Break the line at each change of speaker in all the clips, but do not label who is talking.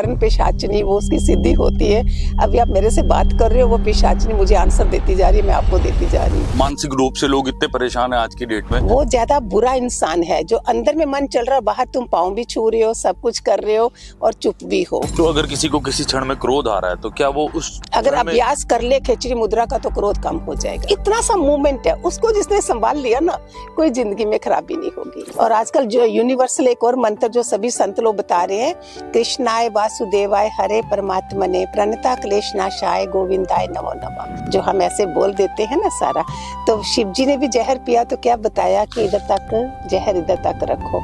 कारण पिशाचिनी वो उसकी सिद्धि होती है। अभी आप मेरे से बात कर रहे हो, वो पिशाचिनी मुझे आंसर देती जा रही है, मैं आपको देती जा रही हूँ।
मानसिक रूप से लोग इतने परेशान है आज की डेट में।
वो ज्यादा बुरा इंसान है जो अंदर में मन चल रहा है, बाहर तुम पाँव भी छू रहे हो, सब कुछ कर रहे हो और चुप भी हो।
तो अगर किसी को किसी क्षण में क्रोध आ रहा है तो क्या वो उस
अगर अभ्यास कर ले खिचड़ी मुद्रा का तो क्रोध कम हो जाएगा। इतना सा मूवमेंट है, उसको जिसने संभाल लिया ना, कोई जिंदगी में खराबी नहीं होगी। और आजकल जो यूनिवर्सल एक और मंत्र जो सभी संत लोग बता रहे हैं, कृष्णाय वासुदेवाय हरे परमात्मने प्रणता क्लेश नाशाय गोविंदाय नमो नमः, जो हम ऐसे बोल देते हैं ना सारा। तो शिव जी ने भी जहर पिया तो क्या बताया कि इधर तक जहर इधर तक रखो,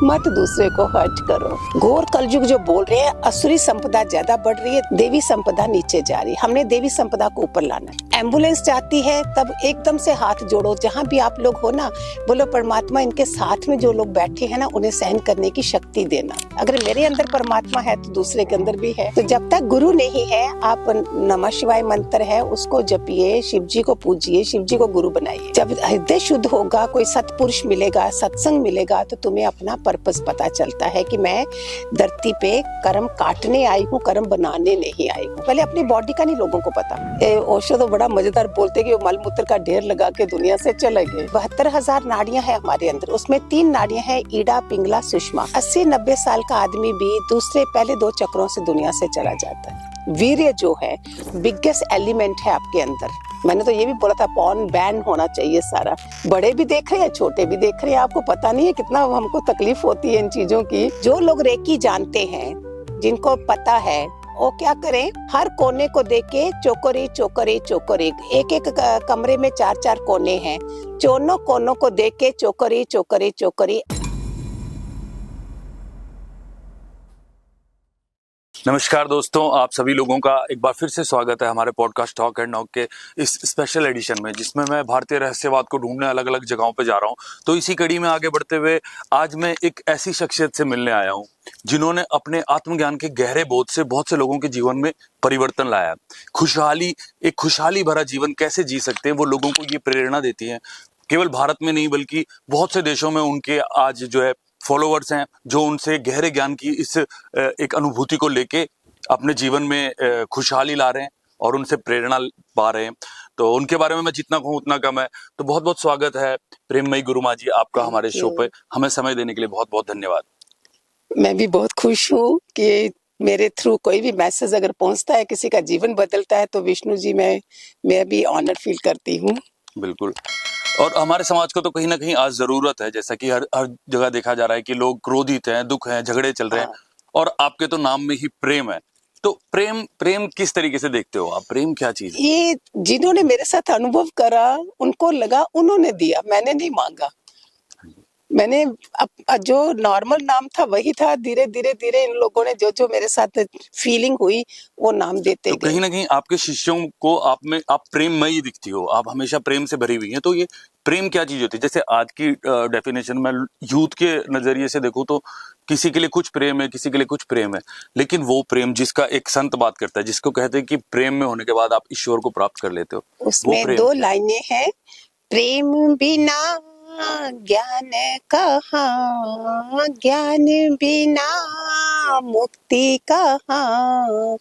मत दूसरे को हर्ट करो। घोर कलयुग जो बोल रहे हैं, असुरी संपदा ज्यादा बढ़ रही है, देवी संपदा नीचे जा रही है। हमने देवी संपदा को ऊपर लाना है। एम्बुलेंस जाती है तब एकदम से हाथ जोड़ो, जहाँ भी आप लोग हो ना, बोलो परमात्मा इनके साथ में जो लोग बैठे हैं ना, उन्हें सहन करने की शक्ति देना। अगर मेरे अंदर परमात्मा है तो दूसरे के अंदर भी है। तो जब तक गुरु नहीं है, आप नमः शिवाय मंत्र है उसको जपिए, शिव जी को पूजिए, शिव जी को गुरु बनाइए। जब हृदय शुद्ध होगा, कोई सत्पुरुष मिलेगा, सत्संग मिलेगा, तो तुम्हें अपना पर्पस पता चलता है कि मैं धरती पे कर्म काटने आई हूँ, कर्म बनाने नहीं आई हूँ। पहले अपनी बॉडी का नहीं लोगों को पता। ओशो तो बड़ा मजेदार बोलते कि वो मलमूत्र का ढेर लगा के दुनिया से चले गए। 72,000 नाड़ियां हैं हमारे अंदर, उसमें 3 नाड़ियां हैं, ईड़ा, पिंगला, सुषमा। 80-90 साल का आदमी भी दूसरे पहले 2 चक्रों से दुनिया से चला जाता है। वीर्य जो है बिगेस्ट एलिमेंट है आपके अंदर। मैंने तो ये भी बोला था पॉर्न बैन होना चाहिए सारा। बड़े भी देख रहे हैं, छोटे भी देख रहे हैं, आपको पता नहीं है कितना हमको तकलीफ होती है इन चीजों की। जो लोग रेकी जानते हैं, जिनको पता है, वो क्या करें, हर कोने को देख के चोकरी चोकरी चोकरी, एक एक कमरे में 4-4 कोने हैं, दोनों कोनों को देख के चोकरी चोकरी चोकरी।
नमस्कार दोस्तों, आप सभी लोगों का एक बार फिर से स्वागत है हमारे पॉडकास्ट टॉक एंड नॉक के इस स्पेशल एडिशन में, जिसमें मैं भारतीय रहस्यवाद को ढूंढने अलग अलग जगहों पे जा रहा हूं। तो इसी कड़ी में आगे बढ़ते हुए आज मैं एक ऐसी शख्सियत से मिलने आया हूं जिन्होंने अपने आत्मज्ञान के गहरे बोध से बहुत से लोगों के जीवन में परिवर्तन लाया। एक खुशहाली भरा जीवन कैसे जी सकते हैं, वो लोगों को ये प्रेरणा देती है। केवल भारत में नहीं बल्कि बहुत से देशों में उनके आज जो है फॉलोअर्स हैं, जो उनसे गहरे ज्ञान की इस एक अनुभूति को लेके अपने जीवन में खुशहाली ला रहे हैं और उनसे प्रेरणा पा रहे हैं। तो उनके बारे में मैं जितना कहूँ उतना कम है। तो बहुत बहुत स्वागत है प्रेममयी गुरु माँ जी आपका हमारे शो पे। हमें समय देने के लिए बहुत बहुत धन्यवाद।
मैं भी बहुत खुश हूँ कि मेरे थ्रू कोई भी मैसेज अगर पहुंचता है, किसी का जीवन बदलता है, तो विष्णु जी मैं भी ऑनर फील करती हूँ।
बिल्कुल। और हमारे समाज को तो कहीं ना कहीं आज जरूरत है, जैसा कि हर जगह देखा जा रहा है कि लोग क्रोधित हैं, दुख हैं, झगड़े चल रहे हैं, और आपके तो नाम में ही प्रेम है। तो प्रेम किस तरीके से देखते हो आप? प्रेम क्या चीज है?
ये जिन्होंने मेरे साथ अनुभव करा, उनको लगा, उन्होंने दिया, मैंने नहीं मांगा। मैंने जो नॉर्मल नाम था वही था। धीरे धीरे धीरे इन लोगों ने जो जो मेरे साथ फीलिंग हुई वो नाम देते
तो
गए।
कहीं ना कहीं आपके शिष्यों को आप प्रेममयी दिखती हो, आप हमेशा प्रेम से भरी हुई हैं। तो ये प्रेम क्या चीज होती है? जैसे आज की डेफिनेशन में यूथ के नजरिए से देखूं तो किसी के लिए कुछ प्रेम है, किसी के लिए कुछ प्रेम है, लेकिन वो प्रेम जिसका एक संत बात करता है, जिसको कहते हैं कि प्रेम में होने के बाद आप ईश्वर को प्राप्त कर लेते हो,
उसमें 2 लाइनें हैं, प्रेम बिना ज्ञान कहाँ, ज्ञान बिना मुक्ति कहाँ,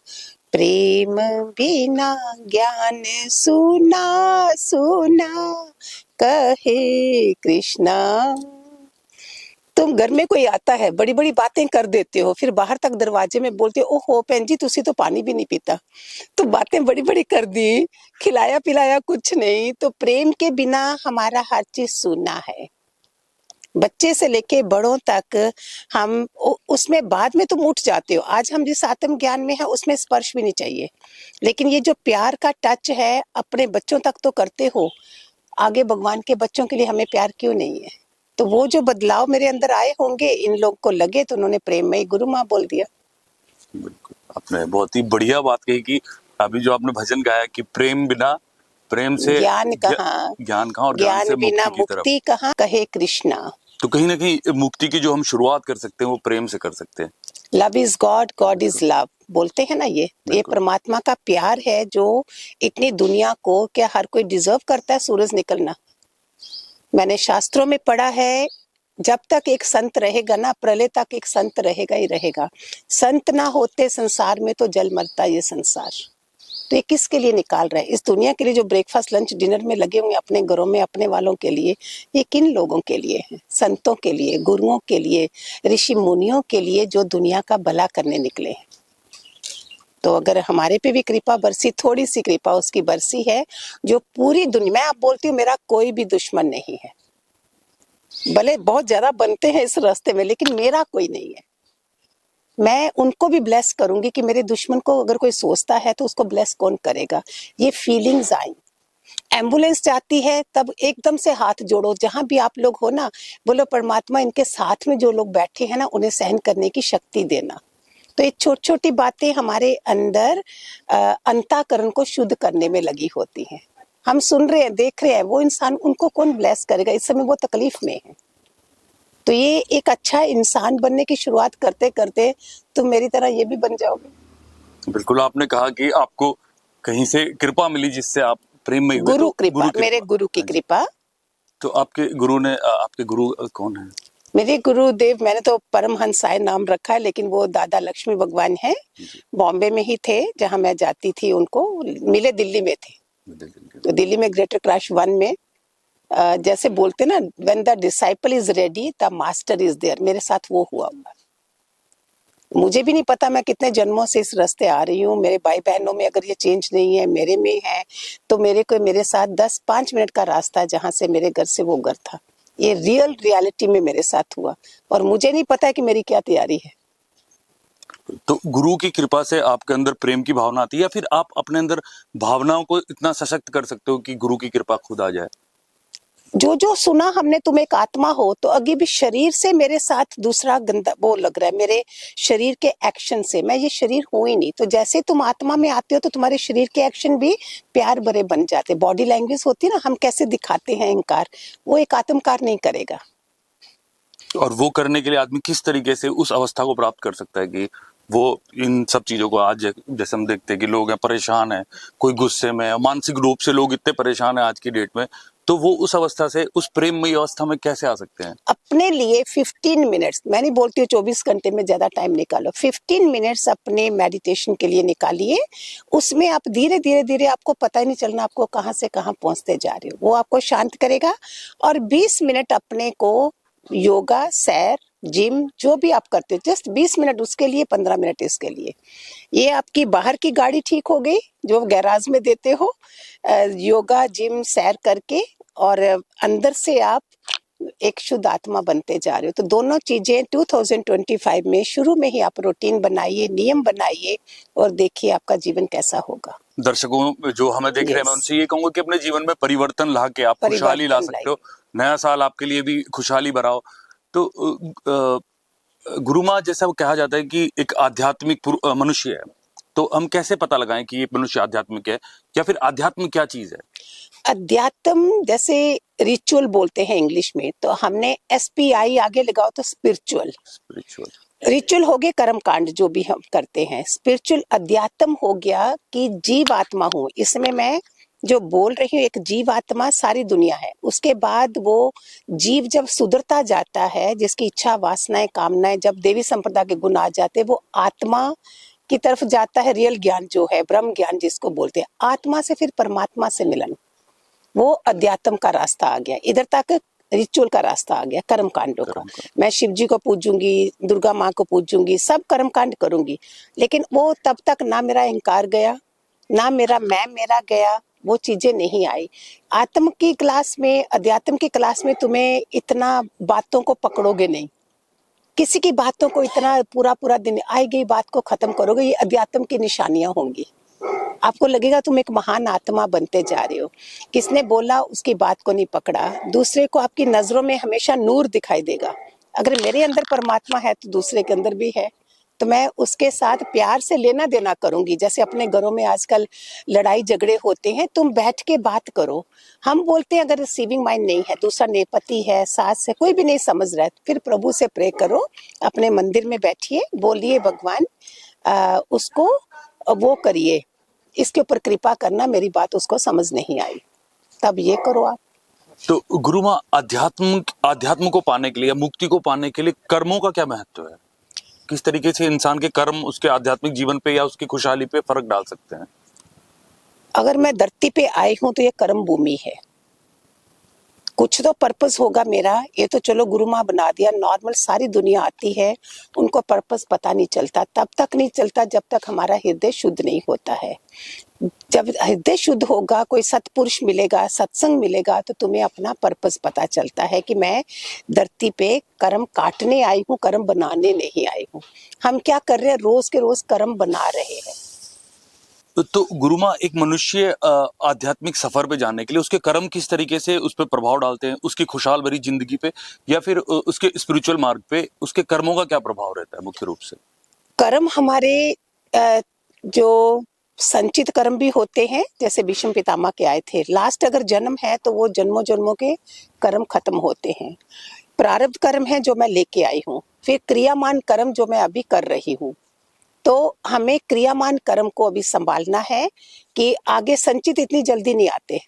प्रेम बिना ज्ञान सुना सुना कहे कृष्णा। तुम घर में कोई आता है, बड़ी बड़ी बातें कर देते हो, फिर बाहर तक दरवाजे में बोलते हो, ओहो भैन जी तुसी तो पानी भी नहीं पीता। तो बातें बड़ी बड़ी कर दी, खिलाया पिलाया कुछ नहीं। तो प्रेम के बिना हमारा हर चीज सुना है, बच्चे से लेके बड़ों तक। हम उसमें बाद में तुम उठ जाते हो। आज हम जिस आत्म ज्ञान में है उसमें स्पर्श भी नहीं चाहिए, लेकिन ये जो प्यार का टच है अपने बच्चों तक तो करते हो, आगे भगवान के बच्चों के लिए हमें प्यार क्यों नहीं है? तो वो जो बदलाव मेरे अंदर आए होंगे, इन लोग को लगे तो उन्होंने प्रेममयी गुरु माँ बोल दिया।
बिल्कुल, आपने बहुत ही बढ़िया बात कही कि अभी जो आपने भजन गाया कि प्रेम बिना, प्रेम से
ज्ञान कहाँ,
ज्ञान कहाँ, और
ज्ञान
से
बिना
मुक्ति की तरफ।
मुक्ति कहाँ, कहे कृष्णा।
तो कहीं ना कहीं मुक्ति की जो हम शुरुआत कर सकते हैं वो प्रेम से कर सकते हैं।
Love is God, God is love बोलते हैं ना। ये परमात्मा का प्यार है जो इतनी दुनिया को, क्या हर कोई डिजर्व करता है सूरज निकलना? मैंने शास्त्रों में पढ़ा है जब तक एक संत रहेगा ना, प्रलय तक एक संत रहेगा ही रहेगा। संत ना होते संसार में तो जल मरता ये संसार। तो ये किसके लिए निकाल रहे हैं? इस दुनिया के लिए जो ब्रेकफास्ट लंच डिनर में लगे हुए अपने घरों में अपने वालों के लिए, ये किन लोगों के लिए है? संतों के लिए, गुरुओं के लिए, ऋषि मुनियों के लिए, जो दुनिया का भला करने निकले हैं। तो अगर हमारे पे भी कृपा बरसी, थोड़ी सी कृपा उसकी बरसी है, जो पूरी दुनिया, मैं आप बोलती हूँ मेरा कोई भी दुश्मन नहीं है, भले बहुत ज्यादा बनते हैं इस रास्ते में, लेकिन मेरा कोई नहीं है। मैं उनको भी ब्लेस करूंगी कि मेरे दुश्मन को अगर कोई सोचता है तो उसको ब्लेस कौन करेगा। ये फीलिंग्स आई। एम्बुलेंस जाती है तब एकदम से हाथ जोड़ो, जहां भी आप लोग हो ना, बोलो परमात्मा इनके साथ में जो लोग बैठे हैं ना, उन्हें सहन करने की शक्ति देना। तो ये छोटी छोटी बातें हमारे अंदर अंतःकरण को शुद्ध करने में लगी होती हैं। हम सुन रहे हैं, देख रहे हैं, वो इंसान, उनको कौन ब्लेस करेगा? इस समय वो तकलीफ में है। तो ये एक अच्छा इंसान बनने की शुरुआत करते करते तुम मेरी तरह ये भी बन जाओगे।
बिल्कुल, आपने कहा कि आपको कहीं से कृपा मिली जिससे आप प्रेम में हुए।
गुरु
तो
कृपा, मेरे गुरु की
हाँ जी।
कृपा।
तो आपके गुरु ने आपके गुरु कौन है?
मेरे गुरुदेव, मैंने तो परमहंस साई नाम रखा है, लेकिन वो दादा लक्ष्मी भगवान है। बॉम्बे में ही थे जहां मैं जाती थी, उनको मिले दिल्ली में थे। तो दिल्ली में ग्रेटर क्रश 1 में जैसे बोलते ना, when the disciple is ready the master is there, मेरे साथ वो हुआ। मुझे भी नहीं पता मैं कितने जन्मों से इस रास्ते आ रही हूँ। मेरे भाई बहनों में अगर ये चेंज नहीं है, मेरे में है, तो मेरे साथ 10-5 मिनट का रास्ता है जहां से मेरे घर से वो घर था। ये रियल रियलिटी में मेरे साथ हुआ, और मुझे नहीं पता है कि मेरी क्या तैयारी है।
तो गुरु की कृपा से आपके अंदर प्रेम की भावना आती है, या फिर आप अपने अंदर भावनाओं को इतना सशक्त कर सकते हो कि गुरु की कृपा खुद आ जाए?
जो जो सुना हमने, तुम एक आत्मा हो, तो अभी भी शरीर से मेरे साथ दूसरा गंदा वो लग रहा है, मेरे शरीर के एक्शन से। मैं ये शरीर हूं ही नहीं। तो जैसे तुम आत्मा में आते हो तो तुम्हारे शरीर के एक्शन भी प्यार भरे बन जाते। बॉडी लैंग्वेज होती है ना, हम कैसे दिखाते हैं अहंकार, वो एक आत्मकार नहीं करेगा।
और वो करने के लिए आदमी किस तरीके से उस अवस्था को प्राप्त कर सकता है कि वो इन सब चीजों को, आज जैसे हम देखते हैं कि लोग हैं परेशान हैं, कोई गुस्से में है, मानसिक रूप से लोग इतने परेशान हैं आज की डेट में, तो वो उस अवस्था से, उस प्रेममयी अवस्था में कैसे आ सकते हैं?
अपने लिए 15 मिनट्स, मैं नहीं बोलती हूँ 24 घंटे में, ज्यादा टाइम निकालो, 15 मिनट्स अपने मेडिटेशन के लिए निकालिए। उसमें आप धीरे धीरे धीरे, आपको पता ही नहीं चलना आपको कहाँ से कहाँ पहुंचते जा रहे हो। वो आपको शांत करेगा। और 20 मिनट अपने को योगा, सैर, जिम, जो भी आप करते हो, जस्ट 20 मिनट उसके लिए, 15 मिनट इसके लिए। ये आपकी बाहर की गाड़ी ठीक हो गई जो गैराज में देते हो, योगा, जिम, सैर करके, और अंदर से आप एक शुद्ध आत्मा बनते जा रहे हो। तो दोनों चीजें 2025 में शुरू में ही आप रूटीन बनाइए, नियम बनाइए, और देखिए आपका जीवन कैसा होगा।
दर्शकों जो हमें देख रहे हैं, मैं उनसे ये कहूंगा कि अपने जीवन में परिवर्तन ला के आप खुशहाली ला सकते हो। नया साल आपके लिए भी खुशहाली भरा हो। तो गुरु माँ, जैसा वो कहा जाता है कि एक आध्यात्मिक मनुष्य है, तो हम कैसे पता लगाएं कि ये मनुष्य आध्यात्मिक है, या फिर आध्यात्म क्या चीज है?
अध्यात्म जैसे रिचुअल बोलते हैं इंग्लिश में, तो हमने SPI आगे लगाओ तो स्पिरिचुअल। रिचुअल हो गए कर्म कांड जो भी हम करते हैं। स्पिरिचुअल अध्यात्म हो गया कि जीव आत्मा हूँ। इसमें मैं जो बोल रही हूँ, एक जीव आत्मा सारी दुनिया है। उसके बाद वो जीव जब सुधरता जाता है, जिसकी इच्छा, वासनाएं, कामनाएं, जब देवी संप्रदाय के गुण आ जाते हैं, वो आत्मा की तरफ जाता है। रियल ज्ञान जो है, ब्रह्म ज्ञान जिसको बोलते हैं, आत्मा से फिर परमात्मा से मिलन, वो अध्यात्म का रास्ता आ गया। इधर तक रिचुअल का रास्ता आ गया, कर्म कांडों का। मैं शिव जी को पूजूंगी, दुर्गा माँ को पूजूंगी, सब कर्म कांड करूंगी, लेकिन वो तब तक ना मेरा अहंकार गया, ना मेरा मेरा गया, वो चीजें नहीं आई। आत्म की क्लास में, अध्यात्म की क्लास में तुम्हें इतना बातों को पकड़ोगे नहीं, किसी की बातों को इतना पूरा दिन आई गई बात को खत्म करोगे। ये अध्यात्म की निशानियां होंगी। आपको लगेगा तुम एक महान आत्मा बनते जा रहे हो। किसने बोला उसकी बात को नहीं पकड़ा। दूसरे को आपकी नजरों में हमेशा नूर दिखाई देगा। अगर मेरे अंदर परमात्मा है तो दूसरे के अंदर भी है, तो मैं उसके साथ प्यार से लेना देना करूंगी। जैसे अपने घरों में आजकल लड़ाई झगड़े होते हैं, तुम बैठ के बात करो। हम बोलते हैं अगर रिसीविंग माइंड नहीं है, दूसरा नेपति है, सास है, कोई भी नहीं समझ रहा है, फिर प्रभु से प्रे करो, अपने मंदिर में बैठिए, बोलिए भगवान उसको वो करिए, इसके ऊपर कृपा करना, मेरी बात उसको समझ नहीं आई, तब ये करो आप।
तो गुरु माँ, अध्यात्म को पाने के लिए या मुक्ति को पाने के लिए कर्मों का क्या महत्व है? किस तरीके से इंसान के कर्म उसके आध्यात्मिक जीवन पे या उसकी खुशहाली पे फर्क डाल सकते हैं?
अगर मैं धरती पे आई हूं तो ये कर्म भूमि है, कुछ तो पर्पस होगा मेरा। ये तो चलो गुरु माँ बना दिया, नॉर्मल सारी दुनिया आती है, उनको पर्पस पता नहीं चलता, तब तक नहीं चलता जब तक हमारा हृदय शुद्ध नहीं होता है। जब हृदय शुद्ध होगा, कोई सत्पुरुष मिलेगा, सत्संग मिलेगा, तो तुम्हें अपना पर्पस पता चलता है कि मैं धरती पे कर्म काटने आई हूँ, कर्म बनाने नहीं आई हूँ। हम क्या कर रहे हैं, रोज के रोज कर्म बना रहे हैं।
तो गुरु माँ, एक मनुष्य आध्यात्मिक सफर पे जाने के लिए उसके कर्म किस तरीके से उस पर प्रभाव डालते हैं, उसकी खुशहाल भरी जिंदगी पे या फिर उसके स्पिरिचुअल मार्ग पे उसके कर्मों का क्या प्रभाव रहता है मुख्य रूप से?
कर्म हमारे जो संचित कर्म भी होते हैं, जैसे भीष्म पितामह के आए थे, लास्ट अगर जन्म है तो वो जन्मों जन्मों के कर्म खत्म होते हैं। प्रारब्ध कर्म है जो मैं लेके आई हूँ, फिर क्रियामान कर्म जो मैं अभी कर रही हूँ। तो हमें क्रियामान कर्म को अभी संभालना है कि आगे संचित इतनी जल्दी नहीं आते।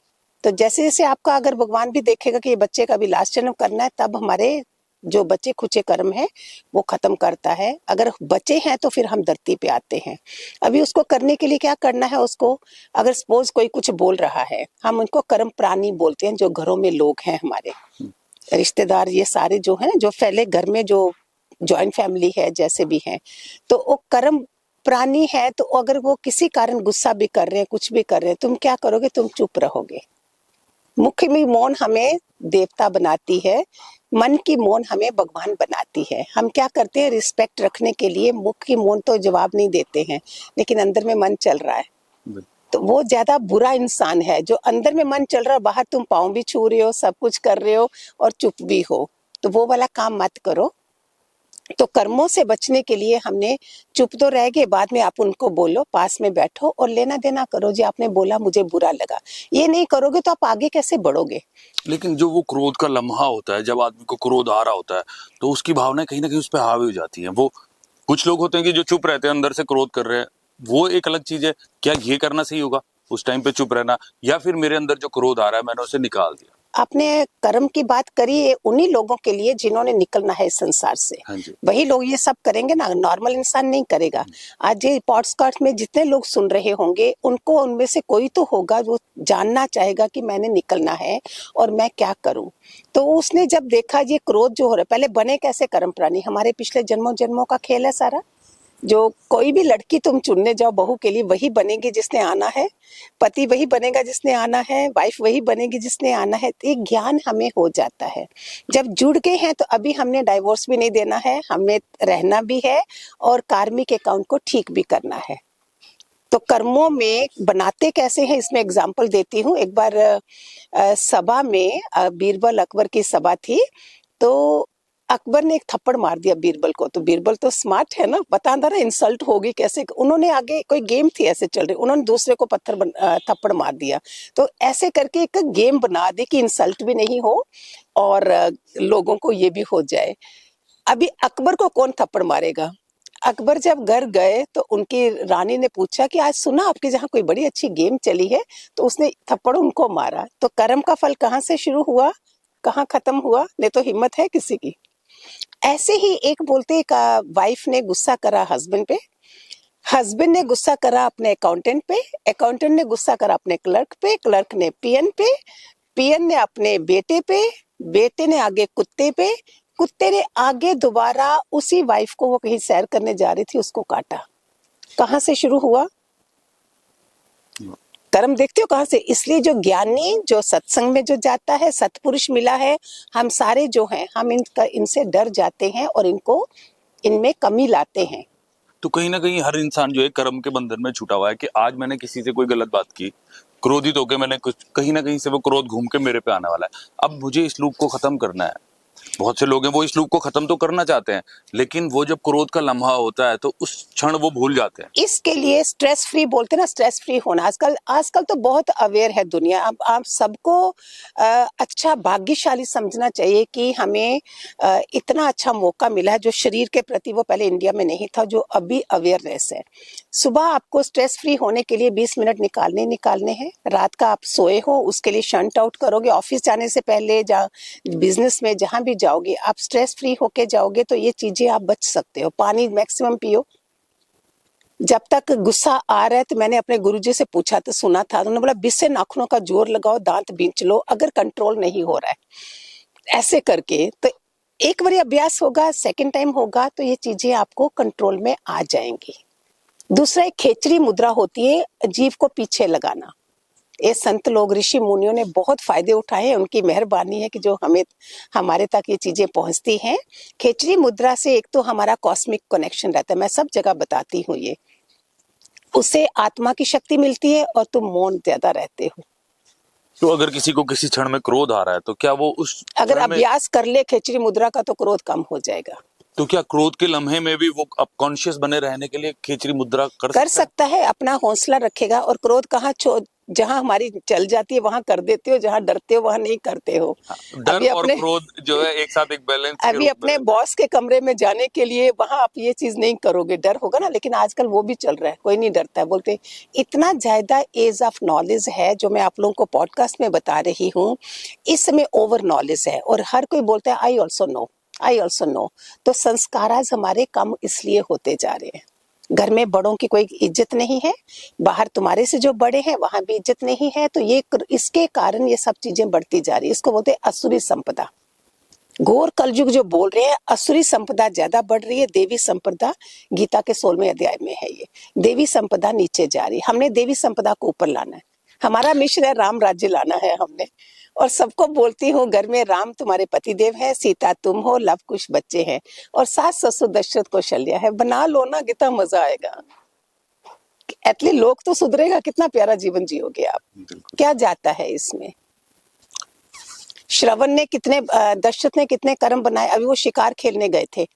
तो जैसे जैसे आपका अगर भगवान भी देखेगा कि ये बच्चे का भी लास्ट जन्म करना है, तब हमारे जो बचे खुचे कर्म है वो खत्म करता है। अगर बचे हैं तो फिर हम धरती पे आते हैं। अभी उसको करने के लिए क्या करना है, उसको अगर सपोज कोई कुछ बोल रहा है, हम उनको कर्म प्राणी बोलते हैं। जो घरों में लोग हैं हमारे रिश्तेदार, ये सारे जो हैं, जो फैले घर में जो जॉइंट फैमिली है, जैसे भी हैं, तो वो कर्म प्राणी है। तो अगर वो किसी कारण गुस्सा भी कर रहे हैं, कुछ भी कर रहे हैं, तुम क्या करोगे, तुम चुप रहोगे। मुख में मौन हमें देवता बनाती है, मन की मौन हमें भगवान बनाती है। हम क्या करते हैं, रिस्पेक्ट रखने के लिए मुख की मौन तो जवाब नहीं देते हैं, लेकिन अंदर में मन चल रहा है। तो वो ज्यादा बुरा इंसान है जो अंदर में मन चल रहा है, बाहर तुम पाँव भी छू रहे हो, सब कुछ कर रहे हो और चुप भी हो। तो वो वाला काम मत करो। तो कर्मों से बचने के लिए हमने चुप तो रह गए, बाद में आप उनको बोलो, पास में बैठो और लेना देना करो। जी आपने बोला, मुझे बुरा लगा, ये नहीं करोगे तो आप आगे कैसे बढ़ोगे?
लेकिन जो वो क्रोध का लम्हा होता है, जब आदमी को क्रोध आ रहा होता है, तो उसकी भावनाएं कहीं ना कहीं उस पर हावी हो जाती हैं। वो कुछ लोग होते हैं कि जो चुप रहते हैं, अंदर से क्रोध कर रहे हैं, वो एक अलग चीज है। क्या ये करना सही होगा, उस टाइम पे चुप रहना, या फिर मेरे अंदर जो क्रोध आ रहा है मैंने उसे निकाल दिया?
आपने कर्म की बात करी है उन्हीं लोगों के लिए जिन्होंने निकलना है इस संसार से।
हाँ जी।
वही लोग ये सब करेंगे ना, नॉर्मल इंसान नहीं करेगा। आज ये पॉडकास्ट में जितने लोग सुन रहे होंगे, उनको उनमें से कोई तो होगा जो जानना चाहेगा कि मैंने निकलना है और मैं क्या करूं। तो उसने जब देखा ये क्रोध जो हो रहा है, पहले बने कैसे कर्म प्राणी, हमारे पिछले जन्मों जन्मों का खेल है सारा। जो कोई भी लड़की तुम चुनने जाओ बहू के लिए, वही बनेगी जिसने आना है, पति वही बनेगा जिसने आना है, वाइफ वही बनेगी जिसने आना है। तो एक ज्ञान हमें हो जाता है जब जुड़ गए हैं। तो अभी हमने डाइवोर्स भी नहीं देना है, हमें रहना भी है और कार्मिक अकाउंट को ठीक भी करना है। तो कर्मों में बनाते कैसे हैं, इसमें एग्जाम्पल देती हूँ। एक बार सभा में बीरबल अकबर की सभा थी, तो अकबर ने एक थप्पड़ मार दिया बीरबल को। तो बीरबल तो स्मार्ट है ना, बता रहा इंसल्ट होगी कैसे। उन्होंने आगे कोई गेम थी ऐसे चल रही, उन्होंने दूसरे को थप्पड़ मार दिया। तो ऐसे करके एक गेम बना दी कि इंसल्ट भी नहीं हो और लोगों को ये भी हो जाए। अभी अकबर को कौन थप्पड़ मारेगा? अकबर जब घर गए तो उनकी रानी ने पूछा कि आज सुना आपके जहाँ कोई बड़ी अच्छी गेम चली है, तो उसने थप्पड़ उनको मारा। तो कर्म का फल कहाँ से शुरू हुआ, कहाँ खत्म हुआ? नहीं तो हिम्मत है किसी की? ऐसे ही एक बोलते एक वाइफ ने गुस्सा करा हस्बैंड पे, हस्बैंड ने गुस्सा करा अपने अकाउंटेंट पे, अकाउंटेंट ने गुस्सा करा अपने क्लर्क पे, क्लर्क ने पीएन पे, पीएन ने अपने बेटे पे, बेटे ने आगे कुत्ते पे, कुत्ते ने आगे दोबारा उसी वाइफ को, वो कहीं सैर करने जा रही थी, उसको काटा। कहाँ से शुरू हुआ कर्म? देखते हो कहाँ से? इसलिए जो ज्ञानी, जो सत्संग में जो जाता है, सत्पुरुष मिला है, हम सारे जो हैं, हम इनसे डर जाते हैं और इनमें कमी लाते हैं।
तो कहीं ना कहीं हर इंसान जो है कर्म के बंधन में छूटा हुआ है कि आज मैंने किसी से कोई गलत बात की, क्रोधित होकर मैंने कुछ, कहीं ना कहीं से वो क्रोध घूम के मेरे पे आने वाला है। अब मुझे इस लूप को खत्म करना है, बहुत से लोग हैं वो इस लूप को खत्म तो करना चाहते हैं, लेकिन वो जब क्रोध का लम्हा होता है तो उस क्षण वो भूल जाते हैं।
इसके लिए स्ट्रेस फ्री बोलते हैं ना, स्ट्रेस फ्री होना। आजकल आजकल तो बहुत अवेयर है दुनिया। अब आप सबको अच्छा भाग्यशाली समझना चाहिए कि हमें इतना अच्छा मौका मिला है जो शरीर के प्रति वो पहले इंडिया में नहीं था, जो अभी अवेयरनेस है। सुबह आपको स्ट्रेस फ्री होने के लिए 20 मिनट निकालने हैं। रात का आप सोए हो उसके लिए शंट आउट करोगे। ऑफिस जाने से पहले बिजनेस में जहां भी जाओगे आप स्ट्रेस फ्री होके जाओगे तो ये चीजें आप बच सकते हो। पानी मैक्सिमम पियो। जब तक गुस्सा आ रहा है तो मैंने अपने गुरुजी से पूछा तो सुना था, उन्होंने बोला 20 से नाखूनों का जोर लगाओ, दांत बींच लो, अगर कंट्रोल नहीं हो रहा है ऐसे करके तो एक बार अभ्यास होगा, सेकंड टाइम होगा तो ये चीजें आपको कंट्रोल में आ जाएंगी। दूसरा एक खेचरी मुद्रा होती है, जीव को पीछे लगाना। ये संत लोग ऋषि मुनियों ने बहुत फायदे उठाए हैं, उनकी मेहरबानी है कि जो हमारे तक ये चीजें पहुंचती हैं। खेचरी मुद्रा से एक तो हमारा कॉस्मिक कनेक्शन रहता है, मैं सब जगह बताती हूँ ये। उससे आत्मा की शक्ति मिलती है और तुम मौन ज्यादा रहते हो।
तो अगर किसी को किसी क्षण में क्रोध आ रहा है तो क्या वो उस
अगर अभ्यास कर ले खेचरी मुद्रा का तो क्रोध कम हो जाएगा।
तो क्या क्रोध के लम्हे में भी वो कॉन्शियस बने रहने के लिए खेचरी मुद्रा कर
सकता है? अपना हौसला रखेगा। और क्रोध कहाँ जहां हमारी चल जाती है वहां कर देते हो, जहां डरते हो वहां नहीं करते हो।
डर अभी और क्रोध जो है एक साथ एक बैलेंस
अभी अपने बॉस के कमरे में जाने के लिए वहां आप ये चीज नहीं करोगे, डर होगा ना। लेकिन आजकल वो भी चल रहा है, कोई नहीं डरता है। बोलते इतना ज्यादा एज ऑफ नॉलेज है जो मैं आप लोगों को पॉडकास्ट में बता रही हूँ। इस समय ओवर नॉलेज है और हर कोई बोलता है आई ऑल्सो नो। तो संस्कार आज हमारे कम इसलिए होते जा रहे हैं। घर में बड़ों की कोई इज्जत नहीं है, बाहर तुम्हारे से जो बड़े हैं वहां भी इज्जत नहीं है। तो ये इसके कारण ये सब चीजें बढ़ती जा रही है। इसको बोलते हैं असुरी संपदा। घोर कलयुग जो बोल रहे हैं, असुरी संपदा ज्यादा बढ़ रही है, देवी संपदा गीता के 16वें अध्याय में है। ये देवी संपदा नीचे जा रही है, हमने देवी संपदा को ऊपर लाना है। हमारा मिशन है राम राज्य लाना है हमने। और सबको बोलती हूँ घर में राम तुम्हारे पतिदेव है, सीता तुम हो, लव कुश बच्चे हैं और सास ससुर दशरथ कौशल्या है। बना लो ना, कितना मजा आएगा। एटलीस्ट लोग तो सुधरेगा, कितना प्यारा जीवन जियोगे आप। क्या जाता है इसमें? श्रवण ने दशरथ ने कितने कर्म बनाए। अभी वो शिकार खेलने गए थे,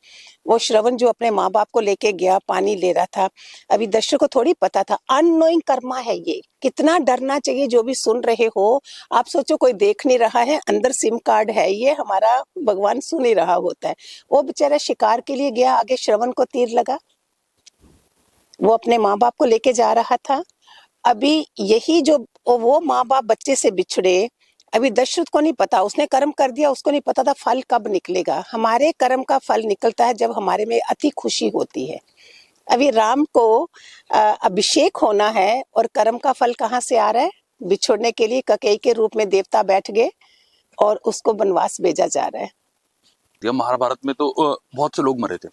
वो श्रवण जो अपने माँ बाप को लेके गया, पानी ले रहा था। अभी दशरथ को थोड़ी पता था, अननोइंग कर्मा है ये। कितना डरना चाहिए जो भी सुन रहे हो। आप सोचो कोई देख नहीं रहा है, अंदर सिम कार्ड है, ये हमारा भगवान सुन ही रहा होता है। वो बेचारा शिकार के लिए गया, आगे श्रवण को तीर लगा। वो अपने माँ बाप को लेके जा रहा था। अभी यही जो वो माँ बाप बच्चे से बिछड़े, अभी दशरथ को नहीं पता, उसने कर्म कर दिया, उसको नहीं पता था फल कब निकलेगा। हमारे कर्म का फल निकलता है जब हमारे में अति खुशी होती है। अभी राम को अभिषेक होना है और कर्म का फल कहाँ से आ रहा है? बिछोड़ने के लिए ककेई के रूप में देवता बैठ गए और उसको वनवास भेजा जा रहा है।
महाभारत में तो बहुत से लोग मरे थे,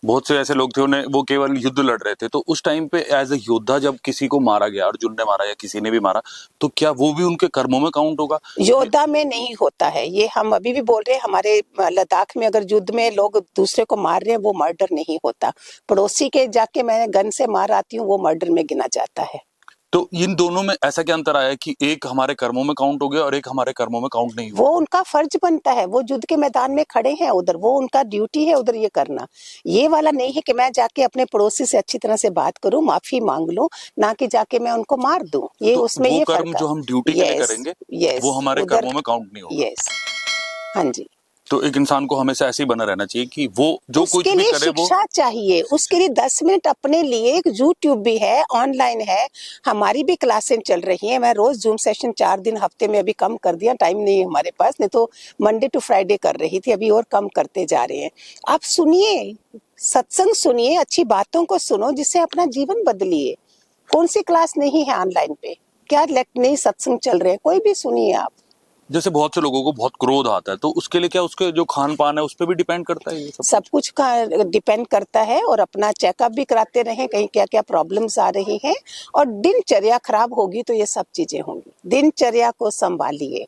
बहुत से ऐसे लोग थे उन्हें वो केवल युद्ध लड़ रहे थे। तो उस टाइम पे एज ए योद्धा जब किसी को मारा गया, अर्जुन ने मारा या किसी ने भी मारा, तो क्या वो भी उनके कर्मों में काउंट होगा?
योद्धा में नहीं होता है ये। हम अभी भी बोल रहे हैं, हमारे लद्दाख में अगर युद्ध में लोग दूसरे को मार रहे हैं वो मर्डर नहीं होता। पड़ोसी के जाके मैं गन से मार आती हूँ वो मर्डर में गिना जाता है।
तो इन दोनों में ऐसा क्या अंतर आया कि एक हमारे कर्मों में काउंट हो गया और एक हमारे कर्मों में काउंट नहीं हुआ?
वो उनका फर्ज बनता है, वो युद्ध के मैदान में खड़े हैं उधर, वो उनका ड्यूटी है उधर ये करना। ये वाला नहीं है कि मैं जाके अपने पड़ोसी से अच्छी तरह से बात करूं, माफी मांग लूं, ना कि जाके मैं उनको मार दूं। ये तो उसमें ये
कर्म जो हम ड्यूटी के लिए करेंगे वो हमारे कर्मों में काउंट नहीं होगा।
यस, हाँ जी।
तो एक इंसान को हमेशा ऐसे ही बना रहना चाहिए कि वो जो कुछ भी करे वो
शिक्षा चाहिए। उसके लिए 10 मिनट अपने लिए, एक यूट्यूब भी है, ऑनलाइन है, हमारी भी क्लासें चल रही हैं। मैं रोज जूम सेशन 4 दिन हफ्ते में अभी कम कर दिया, टाइम नहीं है हमारे पास, नहीं तो मंडे टू फ्राइडे कर रही थी, अभी और कम करते जा रहे हैं। आप सुनिए, सत्संग सुनिए, अच्छी बातों को सुनो जिससे अपना जीवन बदलिए। कौन सी क्लास नहीं है ऑनलाइन पे, क्या नई सत्संग चल रहे हैं, कोई भी सुनिए आप।
जैसे बहुत से लोगों को बहुत क्रोध आता है, तो उसके लिए क्या उसके जो खान पान है उस पर भी डिपेंड करता है? ये
सब कुछ का डिपेंड करता है। और अपना चेकअप भी कराते रहें, कहीं क्या क्या प्रॉब्लम्स आ रही हैं। और दिनचर्या खराब होगी तो ये सब चीजें होंगी। दिनचर्या को संभालिए।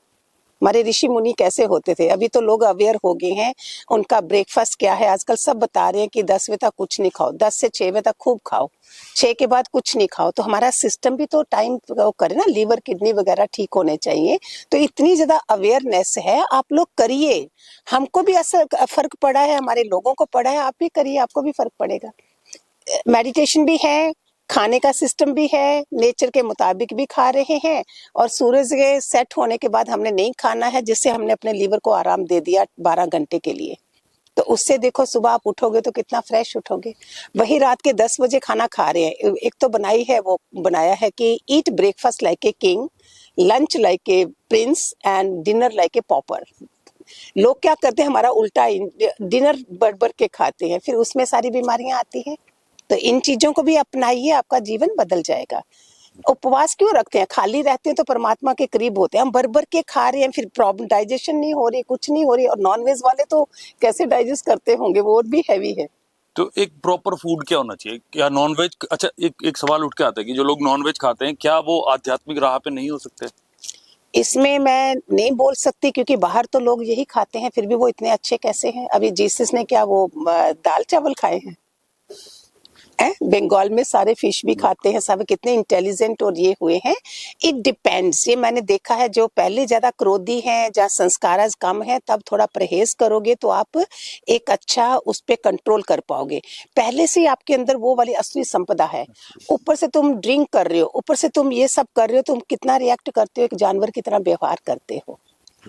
हमारे ऋषि मुनि कैसे होते थे, अभी तो लोग अवेयर हो गए हैं। उनका ब्रेकफास्ट क्या है, आजकल सब बता रहे हैं कि 10 बजे तक कुछ नहीं खाओ, 10 से 6 बजे तक खूब खाओ, 6 के बाद कुछ नहीं खाओ। तो हमारा सिस्टम भी तो टाइम करे ना, लीवर किडनी वगैरह ठीक होने चाहिए। तो इतनी ज्यादा अवेयरनेस है, आप लोग करिए। हमको भी असर फर्क पड़ा है, हमारे लोगों को पड़ा है, आप भी करिए, आपको भी फर्क पड़ेगा। मेडिटेशन भी है, खाने का सिस्टम भी है, नेचर के मुताबिक भी खा रहे हैं, और सूरज के सेट होने के बाद हमने नहीं खाना है, जिससे हमने अपने लीवर को आराम दे दिया 12 घंटे के लिए। तो उससे देखो सुबह आप उठोगे तो कितना फ्रेश उठोगे। वही रात के 10 बजे खाना खा रहे हैं। एक तो बनाई है, वो बनाया है कि eat breakfast like a king, lunch like a prince and dinner like a pauper. लोग क्या करते हैं, हमारा उल्टा, डिनर बढ़ बढ़ के खाते हैं, फिर उसमें सारी बीमारियां आती हैं। तो इन चीजों को भी अपनाइए, आपका जीवन बदल जाएगा। उपवास क्यों रखते हैं, खाली रहते हैं तो परमात्मा के करीब होते हैं। हम भर भर के खा रहे हैं, फिर प्रॉब्लम, डाइजेशन नहीं हो रही, कुछ नहीं हो रही। और नॉनवेज वाले तो कैसे डाइजेस्ट करते होंगे, वो और भी हैवी है।
तो एक प्रॉपर फूड क्या होना चाहिए, क्या नॉनवेज, अच्छा एक सवाल उठ के आता है कि जो लोग नॉनवेज खाते हैं क्या वो आध्यात्मिक राह पे नहीं हो सकते?
इसमें मैं नहीं बोल सकती, क्योंकि बाहर तो लोग यही खाते हैं, फिर भी वो इतने अच्छे कैसे हैं। अभी जीसस ने क्या वो दाल चावल खाए हैं? बंगाल में सारे फिश भी खाते हैं, सब कितने इंटेलिजेंट और ये हुए हैं। इट डिपेंड्स, ये मैंने देखा है। जो पहले ज्यादा क्रोधी हैं, जहाँ संस्कार कम है, तब थोड़ा परहेज करोगे तो आप एक अच्छा उस पे कंट्रोल कर पाओगे। पहले से ही आपके अंदर वो वाली असली संपदा है। ऊपर से तुम ड्रिंक कर रहे हो, ऊपर से तुम ये सब कर रहे हो, तुम कितना रिएक्ट करते हो, एक जानवर की तरह व्यवहार करते हो,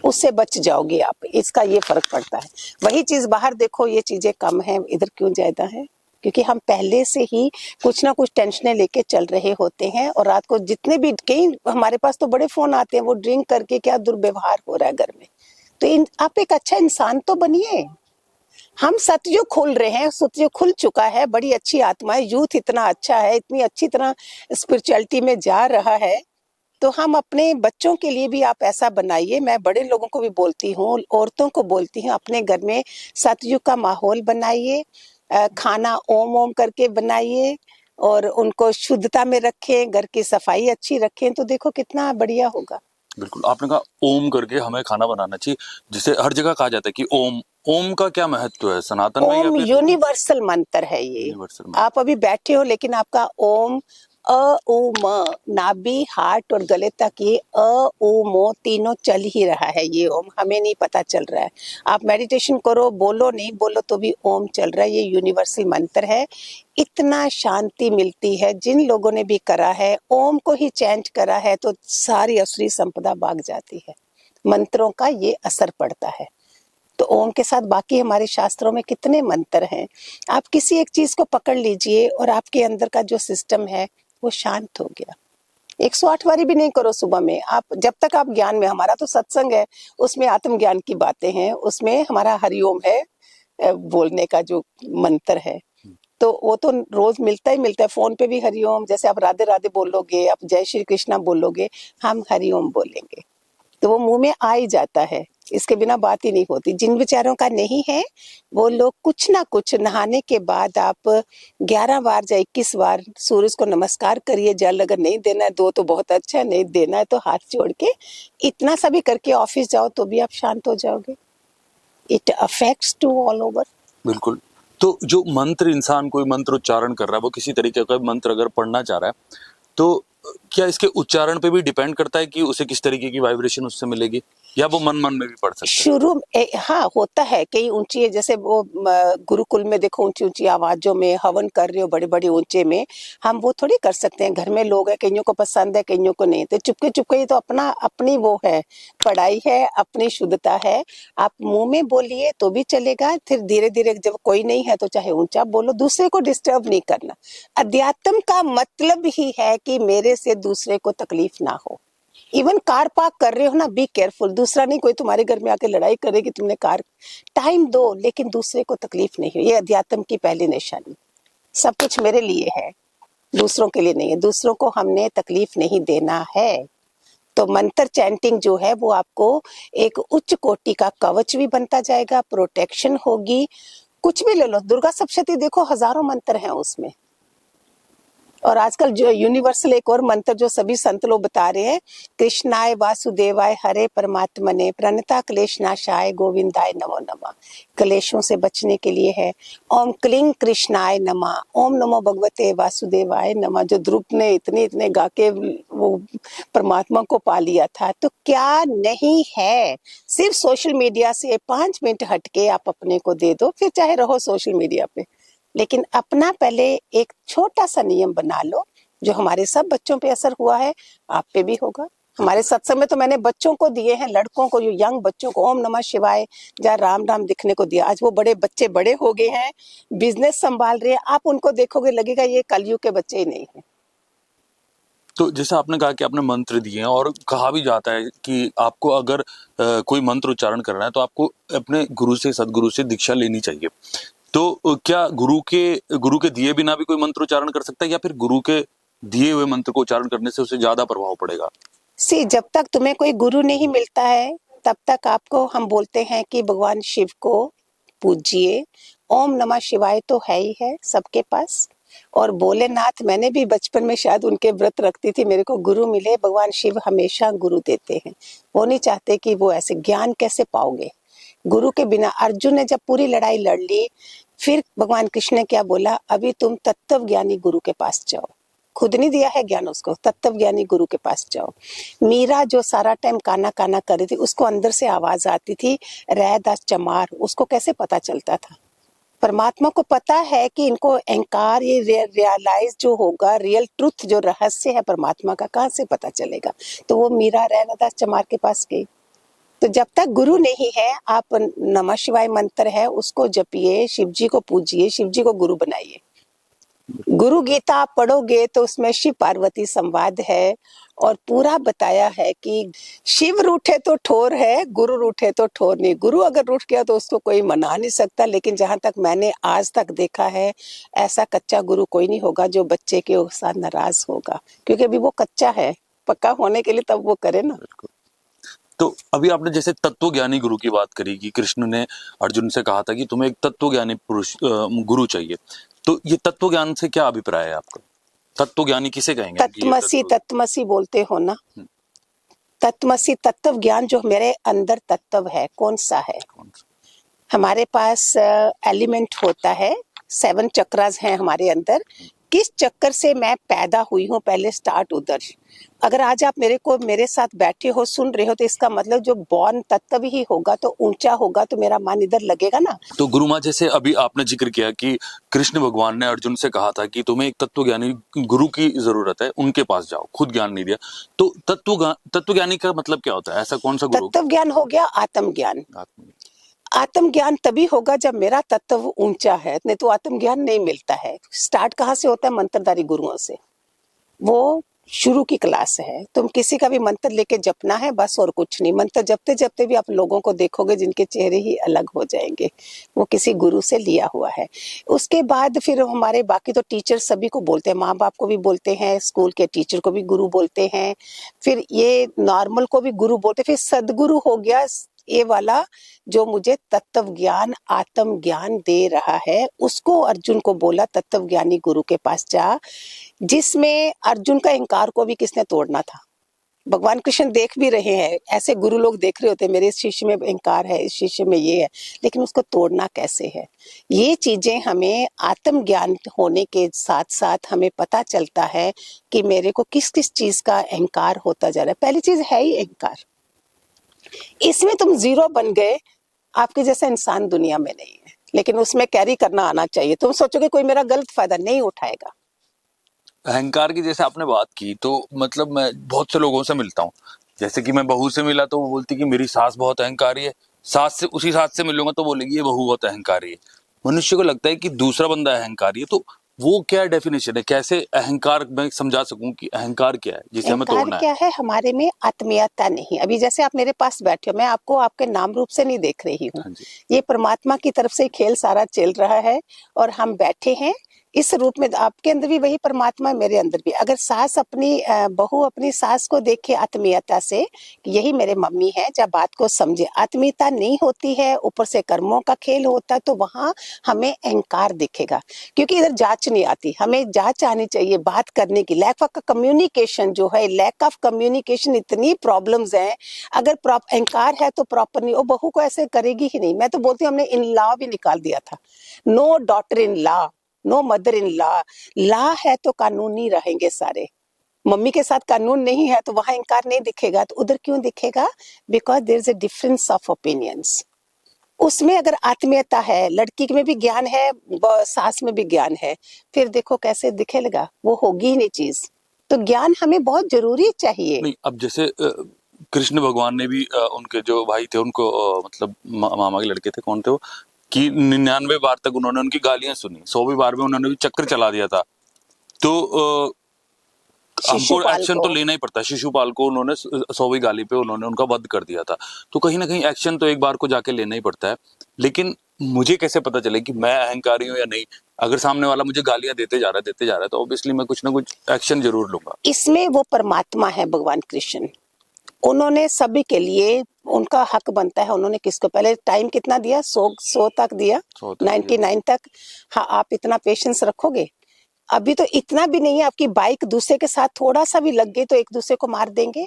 उससे बच जाओगे आप। इसका ये फर्क पड़ता है। वही चीज बाहर देखो, ये चीजें कम है, इधर क्यों ज्यादा है? क्योंकि हम पहले से ही कुछ ना कुछ टेंशनें लेके चल रहे होते हैं। और रात को जितने भी, कई हमारे पास तो बड़े फोन आते हैं, वो ड्रिंक करके क्या दुर्व्यवहार हो रहा है घर में। तो आप एक अच्छा इंसान तो बनिए। हम सतयुग खुल रहे हैं, सतयुग खुल चुका है, बड़ी अच्छी आत्मा है, यूथ इतना अच्छा है, इतनी अच्छी तरह स्पिरिचुअलिटी में जा रहा है। तो हम अपने बच्चों के लिए भी आप ऐसा बनाइए। मैं बड़े लोगों को भी बोलती हूँ, औरतों को बोलती हूँ, अपने घर में सतयुग का माहौल बनाइए। खाना ओम ओम करके बनाइए, और उनको शुद्धता में रखें, घर की सफाई अच्छी रखें, तो देखो कितना बढ़िया होगा।
बिल्कुल, आपने कहा ओम करके हमें खाना बनाना चाहिए, जिसे हर जगह कहा जाता है कि ओम। ओम का क्या महत्व है सनातन में, या
ओम
फिर
यूनिवर्सल मंत्र है ये।
यूनिवर्सल में?
आप अभी बैठे हो, लेकिन आपका ओम अ उ म, नाभि, हार्ट और गले तक ये अ उ मो तीनों चल ही रहा है। ये ओम हमें नहीं पता चल रहा है। आप मेडिटेशन करो, बोलो नहीं बोलो तो भी ओम चल रहा है। ये यूनिवर्सल मंत्र है। इतना शांति मिलती है। जिन लोगों ने भी करा है, ओम को ही चैंट करा है, तो सारी असुरी संपदा भाग जाती है। मंत्रों का ये असर पड़ता है। तो ओम के साथ बाकी हमारे शास्त्रों में कितने मंत्र हैं। आप किसी एक चीज को पकड़ लीजिए और आपके अंदर का जो सिस्टम है वो शांत हो गया। 108 बारी भी नहीं करो सुबह में, आप जब तक आप ज्ञान में, हमारा तो सत्संग है, उसमें आत्मज्ञान की बातें हैं, उसमें हमारा हरिओम है, बोलने का जो मंत्र है, तो वो तो रोज मिलता ही मिलता है। फोन पे भी हरिओम, जैसे आप राधे राधे बोलोगे, आप जय श्री कृष्णा बोलोगे, हम हरिओम बोलेंगे, तो वो मुंह में आ ही जाता है। इसके बिना बात ही नहीं होती। जिन विचारों का नहीं है, वो लोग कुछ ना कुछ, नहाने के बाद आप 11 बार या 21 बार सूरज को नमस्कार करिए। जल अगर नहीं देना है, दो तो बहुत अच्छा है, नहीं देना है तो हाथ जोड़ के इतना सा भी करके ऑफिस जाओ, तो भी आप शांत हो जाओगे। It affects to all over.
बिल्कुल। तो जो मंत्र, इंसान कोई मंत्र उच्चारण कर रहा है, वो किसी तरीके का मंत्र अगर पढ़ना चाह रहा है, तो क्या इसके उच्चारण पे भी डिपेंड करता है कि उसे किस तरीके की वाइब्रेशन उससे मिलेगी, या वो मन मन में भी पढ़ सकता है?
शुरू हाँ होता है, कई ऊंची है, जैसे वो गुरुकुल में देखो, ऊंची ऊंची आवाजों में हवन कर रहे हो, बड़े बड़े ऊंचे में, हम वो थोड़ी कर सकते हैं। घर में लोग हैं, कईयों को पसंद है, कईयों को नहीं। तो चुपके चुपके, ये तो अपना अपनी वो है, पढ़ाई है, अपनी शुद्धता है। आप मुंह में बोलिए तो भी चलेगा, फिर धीरे धीरे, जब कोई नहीं है तो चाहे ऊंचा बोलो, दूसरे को डिस्टर्ब नहीं करना। अध्यात्म का मतलब ही है कि मेरे से दूसरे को तकलीफ ना हो। इवन कार पार्क कर रहे हो ना, बी केयरफुल। दूसरा नहीं, कोई तुम्हारे घर में आके लड़ाई करेगी, तुमने कार, टाइम दो, लेकिन दूसरे को तकलीफ नहीं हो। ये अध्यात्म की पहली निशानी। सब कुछ मेरे लिए है, दूसरों के लिए नहीं है। दूसरों को हमने तकलीफ नहीं देना है। तो मंत्र चैंटिंग जो है, वो आपको एक उच्च कोटि का कवच भी बनता जाएगा, प्रोटेक्शन होगी। कुछ भी ले लो, दुर्गा सप्तशती देखो, हजारों मंत्र हैं उसमें। और आजकल जो यूनिवर्सल एक और मंत्र जो सभी संत लोग बता रहे हैं, कृष्णाय वासुदेवाय हरे परमात्मने प्रणता क्लेश नाशाय गोविंदाय नमो नमः। क्लेशों से बचने के लिए है ओम क्लीं कृष्णाय नमः, ओम नमो भगवते वासुदेवाय नमः। जो ध्रुव ने इतने इतने गा के वो परमात्मा को पा लिया था, तो क्या नहीं है। सिर्फ सोशल मीडिया से 5 मिनट हटके आप अपने को दे दो, फिर चाहे रहो सोशल मीडिया पे, लेकिन अपना पहले एक छोटा सा नियम बना लो। जो हमारे सब बच्चों पे असर हुआ है, आप पे भी होगा। हमारे सत्संग में तो मैंने बच्चों को दिए हैं, लड़कों को, जो यंग बच्चों को ओम नमः शिवाय जहाँ राम राम दिखने को दिया। आज वो बड़े बच्चे बड़े हो गए हैं, बिजनेस संभाल रहे हैं, आप उनको देखोगे लगेगा ये कलयुग के बच्चे ही नहीं है।
तो जैसे आपने कहा कि आपने मंत्र दिए हैं, और कहा भी जाता है कि आपको अगर कोई मंत्र उच्चारण करना है तो आपको अपने गुरु से, सदगुरु से दीक्षा लेनी चाहिए। तो क्या गुरु के दिए बिना भी कोई मंत्र उच्चारण कर सकता है, या फिर गुरु के दिए हुए मंत्र को उच्चारण करने से उसे ज्यादा प्रभाव पड़ेगा?
जब तक तुम्हें कोई गुरु नहीं मिलता है, तब तक आपको हम बोलते हैं कि भगवान शिव को पूजिए। ओम नमः शिवाय तो है ही है सबके पास। और भोलेनाथ, मैंने भी बचपन में शायद उनके व्रत रखती थी, मेरे को गुरु मिले। भगवान शिव हमेशा गुरु देते हैं, वो नहीं चाहते कि वो ऐसे। ज्ञान कैसे पाओगे गुरु के बिना? अर्जुन ने जब पूरी लड़ाई लड़ ली, फिर भगवान कृष्ण ने क्या बोला, अभी तुम तत्व ज्ञानी गुरु के पास जाओ। खुद नहीं दिया है ज्ञान उसको, तत्व ज्ञानी गुरु के पास जाओ। मीरा जो सारा टाइम काना काना कर रही थी, उसको अंदर से आवाज आती थी रैदास चमार, उसको कैसे पता चलता था? परमात्मा को पता है कि इनको अहंकार, ये रियलाइज जो होगा, रियल ट्रुथ जो रहस्य है परमात्मा का, कहाँ से पता चलेगा? तो वो मीरा रैदास चमार के पास गई। तो जब तक गुरु नहीं है, आप नमः शिवाय मंत्र है उसको जपिए, शिव जी को पूजिए, शिव जी को गुरु बनाइए। गुरु गीता आप पढ़ोगे तो उसमें शिव पार्वती संवाद है, और पूरा बताया है कि शिव रूठे तो ठोर है, गुरु रूठे तो ठोर नहीं। गुरु अगर रूठ गया तो उसको कोई मना नहीं सकता, लेकिन जहां तक मैंने आज तक देखा है, ऐसा कच्चा गुरु कोई नहीं होगा जो बच्चे के साथ नाराज होगा, क्योंकि अभी वो कच्चा है। पक्का होने के लिए तब वो करे ना।
तो अभी आपने जैसे तत्वज्ञानी गुरु की बात करी कि कृष्ण ने अर्जुन से कहा था कि तुम्हें एक तत्वज्ञानी पुरुष गुरु चाहिए। तो ये तत्वज्ञान से क्या अभिप्राय है आपका? तत्वज्ञानी किसे कहेंगे?
तत्वमसी बोलते हो ना। तत्वमसी, तत्व ज्ञान जो मेरे अंदर तत्व है, कौन सा है? हमारे पास एलिमेंट होता है, 7 चक्रास हैं हमारे अंदर। किस चक्कर से मैं पैदा हुई हूँ, पहले स्टार्ट उधर। अगर आज आप मेरे साथ बैठे हो, सुन रहे हो, तो इसका मतलब जो बॉर्न तत्व ही होगा, तो ऊंचा होगा, तो मेरा मन इधर लगेगा ना।
तो गुरु माँ, जैसे अभी आपने जिक्र किया कि कृष्ण भगवान ने अर्जुन से कहा था कि तुम्हें एक तत्वज्ञानी गुरु की जरूरत है, उनके पास जाओ, खुद ज्ञान नहीं दिया। तो तत्वज्ञानी का मतलब क्या होता है? ऐसा कौन सा गुरु?
तत्व ज्ञान हो गया आत्मज्ञान। आत्मज्ञान तभी होगा जब मेरा तत्व ऊंचा है, नहीं तो आत्मज्ञान नहीं मिलता है। स्टार्ट कहाँ से होता है? मंत्रधारी गुरुओं से। वो शुरू की क्लास है। तुम किसी का भी मंत्र लेके जपना है बस, और कुछ नहीं। मंत्र जपते जपते भी आप लोगों को देखोगे जिनके चेहरे ही अलग हो जाएंगे, वो किसी गुरु से लिया हुआ है। उसके बाद फिर हमारे बाकी तो टीचर सभी को बोलते हैं, माँ बाप को भी बोलते हैं, स्कूल के टीचर को भी गुरु बोलते हैं, फिर ये नॉर्मल को भी गुरु बोलते हैं। फिर सदगुरु हो गया ये वाला, जो मुझे तत्व ज्ञान, आत्म ज्ञान दे रहा है। उसको अर्जुन को बोला तत्व ज्ञानी गुरु के पास जा, जिसमें अर्जुन का अहंकार को भी किसने तोड़ना था? भगवान कृष्ण देख भी रहे हैं, ऐसे गुरु लोग देख रहे होते हैं, मेरे इस शिष्य में अहंकार है, इस शिष्य में ये है, लेकिन उसको तोड़ना कैसे है? ये चीजें हमें आत्म ज्ञान होने के साथ साथ हमें पता चलता है कि मेरे को किस किस चीज का अहंकार होता जा रहा है। पहली चीज है ही अहंकार। इसमें तुम जीरो बन गए, आपके जैसा इंसान दुनिया में नहीं है, लेकिन उसमें कैरी करना आना चाहिए। तुम सोचोगे कोई मेरा गलत फायदा नहीं उठाएगा।
अहंकार की जैसे आपने बात की, तो मतलब मैं बहुत से लोगों से मिलता हूँ। जैसे कि मैं बहू से मिला तो वो बोलती कि मेरी सास बहुत अहंकारी है। उसी सास से मिलूंगा तो बोलेगी ये बहू बहुत अहंकारी है। मनुष्य को लगता है कि दूसरा बंदा अहंकारी है। तो वो क्या डेफिनेशन है? कैसे अहंकार मैं समझा सकूं कि अहंकार क्या है जिसे हमें तोड़ना है?
क्या है? हमारे में आत्मीयता नहीं। अभी जैसे आप मेरे पास बैठे हो, मैं आपको आपके नाम रूप से नहीं देख रही हूँ।
हाँ जी।
ये परमात्मा की तरफ से खेल सारा चल रहा है, और हम बैठे हैं, इस रूप में आपके अंदर भी वही परमात्मा है, मेरे अंदर भी। अगर सास अपनी बहू अपनी सास को देखे आत्मीयता से कि यही मेरे मम्मी है, जब बात को समझे, आत्मीयता नहीं होती है, ऊपर से कर्मों का खेल होता है, तो वहां हमें अहंकार दिखेगा। क्योंकि इधर जांच नहीं आती, हमें जांच आनी चाहिए बात करने की। लैक ऑफ कम्युनिकेशन जो है, लैक ऑफ कम्युनिकेशन, इतनी प्रॉब्लम्स हैं। अगर अहंकार है तो प्रॉपर नहीं, वो बहू को ऐसे करेगी ही नहीं। मैं तो बोलती हूँ हमने इन लॉ भी निकाल दिया था, no daughter in law, no mother in law. Law है तो कानूनी रहेंगे सारे। मम्मी के साथ कानून नहीं है तो वहां इनकार नहीं दिखेगा, तो उधर क्यों दिखेगा? Because there is a difference of opinions. उसमें अगर आत्मीयता है, लड़की में भी ज्ञान है, सास में भी ज्ञान है, फिर देखो कैसे दिखेगा, वो होगी ही नहीं चीज। तो ज्ञान हमें बहुत जरूरी चाहिए।
नहीं, अब जैसे कृष्ण भगवान ने भी उनके जो भाई थे उनको मतलब मामा के लड़के थे, कौन थे वो, कि 99 बार तक उन्होंने उनकी गालियां सुनी, 100वीं बार में उन्होंने भी चक्कर चला दिया था। तो हमको
शिशुपाल
एक्शन तो
को
लेना ही पड़ता है। शिशुपाल को उन्होंने 100वीं गाली पे उन्होंने उनका वध कर दिया था, तो कहीं ना कहीं एक्शन तो एक बार को जाके लेना ही पड़ता है। लेकिन मुझे कैसे पता चले कि मैं अहंकारी हूँ या नहीं? अगर सामने वाला मुझे गालियां देते जा रहा है तो ऑब्वियसली मैं कुछ ना कुछ एक्शन जरूर लूंगा।
इसमें वो परमात्मा है, भगवान कृष्ण, उन्होंने सभी के लिए, उनका हक बनता है। उन्होंने किसको पहले टाइम कितना दिया? 100 तक दिया,
100 तक
99 तक। हाँ, आप इतना पेशेंस रखोगे? अभी तो इतना भी नहीं है, आपकी बाइक दूसरे के साथ थोड़ा सा भी लग गई तो एक दूसरे को मार देंगे।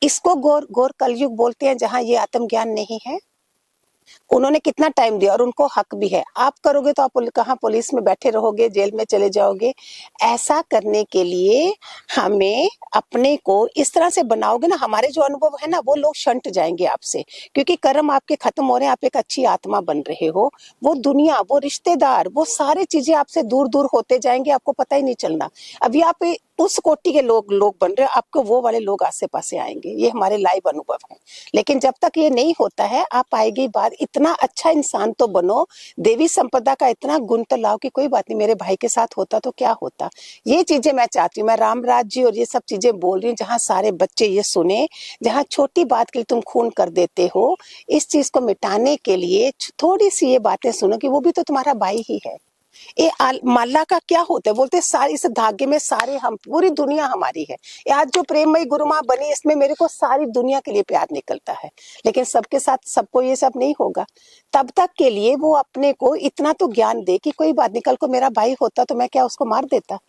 इसको घोर घोर कलयुग बोलते हैं, जहां ये आत्मज्ञान नहीं है। उन्होंने कितना टाइम दिया और उनको हक भी है। आप करोगे तो आप कहाँ पुलिस में बैठे रहोगे, जेल में चले जाओगे। ऐसा करने के लिए हमें अपने को इस तरह से बनाओगे ना, हमारे जो अनुभव है ना, वो लोग शंट जाएंगे आपसे, क्योंकि कर्म आपके खत्म हो रहे हैं, आप एक अच्छी आत्मा बन रहे हो। वो दुनिया, वो रिश्तेदार, वो सारी चीजें आपसे दूर दूर होते जाएंगे, आपको पता ही नहीं चलना। अभी आप उस कोटि के लोग बन रहे हो, आपको वो वाले लोग आसे पासे आएंगे। ये हमारे लाइव अनुभव है। लेकिन जब तक ये नहीं होता है, आप आएगी बात, इतना अच्छा इंसान तो बनो, देवी संपदा का इतना गुण तो लाओ कि कोई बात नहीं, मेरे भाई के साथ होता तो क्या होता। ये चीजें मैं चाहती हूँ। मैं रामराज जी और ये सब चीजें बोल रही हूँ, जहाँ सारे बच्चे ये सुने, जहाँ छोटी बात के लिए तुम खून कर देते हो, इस चीज को मिटाने के लिए थोड़ी सी ये बातें सुनो कि वो भी तो तुम्हारा भाई ही है। ये माला का क्या होता है? बोलते सारे इस धागे में सारे हम, पूरी दुनिया हमारी है। ये आज जो प्रेममयी गुरु माँ बनी, इसमें मेरे को सारी दुनिया के लिए प्यार निकलता है। लेकिन सबके साथ सबको ये सब नहीं होगा। तब तक के लिए वो अपने को इतना तो ज्ञान दे कि कोई बात नहीं, कल को मेरा भाई होता तो मैं क्या उसको मार देता?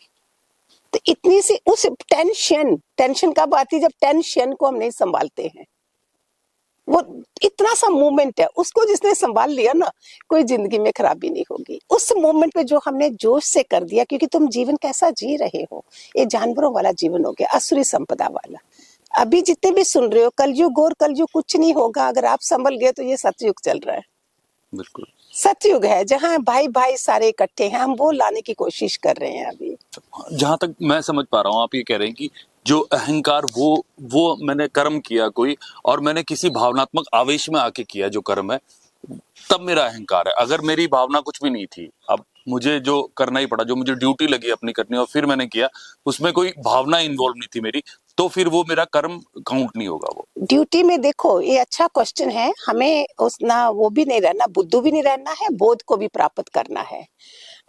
तो इतनी सी उस टेंशन कब आती? जब टेंशन को हम नहीं संभालते हैं। वो इतना सा मूवमेंट है, उसको जिसने संभाल लिया ना, कोई जिंदगी में खराबी नहीं होगी। उस मोमेंट पे जो हमने जोश से कर दिया, क्योंकि तुम जीवन कैसा जी रहे हो, ये जानवरों वाला जीवन हो गया, असुरी संपदा वाला। अभी जितने भी सुन रहे हो, कलयुग और कलयुग कुछ नहीं होगा अगर आप संभल गए तो। ये सतयुग चल रहा है,
बिल्कुल
सतयुग है, जहाँ भाई भाई सारे इकट्ठे हैं। हम वो लाने की कोशिश कर रहे हैं अभी।
जहां तक मैं समझ पा रहा हूँ, आप ये कह रहे हैं कि जो अहंकार, वो मैंने कर्म किया कोई, और मैंने किसी भावनात्मक आवेश में आके किया जो कर्म है, तब मेरा अहंकार है। अगर मेरी भावना कुछ भी नहीं थी, अब मुझे जो करना ही पड़ा, जो मुझे ड्यूटी लगी अपनी करनी और फिर मैंने किया, उसमें कोई भावना इन्वॉल्व नहीं थी मेरी, तो फिर वो मेरा कर्म काउंट नहीं होगा। वो
ड्यूटी में देखो, ये अच्छा क्वेश्चन है। हमें उस ना वो भी नहीं रहना, बुद्धू भी नहीं रहना है, बोध को भी प्राप्त करना है।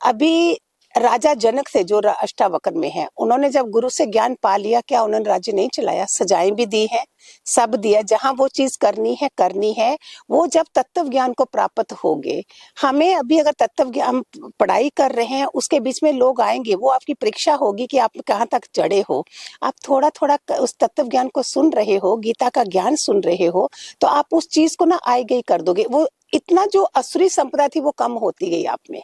अभी राजा जनक थे जो अष्टावक्र में है, उन्होंने जब गुरु से ज्ञान पा लिया, क्या उन्होंने राज्य नहीं चलाया? सजाएं भी दी है, सब दिया, जहां वो चीज करनी है। वो जब तत्व ज्ञान को प्राप्त हो गए, हमें अभी अगर तत्व ज्ञान पढ़ाई कर रहे हैं, उसके बीच में लोग आएंगे, वो आपकी परीक्षा होगी कि आप कहाँ तक चढ़े हो। आप थोड़ा थोड़ा उस तत्व ज्ञान को सुन रहे हो, गीता का ज्ञान सुन रहे हो, तो आप उस चीज को ना आए गई कर दोगे। वो इतना जो असुरी संपदा थी वो कम होती गई आप में,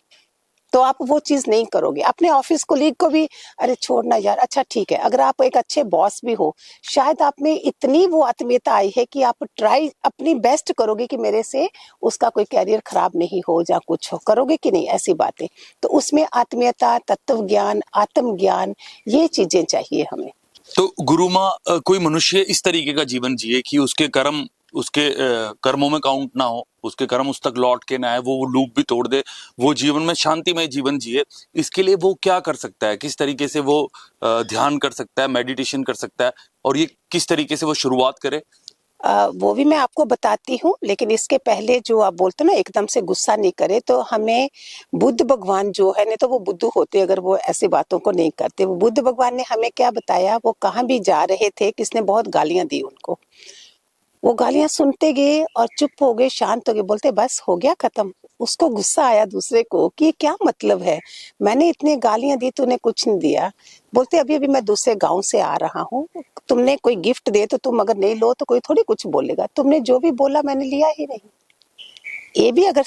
तो आप वो चीज नहीं करोगे। अपने ऑफिस कोलीग को भी, अरे छोड़ना यार, अच्छा ठीक है। अगर आप एक अच्छे बॉस भी हो, शायद आप में इतनी वो आत्मीयता आई है कि आप ट्राई अपनी बेस्ट करोगे कि मेरे से उसका कोई कैरियर खराब नहीं हो या कुछ हो, करोगे कि नहीं? ऐसी बातें तो उसमें आत्मीयता, तत्व ज्ञान, आत्म ज्ञान, ये चीजें चाहिए हमें।
तो गुरु माँ, कोई मनुष्य इस तरीके का जीवन जिए कि उसके कर्म उसके कर्मों में काउंट ना हो, उसके कर्म उस तक लौट के ना आए, वो लूप भी तोड़ दे, वो जीवन में शांतिमय जीवन जिए, इसके लिए वो क्या कर सकता है? किस तरीके से वो ध्यान कर सकता है, मेडिटेशन कर सकता है, और ये किस तरीके से वो शुरुआत करे?
वो भी मैं आपको बताती हूँ, लेकिन इसके पहले जो आप बोलते हो ना एकदम से गुस्सा नहीं करे, तो हमें बुद्ध भगवान जो है, नहीं तो वो बुद्धू होते अगर वो ऐसी बातों को नहीं करते। वो बुद्ध भगवान ने हमें क्या बताया, वो कहाँ भी जा रहे थे, किसने बहुत गालियां दी उनको, वो गालियां सुनते गए और चुप हो गए, शांत हो गए, बोलते बस हो गया खत्म। उसको गुस्सा आया दूसरे को कि क्या मतलब है, मैंने इतनी गालियां दी, तूने कुछ नहीं दिया। बोलते अभी अभी मैं दूसरे गांव से आ रहा हूँ, तुमने कोई गिफ्ट दे तो तुम अगर नहीं लो तो कोई थोड़ी कुछ बोलेगा, तुमने जो भी बोला मैंने लिया ही नहीं। ये भी अगर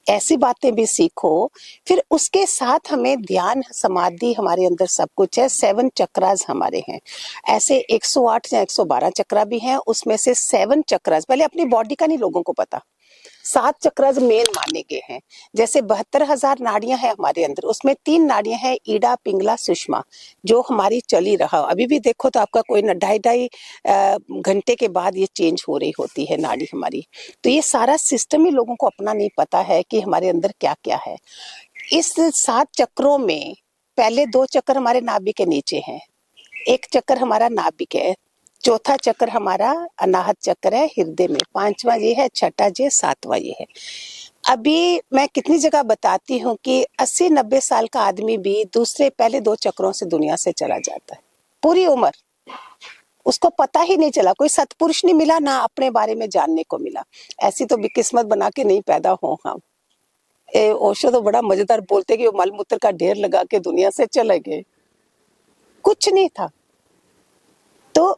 ऐसी बातें भी सीखो, फिर उसके साथ हमें ध्यान समाधि हमारे अंदर सब कुछ है। 7 चक्रास हमारे हैं, ऐसे 108 या 112 चक्रा भी हैं, उसमें से 7 चक्रास, पहले अपनी बॉडी का नहीं लोगों को पता, 7 चक्रास मेन माने गए हैं। जैसे 72,000 नाड़ियां हैं हमारे अंदर, उसमें 3 नाड़ियां हैं, ईड़ा, पिंगला, सुषमा, जो हमारी चली रहा। अभी भी देखो तो आपका कोई 2.5 घंटे के बाद ये चेंज हो रही होती है नाड़ी हमारी। तो ये सारा सिस्टम ही लोगों को अपना नहीं पता है कि हमारे अंदर क्या क्या है। इस 7 चक्रों में पहले 2 चक्र हमारे नाभि के नीचे हैं, 1 चक्र हमारा नाभिक है, चौथा चक्र हमारा अनाहत चक्र है हृदय में, 5वां ये है, छठा ये, 7वां ये है। अभी मैं कितनी जगह बताती हूँ कि 80-90 साल का आदमी भी दूसरे पहले 2 चक्रों से दुनिया से चला जाता है, पूरी उम्र उसको पता ही नहीं चला, कोई सत्पुरुष नहीं मिला, ना अपने बारे में जानने को मिला। ऐसी तो किस्मत बना के नहीं पैदा हो हम। ओशो तो बड़ा मजेदार बोलते कि वो मलमूत्र का ढेर लगा के दुनिया से चले गए, कुछ नहीं था। तो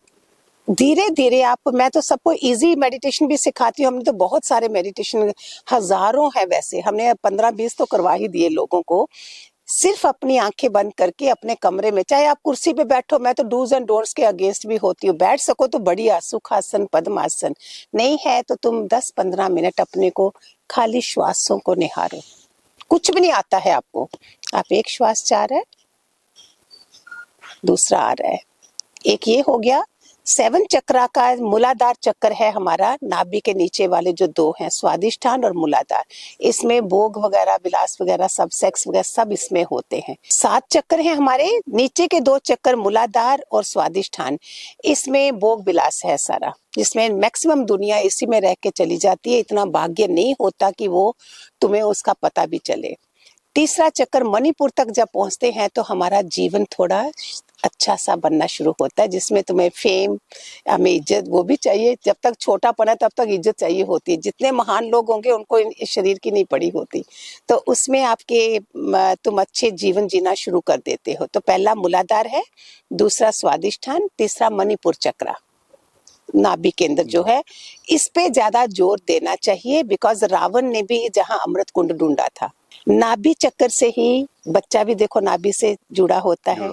धीरे धीरे आप, मैं तो सबको इजी मेडिटेशन भी सिखाती हूँ, हमने तो बहुत सारे मेडिटेशन हजारों है, वैसे हमने 15-20 तो करवा ही दिए लोगों को। सिर्फ अपनी आंखें बंद करके अपने कमरे में, चाहे आप कुर्सी पे बैठो, मैं तो डूज एंड डोंट्स के अगेंस्ट भी होती हूँ, बैठ सको तो बढ़िया, सुखासन, पद्मासन, नहीं है तो तुम 10-15 मिनट अपने को खाली श्वासों को निहारो। कुछ भी नहीं आता है आपको, आप एक श्वास जा रहा है, दूसरा आ रहा है, एक ये हो गया। 7 चक्रा का मूलाधार चक्र है हमारा, नाभि के नीचे वाले जो 2 हैं, स्वादिष्ठान और मूलाधार, इसमें भोग वगैरह, विलास वगैरह सब, सेक्स वगैरह सब इसमें होते हैं। 7 चक्र हैं हमारे, नीचे के 2 चक्र मूलाधार और स्वादिष्ठान, इसमें भोग विलास है सारा, जिसमें मैक्सिमम दुनिया इसी में रह के चली जाती है। इतना भाग्य नहीं होता कि वो तुम्हें उसका पता भी चले। तीसरा चक्र मणिपुर तक जब पहुंचते हैं तो हमारा जीवन थोड़ा अच्छा सा बनना शुरू होता है, जिसमें तुम्हें फेम, हमें इज्जत वो भी चाहिए। जब तक छोटापन है तब तक इज्जत चाहिए होती है, जितने महान लोग होंगे उनको इस शरीर की नहीं पड़ी होती, तो उसमें आपके तुम अच्छे जीवन जीना शुरू कर देते हो। तो पहला मूलाधार है, दूसरा स्वादिष्ठान, तीसरा मणिपुर चक्र नाभि केंद्र जो है, इस पे ज्यादा जोर देना चाहिए। बिकॉज रावण ने भी जहां अमृत कुंड ढूंढा था, नाभि चक्र से ही, बच्चा भी देखो नाभि से जुड़ा होता है।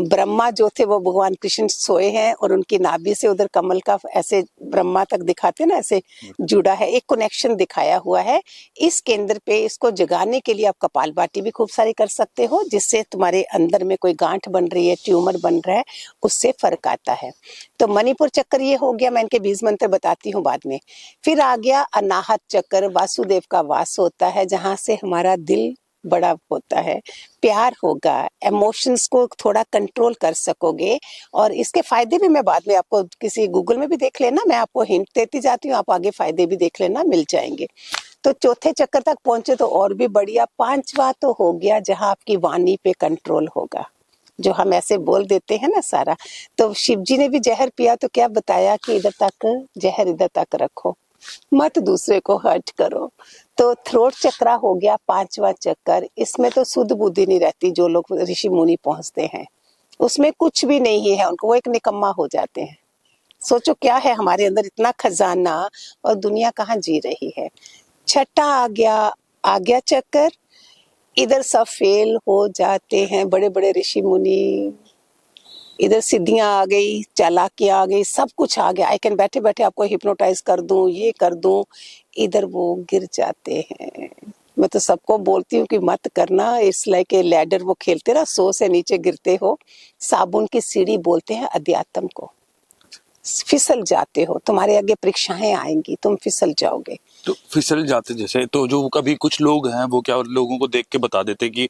ब्रह्मा जो थे वो भगवान कृष्ण सोए हैं और उनकी नाभि से उधर कमल का ऐसे ब्रह्मा तक दिखाते ना, ऐसे जुड़ा है, एक कनेक्शन दिखाया हुआ है। इस केंद्र पे इसको जगाने के लिए आप कपालभाति भी खूब सारी कर सकते हो, जिससे तुम्हारे अंदर में कोई गांठ बन रही है, ट्यूमर बन रहा है, उससे फर्क आता है। तो मणिपुर चक्र ये हो गया, मैं इनके बीज मंत्र बताती हूँ बाद में। फिर आ गया अनाहत चक्र, वासुदेव का वास होता है, जहां से हमारा दिल बड़ा होता है, प्यार होगा, इमोशंस को थोड़ा कंट्रोल कर सकोगे। और इसके फायदे भी मैं बाद में आपको, किसी गूगल में भी देख लेना, मैं आपको हिंट देती जाती हूँ, आप आगे फायदे भी देख लेना, मिल जाएंगे। तो चौथे चक्र तक पहुंचे तो और भी बढ़िया। 5वां तो हो गया जहां आपकी वाणी पे कंट्रोल होगा, जो हम ऐसे बोल देते हैं ना सारा। तो शिव जी ने भी जहर पिया तो क्या बताया कि इधर तक जहर, इधर तक रखो, मत दूसरे को हर्ट करो। तो थ्रोट चक्रा हो गया 5वां चक्कर, इसमें तो शुद्ध बुद्धि नहीं रहती। जो लोग ऋषि मुनि पहुंचते हैं उसमें कुछ भी नहीं है उनको, वो एक निकम्मा हो जाते हैं। सोचो क्या है हमारे अंदर इतना खजाना, और दुनिया कहाँ जी रही है। छठा आ गया आज्ञा चक्कर, इधर सब फेल हो जाते हैं बड़े बड़े ऋषि मुनि, इधर सिद्धियां आ गई, चालाकियां आ गई, सब कुछ आ गया, आई कैन बैठे बैठे आपको हिप्नोटाइज कर दूं, ये कर दूं, इधर वो गिर जाते हैं। मैं तो सबको बोलती हूँ कि मत करना, इट्स लाइक ए लैडर, वो खेलते ना 100 से नीचे गिरते हो, साबुन की सीढ़ी बोलते हैं अध्यात्म को, फिसल जाते हो, तुम्हारे आगे परीक्षाएं आएंगी, तुम फिसल जाओगे।
तो फिसल जाते जैसे, तो जो कभी कुछ लोग हैं वो क्या लोगों को देख के बता देते कि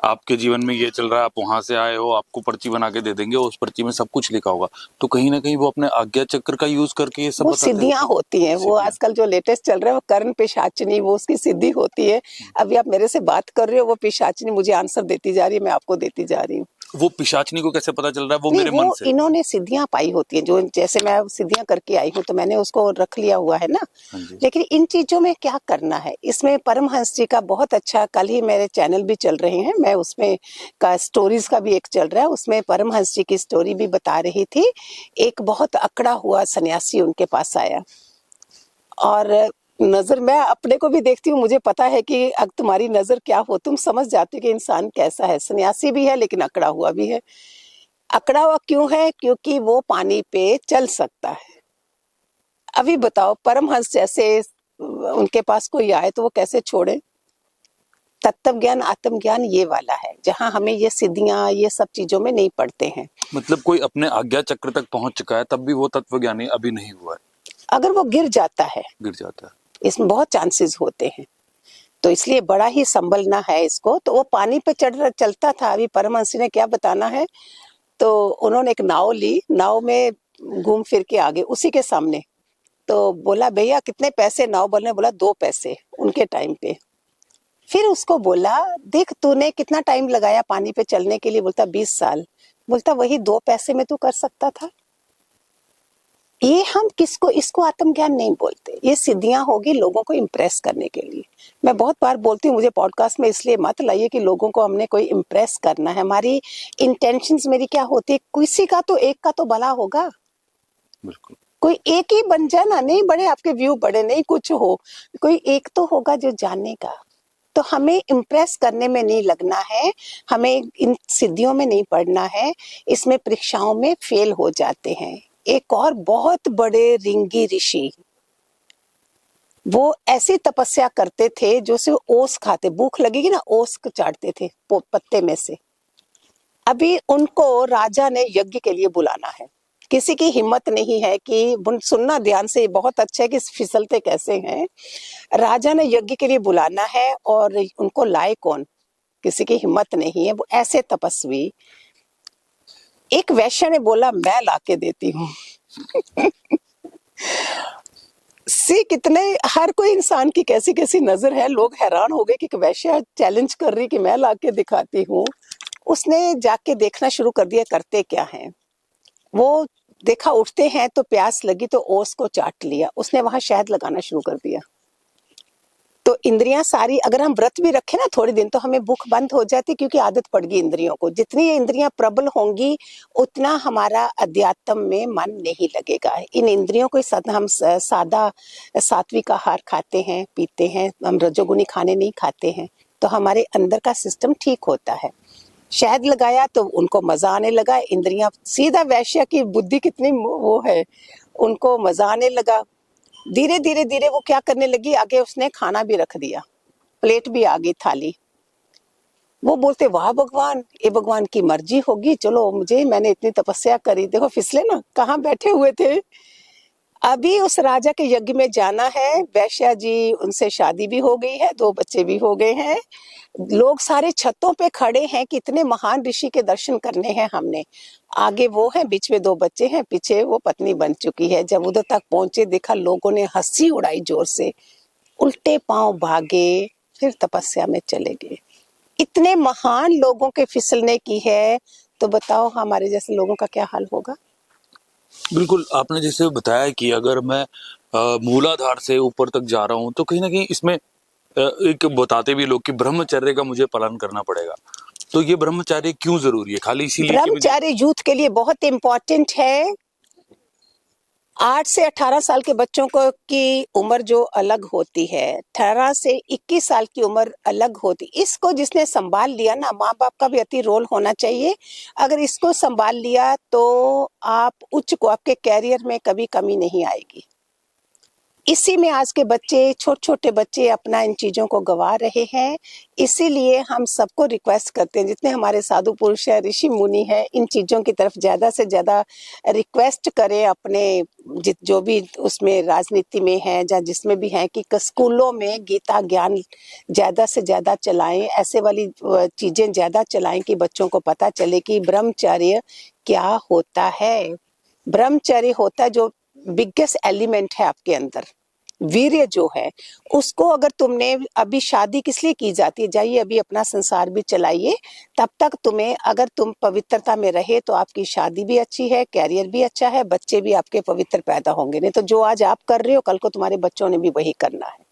आपके जीवन में ये चल रहा है, आप वहां से आए हो, आपको पर्ची बना के दे देंगे, उस पर्ची में सब कुछ लिखा होगा। तो कहीं ना कहीं वो अपने आज्ञा चक्र का यूज करके ये सब
वो
बताते हैं।
सिद्धियां होती हैं, वो
सिद्धियां।
आजकल जो लेटेस्ट चल रहा है वो कर्ण पिशाचिनी, वो उसकी सिद्धि होती है। अभी आप मेरे से बात कर रहे हो, वो पिशाचिनी मुझे आंसर देती जा रही है, मैं आपको देती जा रही हूँ।
वो पिशाचनी को कैसे पता चल रहा है? वो
नहीं,
मेरे मन
वो
से।
इन्होंने सिद्धियां पाई होती है, जो जैसे मैं सिद्धियां करके आई हूँ तो मैंने उसको रख लिया हुआ है ना।
हाँ जी।
लेकिन इन चीजों में क्या करना है, इसमें परमहंस जी का बहुत अच्छा, कल ही मेरे चैनल भी चल रहे हैं, मैं उसमें का स्टोरीज का भी एक चल रहा है, उसमें परमहंस जी की स्टोरी भी बता रही थी। एक बहुत अकड़ा हुआ सन्यासी उनके पास आया, और नजर, मैं अपने को भी देखती हूँ, मुझे पता है कि अगर तुम्हारी नजर क्या हो, तुम समझ जाते हो कि इंसान कैसा है। सन्यासी भी है लेकिन अकड़ा हुआ भी है। अकड़ा हुआ क्यों है? क्योंकि वो पानी पे चल सकता है। अभी बताओ, परमहंस जैसे उनके पास कोई आए तो वो कैसे छोड़े? तत्व ज्ञान, आत्म ज्ञान ये वाला है जहां हमें ये सिद्धियां, ये सब चीजों में नहीं पढ़ते हैं।
मतलब कोई अपने आज्ञा चक्र तक पहुंच चुका है तब भी वो तत्वज्ञानी अभी नहीं हुआ है,
अगर वो गिर जाता है,
गिर जाता है।
इसमें बहुत चांसेस होते हैं, तो इसलिए बड़ा ही संभलना है इसको। तो वो पानी पे चलता था। अभी परमहंस ने क्या बताना है, तो उन्होंने एक नाव ली, नाव में घूम फिर के आगे उसी के सामने, तो बोला भैया कितने पैसे? नाव वाले ने बोला 2 पैसे उनके टाइम पे। फिर उसको बोला देख तूने कितना टाइम लगाया पानी पे चलने के लिए? बोलता 20 साल। बोलता वही 2 पैसे में तू कर सकता था। ये हम किसको, इसको आत्मज्ञान नहीं बोलते, ये सिद्धियां होगी लोगों को इम्प्रेस करने के लिए। मैं बहुत बार बोलती हूँ, मुझे पॉडकास्ट में इसलिए मत लाइए कि लोगों को हमने कोई इम्प्रेस करना है। हमारी इंटेंशंस मेरी क्या होती है, किसी का तो एक का तो भला होगा,
बिल्कुल।
कोई एक ही बन जाए ना, नहीं बड़े आपके व्यू बड़े नहीं कुछ हो, कोई एक तो होगा जो जानेगा। तो हमें इम्प्रेस करने में नहीं लगना है, हमें इन सिद्धियों में नहीं पढ़ना है, इसमें परीक्षाओं में फेल हो जाते हैं। एक और बहुत बड़े रिंगी ऋषि, वो ऐसी तपस्या करते थे जो सिर्फ ओस खाते, भूख लगेगी ना ओस को चाटते थे पत्ते में से। अभी उनको राजा ने यज्ञ के लिए बुलाना है, किसी की हिम्मत नहीं है कि, सुनना ध्यान से, बहुत अच्छा है कि फिसलते कैसे हैं। राजा ने यज्ञ के लिए बुलाना है और उनको लाए कौन? किसी की हिम्मत नहीं है, वो ऐसे तपस्वी। एक वैश्य ने बोला मैं लाके देती हूँ। सी कितने, हर कोई इंसान की कैसी कैसी नजर है। लोग हैरान हो गए कि वैश्य चैलेंज कर रही कि मैं लाके दिखाती हूँ। उसने जाके देखना शुरू कर दिया करते क्या हैं। वो देखा उठते हैं तो प्यास लगी तो ओस को चाट लिया, उसने वहां शहद लगाना शुरू कर दिया। तो इंद्रियां सारी, अगर हम व्रत भी रखें ना थोड़े दिन, तो हमें भूख बंद हो जाती, क्योंकि आदत पड़ गई इंद्रियों को। जितनी ये इंद्रियां प्रबल होंगी उतना हमारा अध्यात्म में मन नहीं लगेगा। इन इंद्रियों को हम सादा सात्विक आहार खाते हैं, पीते हैं, हम रजोगुनी खाने नहीं खाते हैं, तो हमारे अंदर का सिस्टम ठीक होता है। शहद लगाया तो उनको मजा आने लगा, इंद्रियां सीधा, वैश्य की बुद्धि कितनी वो है, उनको मजा आने लगा। धीरे धीरे धीरे वो क्या करने लगी, आगे उसने खाना भी रख दिया, प्लेट भी आ गई, थाली। वो बोलते वाह भगवान, ये भगवान की मर्जी होगी, चलो मुझे, मैंने इतनी तपस्या करी, देखो फिसले ना, कहाँ बैठे हुए थे। अभी उस राजा के यज्ञ में जाना है। वैश्या जी, उनसे शादी भी हो गई है, 2 बच्चे भी हो गए हैं। लोग सारे छतों पे खड़े हैं कि इतने महान ऋषि के दर्शन करने हैं हमने। आगे वो है, बीच में 2 बच्चे हैं, पीछे वो पत्नी बन चुकी है। जब उधर तक पहुंचे, देखा लोगों ने हंसी उड़ाई जोर से, उल्टे पांव भागे, फिर तपस्या में चले गए। इतने महान लोगों के फिसलने की है, तो बताओ हमारे जैसे लोगों का क्या हाल होगा।
बिल्कुल, आपने जैसे बताया कि अगर मैं मूलाधार से ऊपर तक जा रहा हूँ तो कहीं ना कहीं इसमें एक बताते भी लोग कि ब्रह्मचर्य का मुझे पालन करना पड़ेगा। तो ये ब्रह्मचर्य क्यों जरूरी है? खाली इसीलिए कि मुझे।
ब्रह्मचार्य यूथ के लिए बहुत इंपॉर्टेंट है। 8 से 18 साल के बच्चों को की उम्र जो अलग होती है, 18 से 21 साल की उम्र अलग होती। इसको जिसने संभाल लिया ना, माँ बाप का भी अति रोल होना चाहिए। अगर इसको संभाल लिया तो आप उच्च को, आपके कैरियर में कभी कमी नहीं आएगी। इसी में आज के बच्चे, छोटे छोटे बच्चे अपना इन चीजों को गंवा रहे हैं। इसीलिए हम सबको रिक्वेस्ट करते हैं, जितने हमारे साधु पुरुष है, ऋषि मुनि है, इन चीजों की तरफ ज्यादा से ज्यादा रिक्वेस्ट करें अपने जो भी उसमें राजनीति में है या जिसमें भी है, कि स्कूलों में गीता ज्ञान ज्यादा से ज्यादा चलाएं, ऐसे वाली चीजें ज्यादा चलाएं कि बच्चों को पता चले कि ब्रह्मचर्य क्या होता है। ब्रह्मचर्य होता है जो बिगेस्ट एलिमेंट है आपके अंदर, वीर्य जो है, उसको अगर तुमने, अभी शादी किस लिए की जाती है, जाइए अभी अपना संसार भी चलाइए, तब तक तुम्हें, अगर तुम पवित्रता में रहे तो आपकी शादी भी अच्छी है, कैरियर भी अच्छा है, बच्चे भी आपके पवित्र पैदा होंगे। नहीं तो जो आज आप कर रहे हो कल को तुम्हारे बच्चों ने भी वही करना है।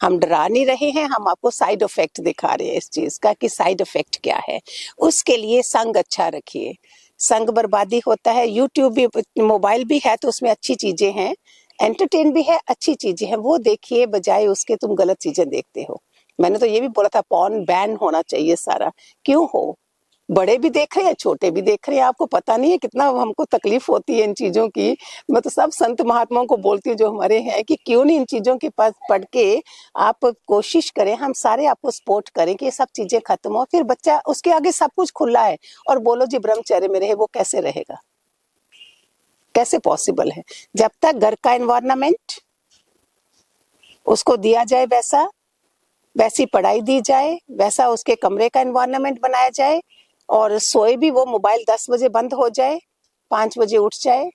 हम डरा नहीं रहे हैं, हम आपको साइड इफेक्ट दिखा रहे हैं इस चीज का कि साइड इफेक्ट क्या है। उसके लिए संग अच्छा रखिए, संग बर्बादी होता है। यूट्यूब भी, मोबाइल भी है तो उसमें अच्छी चीजें हैं, एंटरटेन भी है, अच्छी चीजें हैं, वो देखिए, बजाय उसके तुम गलत चीजें देखते हो। मैंने तो ये भी बोला था पॉर्न बैन होना चाहिए सारा। क्यों हो, बड़े भी देख रहे हैं, छोटे भी देख रहे हैं, आपको पता नहीं है कितना हमको तकलीफ होती है इन चीजों की। मैं तो सब संत महात्माओं को बोलती हूँ जो हमारे हैं, कि क्यों नहीं इन चीजों के पास पढ़ के आप कोशिश करें, हम सारे आपको सपोर्ट करें कि ये सब चीजें खत्म हो। फिर बच्चा, उसके आगे सब कुछ खुला है, और बोलो जी ब्रह्मचर्य में रहे, वो कैसे रहेगा, कैसे पॉसिबल है? जब तक घर का एनवायरनमेंट उसको दिया जाए, वैसी पढ़ाई दी जाए, वैसा उसके कमरे का एनवायरनमेंट बनाया जाए, और सोए भी वो मोबाइल 10 बजे बंद हो जाए, 5 बजे उठ जाए।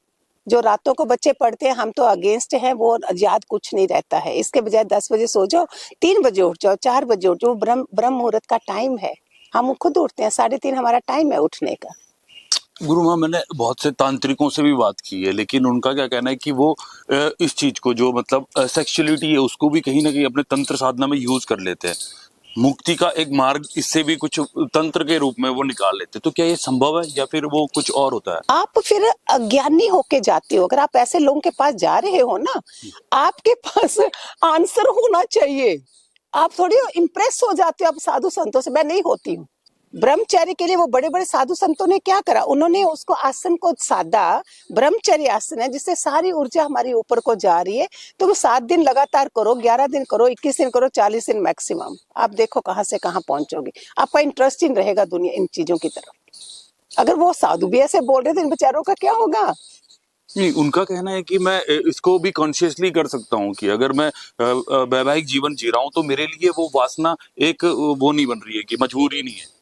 जो रातों को बच्चे पढ़ते हैं, हम तो अगेंस्ट हैं, वो याद कुछ नहीं रहता है। इसके बजाय 10 बजे सो जाओ, 3 बजे उठ जाओ, 4 बजे उठ जाओ, ब्रह्म मुहूर्त का टाइम है। हम खुद उठते हैं 3:30, हमारा टाइम है उठने का।
गुरु माँ, मैंने बहुत से तांत्रिकों से भी बात की है, लेकिन उनका क्या कहना है कि वो इस चीज को, जो मतलब सेक्सुअलिटी है, उसको भी कहीं ना कहीं अपने तंत्र साधना में यूज कर लेते हैं। मुक्ति का एक मार्ग इससे भी कुछ तंत्र के रूप में वो निकाल लेते हैं। तो क्या ये संभव है या फिर वो कुछ और होता है?
आप फिर अज्ञानी होके जाते हो। अगर आप ऐसे लोगों के पास जा रहे हो ना, आपके पास आंसर होना चाहिए। आप थोड़ी इम्प्रेस हो जाते हो आप साधु संतों से। मैं नहीं होती हूँ। ब्रह्मचर्य के लिए वो बड़े बड़े साधु संतों ने क्या करा, उन्होंने उसको आसन को साधा। ब्रह्मचर्य आसन है जिससे सारी ऊर्जा हमारी ऊपर को जा रही है। तो वो 7 दिन लगातार करो, 11 दिन करो, 21 दिन करो, 40 दिन मैक्सिमम। आप देखो कहाँ से कहाँ पहुंचोगे। आपका इंटरेस्ट इन रहेगा दुनिया, इन चीजों की तरफ। अगर वो साधु भी ऐसे बोल रहे तो इन बेचारों का क्या होगा?
नहीं, उनका कहना है कि मैं इसको भी कॉन्शियसली कर सकता हूँ कि अगर मैं वैवाहिक जीवन जी रहा हूँ तो मेरे लिए वो वासना एक वो नहीं बन रही है, कि मजबूरी नहीं है।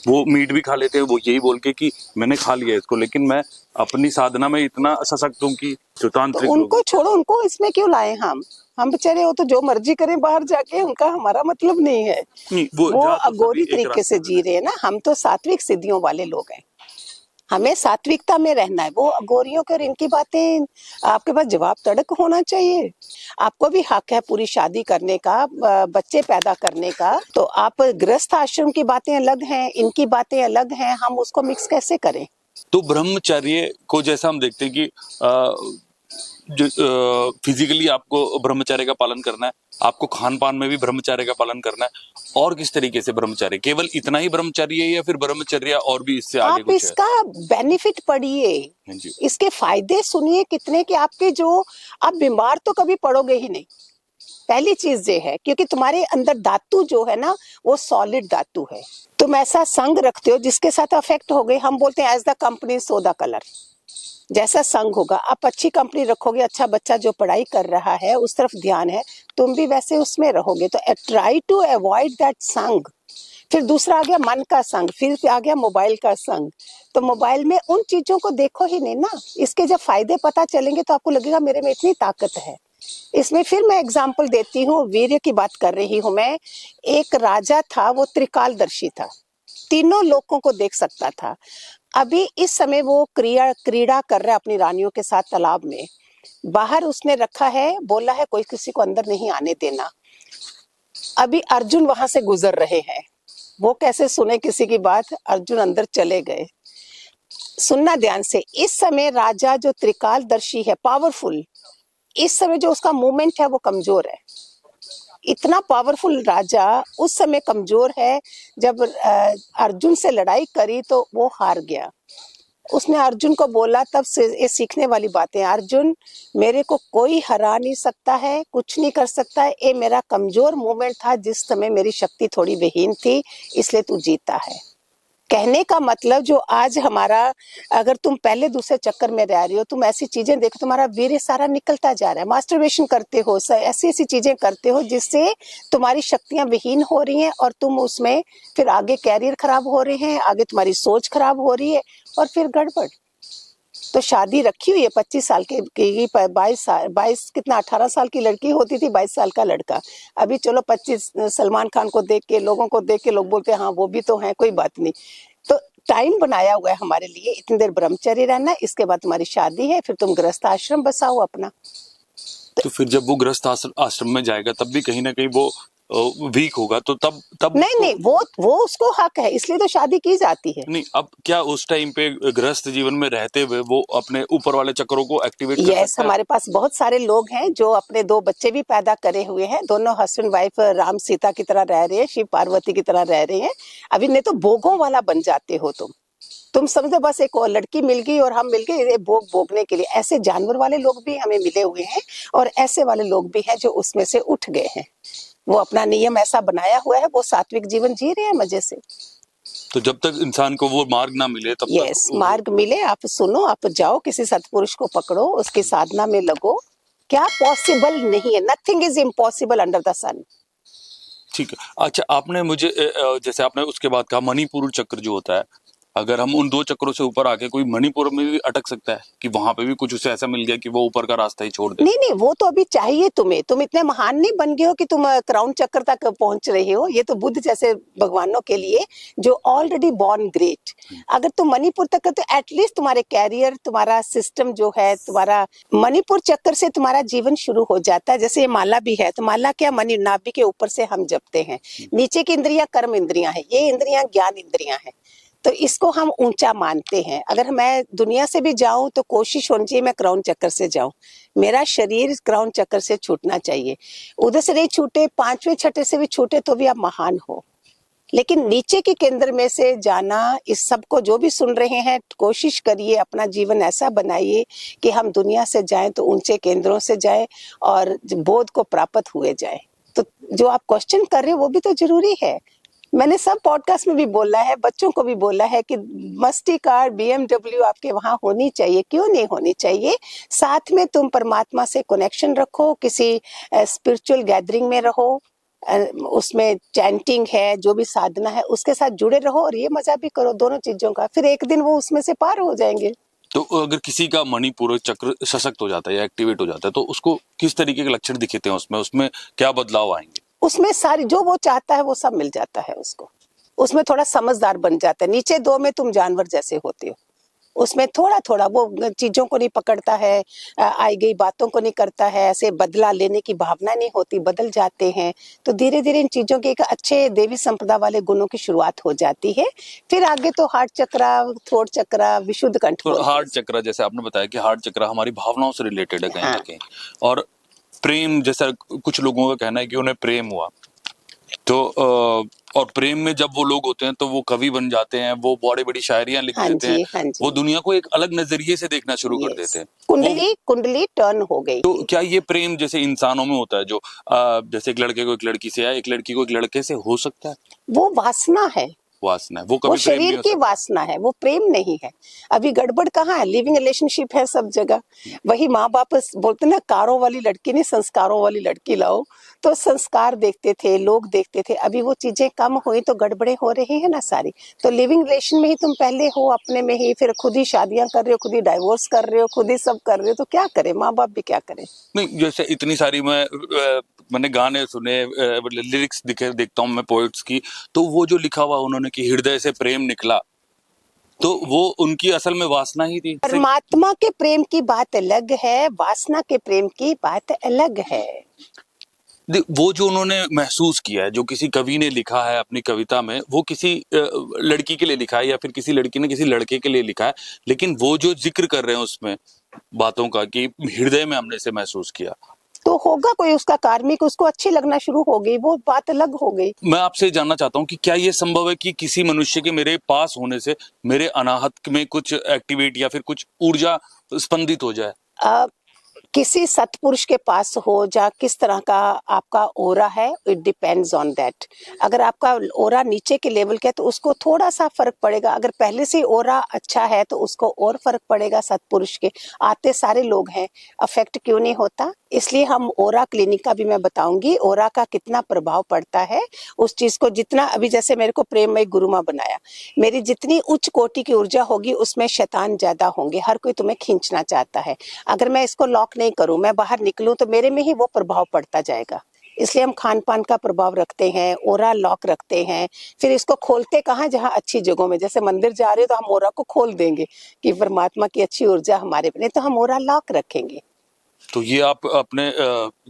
वो मीट भी खा लेते हैं, वो यही बोल के कि मैंने खा लिया इसको, लेकिन मैं अपनी साधना में इतना सशक्त हूँ कि जो
तो
तांत्रिक लोग
उनको छोड़ो, उनको इसमें क्यों लाए हम बेचारे, वो तो जो मर्जी करें बाहर जाके, उनका हमारा मतलब नहीं है।
नहीं,
वो
जा तो
अघोरी
सभी एक
तरीके से
रास्ते
जी रहे हैं ना। हम तो सात्विक सिद्धियों वाले लोग हैं, हमें सात्विकता में रहना है। वो अघोरियों के और इनकी बातें, आपके पास जवाब तड़क होना चाहिए। आपको भी हक है पूरी शादी करने का, बच्चे पैदा करने का। तो आप गृहस्थ आश्रम की बातें अलग हैं, इनकी बातें अलग हैं, हम उसको मिक्स कैसे करें?
तो ब्रह्मचर्य को जैसा हम देखते हैं कि जो फिजिकली आपको ब्रह्मचर्य का पालन करना है, आपको खान पान में भी ब्रह्मचर्य का पालन करना है, और किस तरीके से ब्रह्मचर्य, केवल इतना ही ब्रह्मचर्य है या फिर ब्रह्मचर्य और भी इससे आगे
आप
कुछ है?
इसका बेनिफिट पढ़िए,
हाँ जी।
इसके फायदे सुनिए कितने, कि आपके जो, आप बीमार तो कभी पड़ोगे ही नहीं। पहली चीज ये है, क्योंकि तुम्हारे अंदर धातु जो है ना, वो सॉलिड धातु है। तुम ऐसा संग रखते हो जिसके साथ अफेक्ट हो गए। हम बोलते हैं as the company so the colour. जैसा संग होगा, आप अच्छी कंपनी रखोगे, अच्छा बच्चा जो पढ़ाई कर रहा है उस तरफ ध्यान है, तुम भी वैसे उसमें रहोगे। तो ट्राई टू अवॉइड दैट संग। फिर दूसरा आ गया मन का संग, फिर आ गया मोबाइल का संग। तो मोबाइल में उन चीजों को देखो ही नहीं ना। इसके जब फायदे पता चलेंगे तो आपको लगेगा मेरे में इतनी ताकत है। इसमें फिर मैं एग्जाम्पल देती हूँ, वीर्य की बात कर रही हूँ मैं। एक राजा था, वो त्रिकालदर्शी था, तीनों लोगों को देख सकता था। अभी इस समय वो क्रीड़ा कर रहा है अपनी रानियों के साथ तालाब में। बाहर उसने रखा है, बोला है कोई किसी को अंदर नहीं आने देना। अभी अर्जुन वहां से गुजर रहे हैं, वो कैसे सुने किसी की बात? अर्जुन अंदर चले गए। सुनना ध्यान से, इस समय राजा जो त्रिकालदर्शी है, पावरफुल, इस समय जो उसका मूवमेंट है वो कमजोर है। इतना पावरफुल राजा उस समय कमजोर है। जब अर्जुन से लड़ाई करी तो वो हार गया। उसने अर्जुन को बोला, तब से ये सीखने वाली बातें। अर्जुन, मेरे को कोई हरा नहीं सकता है, कुछ नहीं कर सकता है, ये मेरा कमजोर मोमेंट था जिस समय मेरी शक्ति थोड़ी विहीन थी, इसलिए तू जीता है। कहने का मतलब जो आज हमारा, अगर तुम पहले दूसरे चक्कर में रह रही हो, तुम ऐसी चीजें देखो, तुम्हारा वीर्य सारा निकलता जा रहा है, मास्टरबेशन करते हो, ऐसी ऐसी चीजें करते हो जिससे तुम्हारी शक्तियां विहीन हो रही हैं, और तुम उसमें फिर आगे कैरियर खराब हो रहे हैं, आगे तुम्हारी सोच खराब हो रही है, और फिर गड़बड़। तो शादी रखी हुई है 25 साल की, 22 कितना 18 साल की लड़की होती थी, 22 साल का लड़का। अभी चलो 25, सलमान खान को देख के, लोगों को देख के लोग बोलते हैं हाँ वो भी तो है, कोई बात नहीं। तो टाइम बनाया हुआ है हमारे लिए, इतनी देर ब्रह्मचर्य रहना, इसके बाद तुम्हारी शादी है, फिर तुम गृहस्थ आश्रम बसाओ अपना।
तो फिर जब वो गृहस्थ आश्रम में जाएगा तब भी कहीं ना कहीं वो वीक होगा, तो तब
नहीं, वो उसको हक है, इसलिए तो शादी की जाती है।
नहीं, अब क्या उस टाइम पे गृहस्थ जीवन में रहते हुए वो अपने ऊपर वाले चक्रों को एक्टिवेट कर
यस,
सकता है?
हमारे पास बहुत सारे लोग हैं जो अपने 2 बच्चे भी पैदा करे हुए हैं, दोनों हस्बैंड वाइफ राम सीता की तरह रह रहे हैं, शिव पार्वती की तरह रह रहे हैं। अभी नहीं तो भोगों वाला बन जाते हो तुम समझो बस एक और लड़की मिल गई और हम मिल गए ये भोगने के लिए। ऐसे जानवर वाले लोग भी हमें मिले हुए हैं, और ऐसे वाले लोग भी हैं जो उसमें से उठ गए हैं। वो अपना नियम ऐसा बनाया हुआ है, वो सात्विक जीवन जी रहे हैं मजे से।
तो जब तक इंसान को वो मार्ग ना मिले तब
यस,
तक
मार्ग मिले, आप सुनो, आप जाओ किसी सत्पुरुष को पकड़ो, उसकी साधना में लगो। क्या पॉसिबल नहीं है, nothing is impossible under the sun.
ठीक है। अच्छा, आपने मुझे जैसे आपने उसके बाद कहा मणिपुर चक्र जो होता है, अगर हम उन 2 चक्रों से ऊपर आके कोई मणिपुर में भी अटक सकता है कि वहां पे भी कुछ उसे ऐसा मिल गया कि वो ऊपर का रास्ता ही छोड़ दे?
नहीं, वो तो अभी चाहिए तुम्हें, तुम इतने महान नहीं बन गए हो कि तुम क्राउन चक्र तक पहुंच रहे हो। ये तो बुद्ध जैसे भगवानों के लिए जो ऑलरेडी बॉर्न ग्रेट। अगर तुम मणिपुर तक, तो एटलीस्ट तुम्हारे कैरियर, तुम्हारा सिस्टम जो है, तुम्हारा मणिपुर चक्र से तुम्हारा जीवन शुरू हो जाता है। जैसे ये माला भी है, तो माला क्या, मणि नाभि के ऊपर से हम जपते हैं। नीचे की इंद्रियां कर्म इंद्रियां हैं, ये इंद्रियां ज्ञान इंद्रियां हैं। तो इसको हम ऊंचा मानते हैं। अगर मैं दुनिया से भी जाऊं तो कोशिश होनी चाहिए मैं क्राउन चक्कर से जाऊं, मेरा शरीर क्राउन चक्कर से छूटना चाहिए। उधर से नहीं छूटे, 5वें 6ठे से भी छूटे तो भी आप महान हो। लेकिन नीचे के केंद्र में से जाना, इस सब को जो भी सुन रहे हैं, कोशिश करिए अपना जीवन ऐसा बनाइए कि हम दुनिया से जाएं तो ऊंचे केंद्रों से जाएं और बोध को प्राप्त हुए जाएं। तो जो आप क्वेश्चन कर रहे हो वो भी तो जरूरी है। मैंने सब पॉडकास्ट में भी बोला है, बच्चों को भी बोला है कि मस्ती कार, BMW आपके वहां होनी चाहिए। क्यों नहीं होनी चाहिए? साथ में तुम परमात्मा से कनेक्शन रखो, किसी स्पिरिचुअल गैदरिंग में रहो, उसमें चैंटिंग है, जो भी साधना है उसके साथ जुड़े रहो, और ये मजा भी करो दोनों चीजों का। फिर एक दिन वो उसमें से पार हो जाएंगे।
तो अगर किसी का मणिपुर चक्र सशक्त हो जाता है या एक्टिवेट हो जाता है, तो उसको किस तरीके के लक्षण दिखते हैं? उसमें क्या बदलाव आएंगे?
उसमें सारी जो वो चाहता है वो सब मिल जाता है उसको। उसमें थोड़ा समझदार बन जाता है। नीचे 2 में तुम जानवर जैसे होते हो, उसमें थोड़ा थोड़ा वो चीजों को नहीं पकड़ता है, आई गई बातों को नहीं करता है, ऐसे बदला लेने की भावना नहीं होती, बदल जाते हैं। तो धीरे धीरे इन चीजों के एक अच्छे देवी संपदा वाले गुणों की शुरुआत हो जाती है। फिर आगे तो हार्ट चक्र, थ्रोट चक्र, विशुद्ध कंठ।
तो हार्ट चक्र, जैसे आपने बताया कि हार्ट चक्र हमारी भावनाओं से रिलेटेड है कहीं ना कहीं, और प्रेम, जैसा कुछ लोगों का कहना है कि उन्हें प्रेम हुआ, तो और प्रेम में जब वो लोग होते हैं तो वो कवि बन जाते हैं, वो बड़ी बड़ी शायरियां लिख देते हैं,
हाँ जी।
वो दुनिया को एक अलग नजरिए से देखना शुरू कर देते हैं।
कुंडली टर्न हो गई।
तो क्या ये प्रेम जैसे इंसानों में होता है, जो जैसे एक लड़के को एक लड़की से या एक लड़की को एक लड़के से हो सकता है?
वो वासना है,
वासना है, वो कभी
वो
प्रेम नहीं
शरीर
हो
की
सकता।
वासना है, वो प्रेम नहीं है। अभी गड़बड़ कहाँ है? लिविंग रिलेशनशिप है सब जगह। वही माँ बाप बोलते ना, कारों वाली लड़की नहीं, संस्कारों वाली लड़की लाओ। तो संस्कार देखते थे, लोग देखते थे। अभी वो चीजें कम हुई तो गड़बड़े हो रही है ना सारी। तो लिविंग रिलेशन में ही तुम पहले हो अपने में ही, फिर खुद ही शादियां कर रहे हो, खुद ही डाइवोर्स कर रहे हो, खुद ही सब कर रहे हो, तो क्या करे? माँ बाप भी क्या करे?
नहीं, जैसे इतनी सारी मैंने गाने सुने, लिरिक्स देखता हूँ मैं पोएट्स की, तो वो जो लिखा हुआ उन्होंने कि हृदय से प्रेम निकला, तो वो उनकी असल में वासना ही थी।
परमात्मा के प्रेम की बात अलग है, वासना के प्रेम की बात अलग है।
वो जो उन्होंने महसूस किया है, जो किसी कवि ने लिखा है अपनी कविता में, वो किसी लड़की के लिए लिखा है या फिर किसी लड़की ने किसी लड़के के लिए लिखा है, लेकिन वो जो जिक्र कर रहे हैं उसमें बातों का कि हृदय में हमने इसे महसूस किया,
तो होगा कोई उसका कार्मिक, उसको अच्छी लगना शुरू हो गई, वो बात अलग हो गई।
मैं आपसे जानना चाहता हूँ कि क्या ये संभव है कि किसी मनुष्य के मेरे पास होने से मेरे अनाहत में कुछ एक्टिवेट या फिर कुछ ऊर्जा स्पंदित हो जाए?
आ, किसी सत्पुरुष के पास हो या किस तरह का आपका ओरा है, इट डिपेंड्स ऑन दैट। अगर आपका ओरा नीचे के लेवल का है तो उसको थोड़ा सा फर्क पड़ेगा, अगर पहले से ओरा अच्छा है तो उसको और फर्क पड़ेगा। सत्पुरुष के आते सारे लोग हैं, अफेक्ट क्यों नहीं होता? इसलिए हम ओरा क्लिनिक का भी मैं बताऊंगी, ओरा का कितना प्रभाव पड़ता है उस चीज को। जितना अभी जैसे मेरे को प्रेममय गुरुमा बनाया, मेरी जितनी उच्च कोटि की ऊर्जा होगी उसमें शैतान ज्यादा होंगे, हर कोई तुम्हें खींचना चाहता है। अगर मैं इसको लॉक नहीं करूं, मैं बाहर निकलूं तो मेरे में ही वो प्रभाव पड़ता जाएगा। इसलिए हम खान पान का प्रभाव रखते हैं, ओरा लॉक रखते हैं। फिर इसको खोलते कहाँ? जहाँ अच्छी जगहों में, जैसे मंदिर जा रहे हो तो हम ओरा को खोल देंगे कि परमात्मा की अच्छी ऊर्जा हमारे में, तो हम ओरा लॉक रखेंगे।
तो ये आप अपने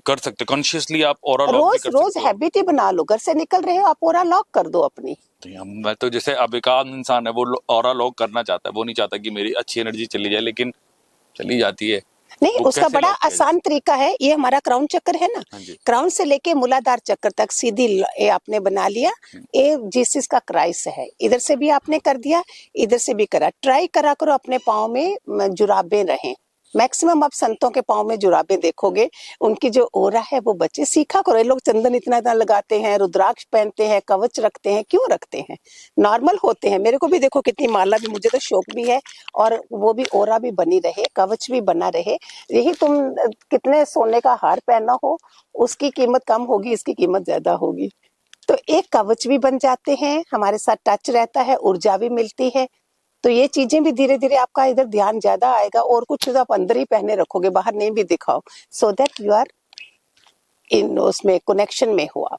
कर सकते, कॉन्शियसली आप ऑरा लॉक भी
रोज
कर
रोज
सकते हो।
हैबिट ही बना लो, घर से निकल रहे हो आप ओरा लॉक कर दो अपनी।
तो मैं तो जैसे अब एक आम इंसान है वो ऑरा लॉक करना चाहता है, वो नहीं चाहता कि मेरी अच्छी एनर्जी चली जाए, लेकिन चली जाती है।
नहीं,
वो
उसका
कैसे
बड़ा
लॉक किया जाए?
आसान तरीका है। ये हमारा क्राउन चक्कर है ना,
हाँ जी।
क्राउन से लेके मूलाधार चक्कर तक सीधी ये आपने बना लिया। ये जीसस का क्राइस है, इधर से भी आपने कर दिया, इधर से भी करा। ट्राई करा करो अपने पाँव में जुराबें रहें। मैक्सिमम आप संतों के पाँव में जुराबें देखोगे, उनकी जो ओरा है वो बच्चे सीखा करो। ये लोग चंदन इतना इतना लगाते हैं, रुद्राक्ष पहनते हैं, कवच रखते हैं, क्यों रखते हैं? नॉर्मल होते हैं। मेरे को भी देखो कितनी माला भी, मुझे तो शौक भी है, और वो भी ओरा भी बनी रहे, कवच भी बना रहे। यही तुम कितने सोने का हार पहना हो, उसकी कीमत कम होगी, इसकी कीमत ज्यादा होगी। तो एक कवच भी बन जाते हैं, हमारे साथ टच रहता है, ऊर्जा भी मिलती है। तो ये चीजें भी धीरे धीरे आपका इधर ध्यान ज्यादा आएगा, और कुछ आप अंदर ही पहने रखोगे, बाहर नहीं भी दिखाओ, so that you are in उसमें कनेक्शन में हो आप।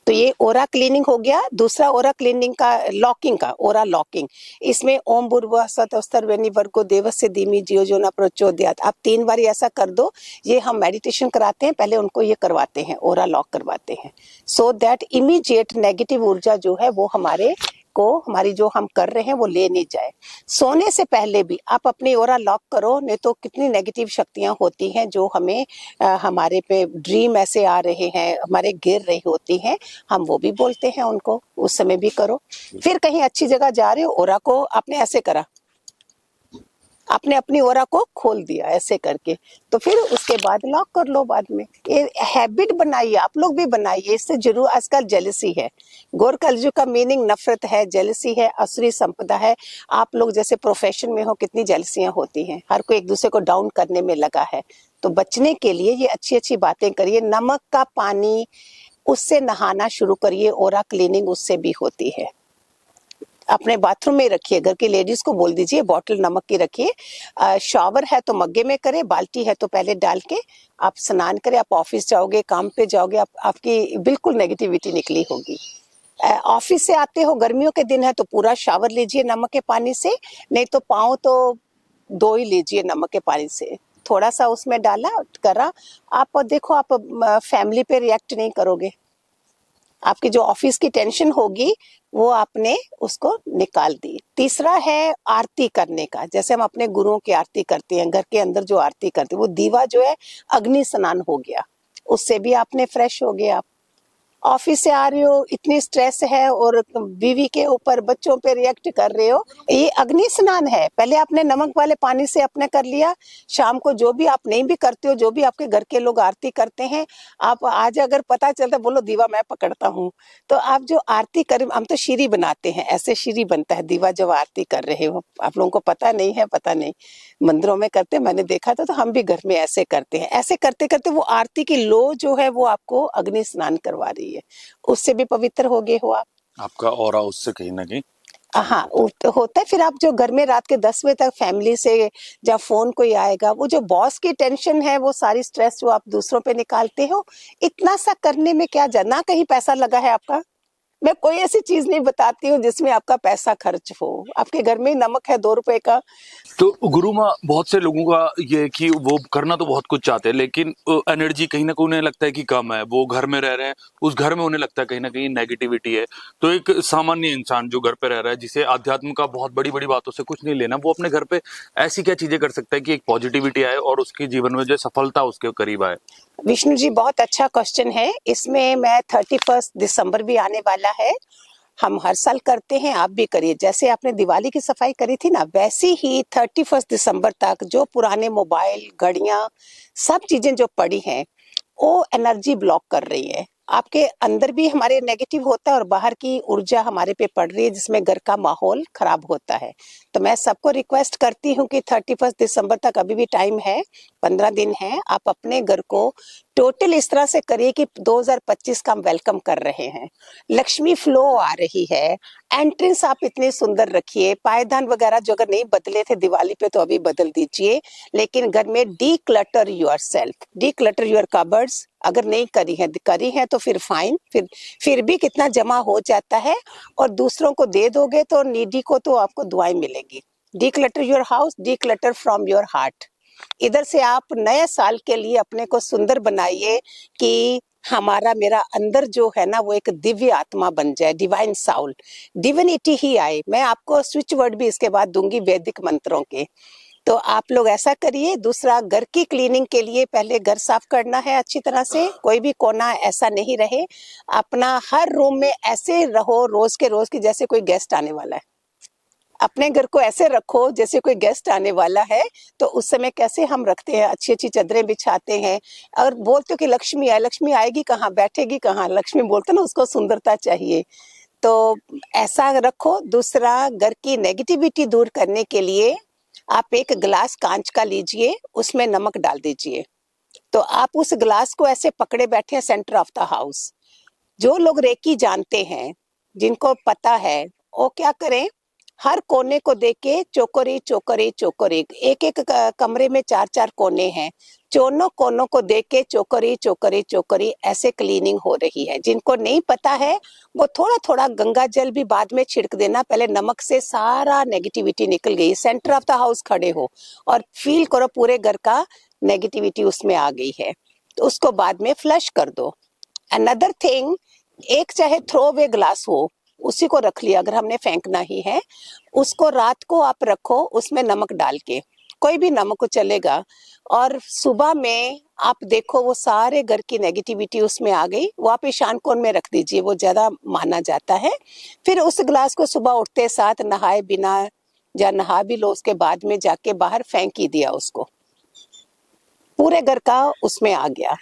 तो ये ओरा क्लीनिंग हो गया। दूसरा ओरा क्लीनिंग का, लॉकिंग का, ओरा लॉकिंग। इसमें ओम भूर्भुवः स्वः स्तर्वनि भर्गो देवस्य धीमहि धियो जो न प्रचोदयात्, आप 3 बार ऐसा कर दो। ये हम मेडिटेशन कराते हैं, पहले उनको ये करवाते हैं, ओरा लॉक करवाते हैं, सो दैट इमीडिएट नेगेटिव ऊर्जा जो है वो हमारे को, हमारी जो हम कर रहे हैं वो ले नहीं जाए। सोने से पहले भी आप अपनी ओरा लॉक करो, नहीं तो कितनी नेगेटिव शक्तियां होती हैं जो हमें हमारे पे ड्रीम ऐसे आ रहे हैं, हमारे गिर रही होती हैं, हम वो भी बोलते हैं उनको, उस समय भी करो। फिर कहीं अच्छी जगह जा रहे हो, ओरा को आपने ऐसे करा, आपने अपनी ओरा को खोल दिया ऐसे करके, तो फिर उसके बाद लॉक कर लो बाद में। ये हैबिट बनाइए, आप लोग भी बनाइए, इससे जरूर। आजकल जेलसी है, गौर कलयुग का मीनिंग नफरत है, जेलसी है, असुरी संपदा है। आप लोग जैसे प्रोफेशन में हो, कितनी जेलसियां होती हैं, हर कोई एक दूसरे को डाउन करने में लगा है। तो बचने के लिए ये अच्छी अच्छी बातें करिए। नमक का पानी, उससे नहाना शुरू करिए, ओरा क्लीनिंग उससे भी होती है। अपने बाथरूम में रखिए, घर की लेडीज को बोल दीजिए बॉटल नमक की रखिए। शॉवर है तो मग्गे में करे, बाल्टी है तो पहले डाल के आप स्नान करें। आप ऑफिस जाओगे, काम पे जाओगे, आपकी बिल्कुल नेगेटिविटी निकली होगी। ऑफिस से आते हो, गर्मियों के दिन है तो पूरा शावर लीजिए नमक के पानी से, नहीं तो पाँव तो धो ही लीजिए नमक के पानी से। थोड़ा सा उसमें डाला, करा, आप देखो आप फैमिली पे रिएक्ट नहीं करोगे। आपकी जो ऑफिस की टेंशन होगी वो आपने उसको निकाल दी। तीसरा है आरती करने का। जैसे हम अपने गुरुओं की आरती करते हैं, घर के अंदर जो आरती करते हैं, वो दीवा जो है अग्नि स्नान हो गया, उससे भी आपने फ्रेश हो गया। आप ऑफिस से आ रहे हो, इतनी स्ट्रेस है और बीवी के ऊपर, बच्चों पे रिएक्ट कर रहे हो, ये अग्नि स्नान है। पहले आपने नमक वाले पानी से अपने कर लिया। शाम को जो भी आप नहीं भी करते हो, जो भी आपके घर के लोग आरती करते हैं, आप आज अगर पता चलता, बोलो दीवा मैं पकड़ता हूँ, तो आप जो आरती करें, हम तो शीरी बनाते हैं, ऐसे शीरी बनता है दीवा जब आरती कर रहे हो। आप लोगों को पता नहीं है, पता नहीं, मंदिरों में करते, मैंने देखा था, तो हम भी घर में ऐसे करते हैं। ऐसे करते करते वो आरती की लो जो है वो आपको अग्नि स्नान करवा रही है, उससे भी पवित्र हो गए हो आप।
आपका ऑरा उससे कहीं ना कहीं
हाँ, होता है। फिर आप जो घर में रात के 10 बजे तक फैमिली से, जब फोन कोई आएगा, वो जो बॉस की टेंशन है, वो सारी स्ट्रेस जो आप दूसरों पे निकालते हो, इतना सा करने में क्या जाना, कहीं पैसा लगा है आपका। मैं कोई ऐसी चीज नहीं बताती हूँ जिसमें आपका पैसा खर्च हो। आपके घर में नमक है 2 रुपए का।
तो गुरु माँ, बहुत से लोगों का ये है कि वो करना तो बहुत कुछ चाहते हैं, लेकिन एनर्जी कहीं ना कहीं उन्हें लगता है कि कम है, वो घर में रह रहे हैं, उस घर में उन्हें लगता है कहीं ना कहीं नेगेटिविटी है। तो एक सामान्य इंसान जो घर पे रह रहा है, जिसे अध्यात्म का बहुत बड़ी बड़ी बातों से कुछ नहीं लेना, वो अपने घर पे ऐसी क्या चीजें कर सकता है कि एक पॉजिटिविटी आए और उसके जीवन में जो सफलता उसके करीब आए?
विष्णु जी, बहुत अच्छा क्वेश्चन है। इसमें मैं 31 दिसंबर भी आने वाला है, हम हर साल करते हैं, आप भी करिए। जैसे आपने दिवाली की सफाई करी थी ना, वैसे ही 31 दिसंबर तक जो पुराने मोबाइल, घड़ियां, सब चीजें जो पड़ी हैं वो एनर्जी ब्लॉक कर रही है। आपके अंदर भी हमारे नेगेटिव होता है और बाहर की ऊर्जा हमारे पे पड़ रही है, जिसमें घर का माहौल खराब होता है। तो मैं सबको रिक्वेस्ट करती हूँ कि 31 दिसंबर तक अभी भी टाइम है, 15 दिन है। आप अपने घर को टोटल इस तरह से करिए कि 2025 का हम वेलकम कर रहे हैं। लक्ष्मी फ्लो आ रही है। एंट्रेंस आप इतने सुंदर रखिए। पायदान वगैरह जो अगर नहीं बदले थे दिवाली पे तो अभी बदल दीजिए। लेकिन घर में D clutter your self, D clutter your cupboards. अगर नहीं करी है तो फिर फाइन, फिर भी कितना जमा हो जाता है, और दूसरों को दे दोगे तो नीडी को तो आपको दुआएं मिलेंगी। D clutter your house, D clutter from your heart. इधर से आप नए साल के लिए अपने को सुंदर बनाइए कि हमारा मेरा अंदर जो है ना वो एक दिव्य आत्मा बन जाए, डिवाइन साउल, डिविनिटी ही आए। मैं आपको स्विच वर्ड भी इसके बाद दूंगी वैदिक मंत्रों के। तो आप लोग ऐसा करिए। दूसरा, घर की क्लीनिंग के लिए पहले घर साफ करना है अच्छी तरह से, कोई भी कोना ऐसा नहीं रहे। अपना हर रूम में ऐसे रहो रोज के रोज की जैसे कोई गेस्ट आने वाला है। अपने घर को ऐसे रखो जैसे कोई गेस्ट आने वाला है। तो उस समय कैसे हम रखते हैं, अच्छी अच्छी चादरें बिछाते हैं और बोलते हो कि लक्ष्मी आए, लक्ष्मी आएगी कहाँ, बैठेगी कहाँ, लक्ष्मी बोलते ना, उसको सुंदरता चाहिए। तो ऐसा रखो। दूसरा, घर की नेगेटिविटी दूर करने के लिए आप एक गिलास कांच का लीजिए, उसमें नमक डाल दीजिए। तो आप उस गिलास को ऐसे पकड़े बैठे हैं सेंटर ऑफ द हाउस। जो लोग रेकी जानते हैं, जिनको पता है, वो क्या करें, हर कोने को देख के चोकरी चोकरी चोकरी, एक एक कमरे में 4 4 कोने हैं, चोनों कोनों को देख के चोकरी चोकरी चोकरी ऐसे क्लीनिंग हो रही है। जिनको नहीं पता है वो थोड़ा थोड़ा गंगा जल भी बाद में छिड़क देना, पहले नमक से सारा नेगेटिविटी निकल गई। सेंटर ऑफ द हाउस खड़े हो और फील करो पूरे घर का नेगेटिविटी उसमें आ गई है, तो उसको बाद में फ्लश कर दो। अनदर थिंग, एक चाहे थ्रो अवे ग्लास हो, उसी को रख लिया अगर हमने फेंकना ही है, उसको रात को आप रखो उसमें नमक डाल के, कोई भी नमक को चलेगा। और सुबह में आप देखो वो सारे घर की नेगेटिविटी उसमें आ गई, वो आप ईशान कोण में रख दीजिए, वो ज्यादा माना जाता है। फिर उस ग्लास को सुबह उठते साथ नहाए बिना, या नहा भी लो उसके बाद में जाके बाहर फेंक ही दिया उसको, पूरे घर का उसमें आ गया।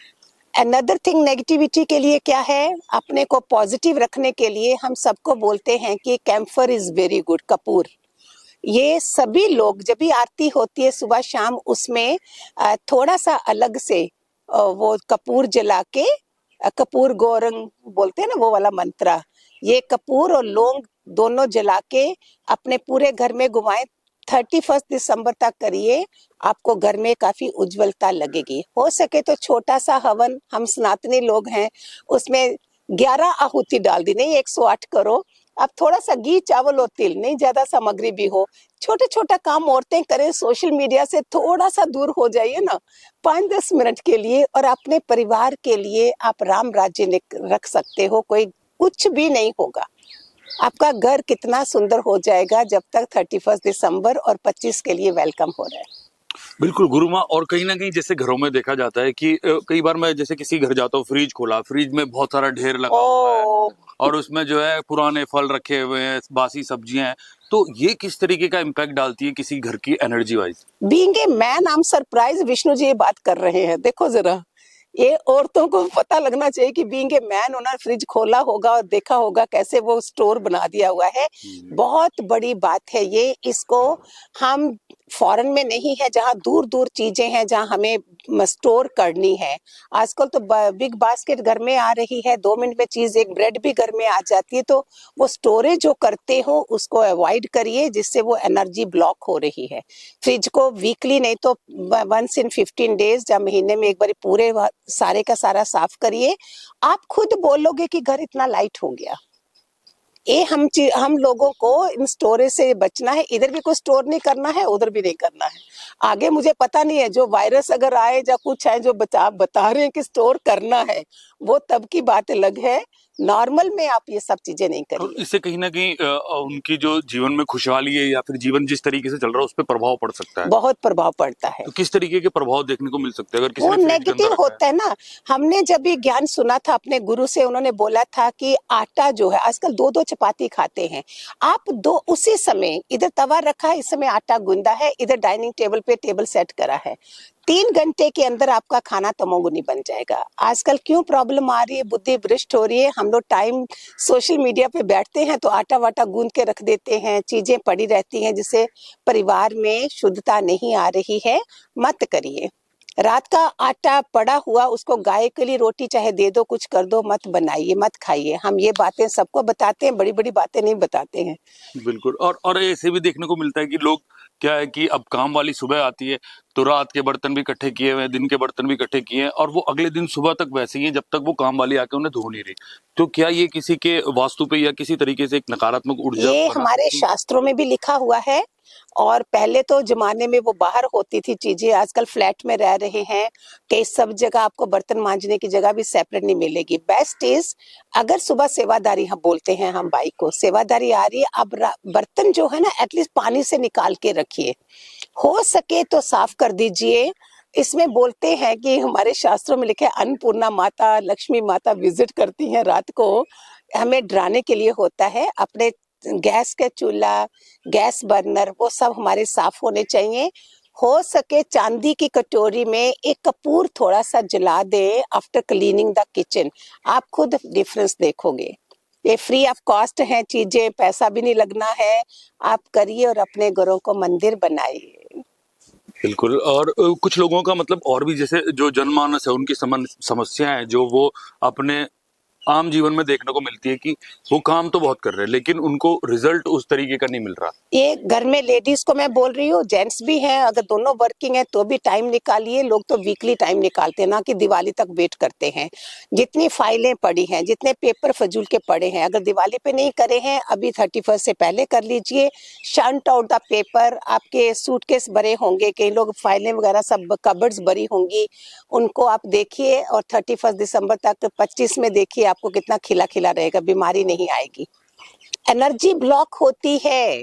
अनदर थिंग, नेगेटिविटी के लिए क्या है, अपने को पॉजिटिव रखने के लिए हम सबको बोलते हैं कि कैम्फर इज वेरी गुड, कपूर। ये सभी लोग जब भी आरती होती है सुबह शाम, उसमें थोड़ा सा अलग से वो कपूर जला के, कपूर गौरंग बोलते हैं ना वो वाला मंत्र, ये कपूर और लौंग दोनों जला के अपने पूरे घर में घुमाएं। 31 दिसंबर तक करिए, आपको घर में काफी उज्जवलता लगेगी। हो सके तो छोटा सा हवन, हम सनातनी लोग हैं, उसमें 11 आहुति डाल दी, नहीं 108 करो। अब थोड़ा सा घी चावल और तिल, नहीं ज्यादा सामग्री भी हो। छोटे छोटा काम औरतें करें, सोशल मीडिया से थोड़ा सा दूर हो जाइए ना 5-10 मिनट के लिए, और अपने परिवार के लिए आप राम राज्य रख सकते हो। कोई कुछ भी नहीं होगा, आपका घर कितना सुंदर हो जाएगा जब तक 31 दिसंबर और 25 के लिए वेलकम हो रहा है।
बिल्कुल गुरु माँ। और कहीं ना कहीं जैसे घरों में देखा जाता है कि कई बार मैं जैसे किसी घर जाता हूँ, फ्रिज खोला, फ्रिज में बहुत सारा ढेर लगा हुआ है और उसमें जो है पुराने फल रखे हुए हैं, बासी सब्जियां हैं। तो ये किस तरीके का इम्पैक्ट डालती है किसी घर की energy wise?
Being a man I am surprise, Vishnu ji ये बात कर रहे हैं, देखो जरा, ये औरतों को पता लगना चाहिए कि बीइंग ए मैन उन्होंने फ्रिज खोला होगा और देखा होगा कैसे वो स्टोर बना दिया हुआ है। बहुत बड़ी बात है ये। इसको हम फॉरेन में नहीं है जहाँ दूर दूर चीजें हैं जहाँ हमें स्टोर करनी है। आजकल तो बिग बास्केट घर में आ रही है, 2 मिनट में चीज, एक ब्रेड भी घर में आ जाती है। तो वो स्टोरेज जो करते हो उसको अवॉइड करिए, जिससे वो एनर्जी ब्लॉक हो रही है। फ्रिज को वीकली नहीं तो वंस इन 15 डेज या महीने में एक बार पूरे सारे का सारा साफ करिए। आप खुद बोलोगे कि घर इतना लाइट हो गया। ये हम लोगों को इन स्टोरेज से बचना है। इधर भी कुछ स्टोर नहीं करना है, उधर भी नहीं करना है। आगे मुझे पता नहीं है, जो वायरस अगर आए या कुछ है जो बता रहे हैं कि स्टोर करना है, वो तब की बात अलग है। नॉर्मल में आप ये सब चीजें नहीं
और
करिए।
इससे कहीं ना कहीं उनकी जो जीवन में खुशहाली है या फिर जीवन जिस तरीके से चल रहा है उस पर प्रभाव पड़ सकता है।
बहुत प्रभाव पड़ता है।
तो किस तरीके के प्रभाव देखने को मिल सकते हैं अगर किसी
वो
ने फ्रिज के अंदर
नेगेटिव
रखा है?
होता है ना। हमने जब ये ज्ञान सुना था अपने गुरु से, उन्होंने बोला था कि आटा जो है, आजकल 2-2 चपाती खाते हैं आप, दो उसी समय इधर तवा रखा है, इस समय आटा गूंदा है, इधर डाइनिंग टेबल पे टेबल सेट करा है, 3 घंटे के अंदर आपका खाना तमोगुनी बन जाएगा। आजकल क्यों प्रॉब्लम आ रही है, बुद्धि भ्रष्ट हो रही है। हम लोग टाइम सोशल मीडिया पे बैठते हैं तो आटा वाटा गूंद के रख देते हैं, चीजें पड़ी रहती हैं, जिससे परिवार में शुद्धता नहीं आ रही है। मत करिए। रात का आटा पड़ा हुआ, उसको गाय के लिए रोटी चाहे दे दो, कुछ कर दो, मत बनाइए, मत खाइए। हम ये बातें सबको बताते हैं, बड़ी बड़ी बातें नहीं बताते हैं।
बिल्कुल। और ऐसे भी देखने को मिलता है कि लोग क्या है कि अब काम वाली सुबह आती है तो रात के बर्तन भी इकट्ठे किए हुए हैं, दिन के बर्तन भी इकट्ठे किए हैं और वो अगले दिन सुबह तक वैसे ही हैं जब तक वो काम वाली आके उन्हें धो नहीं रही। तो क्या ये किसी के वास्तु पे या किसी तरीके से एक नकारात्मक ऊर्जा
ये
बना
हमारे
सकती है?
शास्त्रों में भी लिखा हुआ है। और पहले तो जमाने में वो बाहर होती थी चीजें, आजकल फ्लैट में रह रहे हैं कि सब जगह आपको बर्तन मांजने की जगह भी सेपरेट नहीं मिलेगी। बेस्ट इज, अगर सुबह सेवादारी हम बोलते हैं, हम बाई को सेवादारी आ रही है, अब बर्तन जो है ना एटलीस्ट पानी से निकाल के रखिए, हो सके तो साफ कर दीजिए। इसमें बोलते हैं कि हमारे शास्त्रों में लिखे अन्नपूर्णा माता, लक्ष्मी माता विजिट करती हैं रात को, हमें डराने के लिए होता है। अपने गैस के चूल्हा, गैस बर्नर, वो सब हमारे साफ होने चाहिए। हो सके चांदी की कटोरी में एक कपूर थोड़ा सा जला दें आफ्टर क्लीनिंग द किचन, आप खुद डिफरेंस देखोगे। ये फ्री ऑफ कॉस्ट है चीजें, पैसा भी नहीं लगना है। आप करिए और अपने घरों को मंदिर बनाइए।
बिल्कुल। और कुछ लोगों का मतलब और भी जैसे जो जनमानस है उनकी समस्याएं हैं जो वो अपने आम जीवन में देखने को मिलती है कि वो काम तो बहुत कर रहे हैं लेकिन उनको रिजल्ट उस तरीके का नहीं मिल रहा।
ये घर में लेडीज को मैं बोल रही हूँ, जेंट्स भी हैं, अगर दोनों वर्किंग है तो भी टाइम निकालिए। लोग तो वीकली टाइम निकालते हैं, ना कि दिवाली तक वेट करते हैं। जितनी फाइलें पड़ी हैं, जितने पेपर फजूल के पड़े हैं, अगर दिवाली पे नहीं करे हैं, अभी 31 से पहले कर लीजिए। Shunt out the paper. आपके सूटकेस भरे होंगे, कई लोग फाइलें वगैरह सब कबर्ड्स भरी होंगी, उनको आप देखिए और 31 दिसंबर तक 25 में देखिए आपको कितना खिला खिला रहेगा, बीमारी नहीं आएगी। एनर्जी ब्लॉक होती है।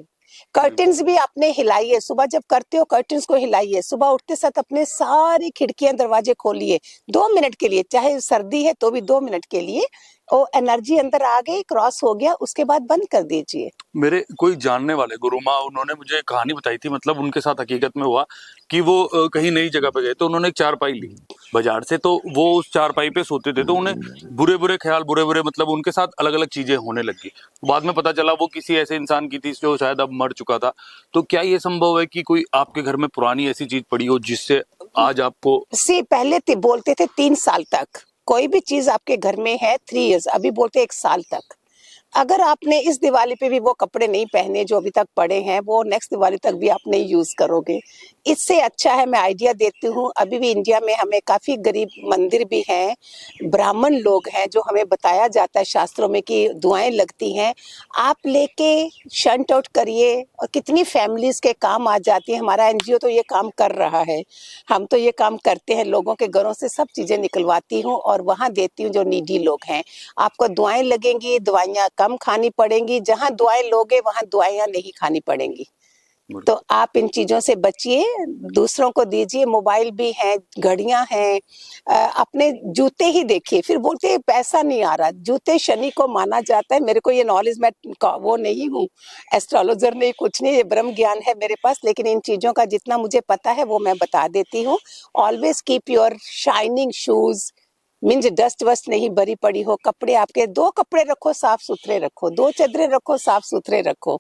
कर्टन्स भी आपने हिलाइए, सुबह जब करते हो कर्टन्स को हिलाइए, सुबह उठते साथ अपने सारी खिड़कियां दरवाजे खोलिए 2 मिनट के लिए, चाहे सर्दी है तो भी 2 मिनट के लिए। वो एनर्जी अंदर आ गई, क्रॉस हो गया, उसके बाद बंद कर दीजिए।
मेरे कोई जानने वाले गुरुमा, उन्होंने मुझे कहानी बताई थी, मतलब उनके साथ हकीकत में हुआ कि वो कहीं नई जगह पे गए तो उन्होंने एक चारपाई ली बाजार से, तो वो उस चारपाई पे सोते थे तो उन्हें बुरे बुरे ख्याल, बुरे बुरे मतलब उनके साथ अलग अलग चीजें होने लगी। बाद में पता चला वो किसी ऐसे इंसान की थी जो शायद अब मर चुका था। तो क्या ये संभव है कि कोई आपके घर में पुरानी ऐसी चीज पड़ी हो जिससे आज आपको
पहले बोलते थे 3 साल तक, कोई भी चीज आपके घर में है 3 इयर्स, अभी बोलते 1 साल तक। अगर आपने इस दिवाली पे भी वो कपड़े नहीं पहने जो अभी तक पड़े हैं, वो नेक्स्ट दिवाली तक भी आप नहीं यूज करोगे। इससे अच्छा है, मैं आइडिया देती हूँ, अभी भी इंडिया में हमें काफी गरीब मंदिर भी हैं, ब्राह्मण लोग हैं, जो हमें बताया जाता है शास्त्रों में कि दुआएं लगती हैं, आप लेके शंट आउट करिए और कितनी फैमिलीज के काम आ जाती है। हमारा एनजीओ तो ये काम कर रहा है, हम तो ये काम करते हैं, लोगों के घरों से सब चीजें निकलवाती हूँ और वहाँ देती हूँ जो नीडी लोग हैं। आपको दुआएं लगेंगी, दवाइयाँ कम खानी पड़ेंगी, जहाँ दुआएं लोगे वहाँ दुआइयाँ नहीं खानी पड़ेंगी। तो आप इन चीजों से बचिए, दूसरों को दीजिए। मोबाइल भी है, घड़ियां हैं, अपने जूते ही देखिए, फिर बोलते हैं पैसा नहीं आ रहा। जूते शनि को माना जाता है, मेरे को ये नॉलेज, मैं वो नहीं हूँ एस्ट्रोलॉजर नहीं, कुछ नहीं, ये ब्रह्म ज्ञान है मेरे पास, लेकिन इन चीजों का जितना मुझे पता है वो मैं बता देती हूँ। Always keep your shining shoes, means dust वस्ट नहीं भरी पड़ी हो। कपड़े आपके 2 कपड़े रखो, साफ सुथरे रखो, 2 चादरें रखो, साफ सुथरे रखो।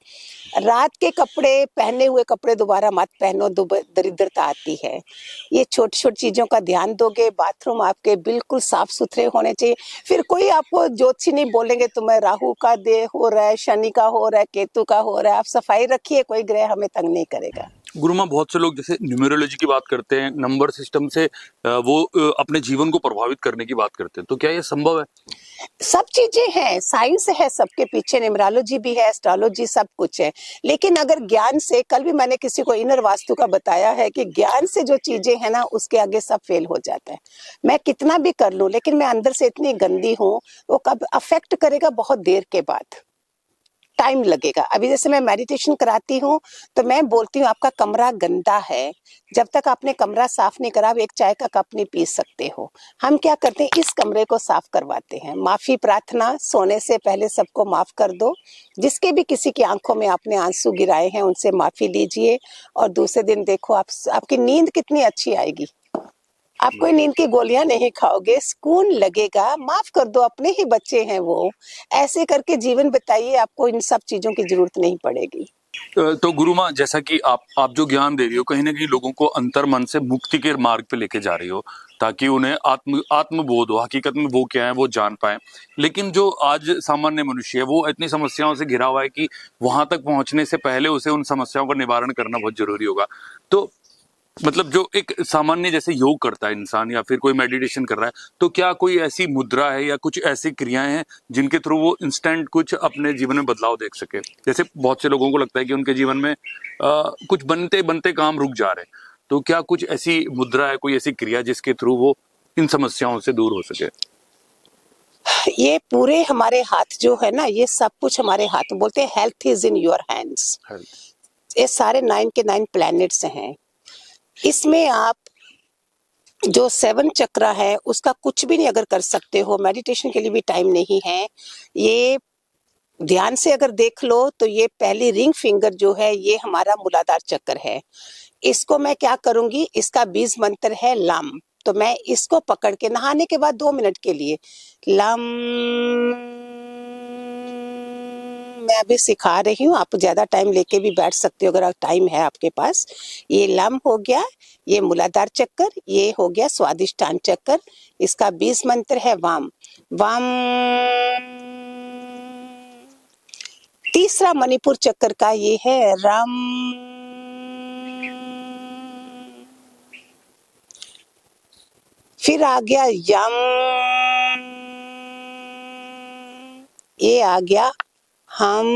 रात के कपड़े, पहने हुए कपड़े दोबारा मत पहनो, दरिद्रता आती है। ये छोटी छोटी चीजों का ध्यान दोगे, बाथरूम आपके बिल्कुल साफ सुथरे होने चाहिए। फिर कोई आपको ज्योतिषी नहीं बोलेंगे तुम्हें राहु का दे हो रहा है, शनि का हो रहा है, केतु का हो रहा है। आप सफाई रखिए, कोई ग्रह हमें तंग नहीं करेगा।
गुरुमा, बहुत से लोग जैसे न्यूमेरोलॉजी की बात करते हैं, नंबर सिस्टम से वो अपने जीवन को प्रभावित करने की बात करते हैं, तो क्या ये संभव है?
सब चीजें हैं, साइंस है सबके पीछे, न्यूमरोलॉजी भी है, एस्ट्रोलॉजी, सब कुछ है। लेकिन अगर ज्ञान से, कल भी मैंने किसी को इनर वास्तु का बताया है कि ज्ञान से जो चीजें हैं ना, उसके आगे सब फेल हो जाता है। मैं कितना भी कर लूं, लेकिन मैं अंदर से इतनी गंदी हूं, वो कब अफेक्ट करेगा? बहुत देर के बाद, टाइम लगेगा। अभी जैसे मैं मेडिटेशन कराती हूँ तो मैं बोलती हूँ आपका कमरा गंदा है, जब तक आपने कमरा साफ नहीं करा, आप एक चाय का कप नहीं पी सकते हो। हम क्या करते हैं, इस कमरे को साफ करवाते हैं। माफी प्रार्थना, सोने से पहले सबको माफ कर दो। जिसके भी किसी की आंखों में आपने आंसू गिराए हैं, उनसे माफी लीजिए, और दूसरे दिन देखो आपकी नींद कितनी अच्छी आएगी। आप कोई नींद की गोलियां नहीं खाओगे, सुकून लगेगा। माफ कर दो, अपने ही बच्चे हैं वो। ऐसे करके जीवन बिताइए, आपको इन सब चीजों की जरूरत नहीं पड़ेगी।
तो गुरुमा, जैसा कि आप जो ज्ञान दे रही हो, कहीं ना कहीं लोगों को अंतर मन से मुक्ति के मार्ग पे लेके जा रही हो, ताकि उन्हें आत्मबोध हो, हकीकत में वो क्या है वो जान पाए। लेकिन जो आज सामान्य मनुष्य है, वो इतनी समस्याओं से घिरा हुआ है कि वहां तक पहुंचने से पहले उसे उन समस्याओं का निवारण करना बहुत जरूरी होगा। तो मतलब जो एक सामान्य जैसे योग करता है इंसान, या फिर कोई मेडिटेशन कर रहा है, तो क्या कोई ऐसी मुद्रा है या कुछ ऐसी क्रियाएं हैं जिनके थ्रू वो इंस्टेंट कुछ अपने जीवन में बदलाव देख सके? जैसे बहुत से लोगों को लगता है कि उनके जीवन में कुछ बनते बनते काम रुक जा रहे हैं, तो क्या कुछ ऐसी मुद्रा है, कोई ऐसी क्रिया जिसके थ्रू वो इन समस्याओं से दूर हो सके?
ये पूरे हमारे हाथ जो है ना, ये सब कुछ हमारे हाथ में। बोलते हैं health is in your hands. ये सारे 9 के 9 प्लैनेट्स हैं। इसमें आप जो 7 चक्रा है उसका कुछ भी नहीं अगर कर सकते हो, मेडिटेशन के लिए भी टाइम नहीं है। ये ध्यान से अगर देख लो तो ये पहली रिंग फिंगर जो है, ये हमारा मूलाधार चक्र है। इसको मैं क्या करूंगी, इसका बीज मंत्र है लम। तो मैं इसको पकड़ के नहाने के बाद 2 मिनट के लिए लम, मैं अभी सिखा रही हूँ, आप ज्यादा टाइम लेके भी बैठ सकते हो अगर टाइम है आपके पास। ये लम हो गया, ये मूलाधार चक्कर, ये हो गया स्वादिष्ठान चक्कर। इसका बीज मंत्र है वाम वाम। तीसरा मणिपुर चक्कर का ये है रम। फिर आ गया यम, ये आ गया हम।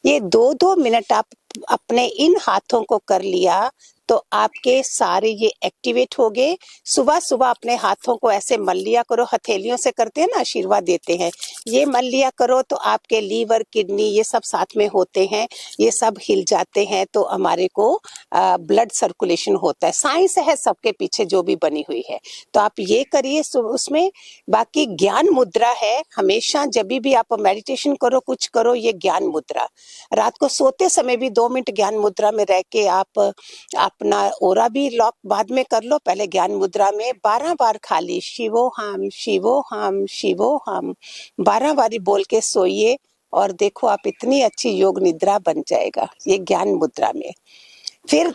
ये 2-2 मिनट आप अपने इन हाथों को कर लिया तो आपके सारे ये एक्टिवेट हो गए। सुबह सुबह अपने हाथों को ऐसे मल लिया करो, हथेलियों से करते हैं ना, आशीर्वाद देते हैं, ये मल लिया करो तो आपके लीवर, किडनी, ये सब साथ में होते हैं, ये सब हिल जाते हैं, तो हमारे को ब्लड सर्कुलेशन होता है। साइंस है सबके पीछे जो भी बनी हुई है, तो आप ये करिए उसमें। बाकी ज्ञान मुद्रा है, हमेशा जब भी आप मेडिटेशन करो, कुछ करो, ये ज्ञान मुद्रा। रात को सोते समय भी 2 मिनट ज्ञान मुद्रा में रह के आप अपना ओरा भी लॉक बाद में कर लो, पहले ज्ञान मुद्रा में 12 बार खाली शिवो हम शिवो हम शिवो हम 12 बारी बोल के सोइए, और देखो आप इतनी अच्छी योग निद्रा बन जाएगा ये ज्ञान मुद्रा में। फिर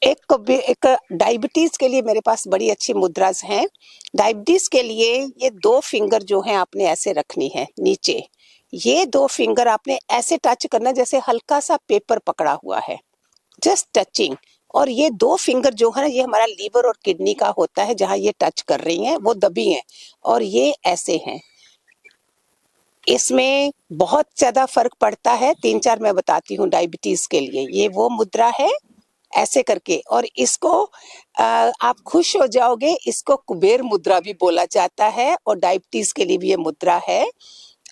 एक डायबिटीज के लिए मेरे पास बड़ी अच्छी मुद्राज हैं। डायबिटीज के लिए ये 2 फिंगर जो हैं आपने ऐसे रखनी है नीचे। ये 2 फिंगर आपने ऐसे टच करना जैसे हल्का सा पेपर पकड़ा हुआ है, जस्ट टचिंग। और ये 2 फिंगर जो है ना, ये हमारा लीवर और किडनी का होता है, जहां ये टच कर रही हैं वो दबी हैं, और ये ऐसे हैं। इसमें बहुत ज्यादा फर्क पड़ता है, 3-4 मैं बताती हूँ डायबिटीज के लिए। ये वो मुद्रा है ऐसे करके, और इसको आप खुश हो जाओगे, इसको कुबेर मुद्रा भी बोला जाता है, और डायबिटीज के लिए भी ये मुद्रा है।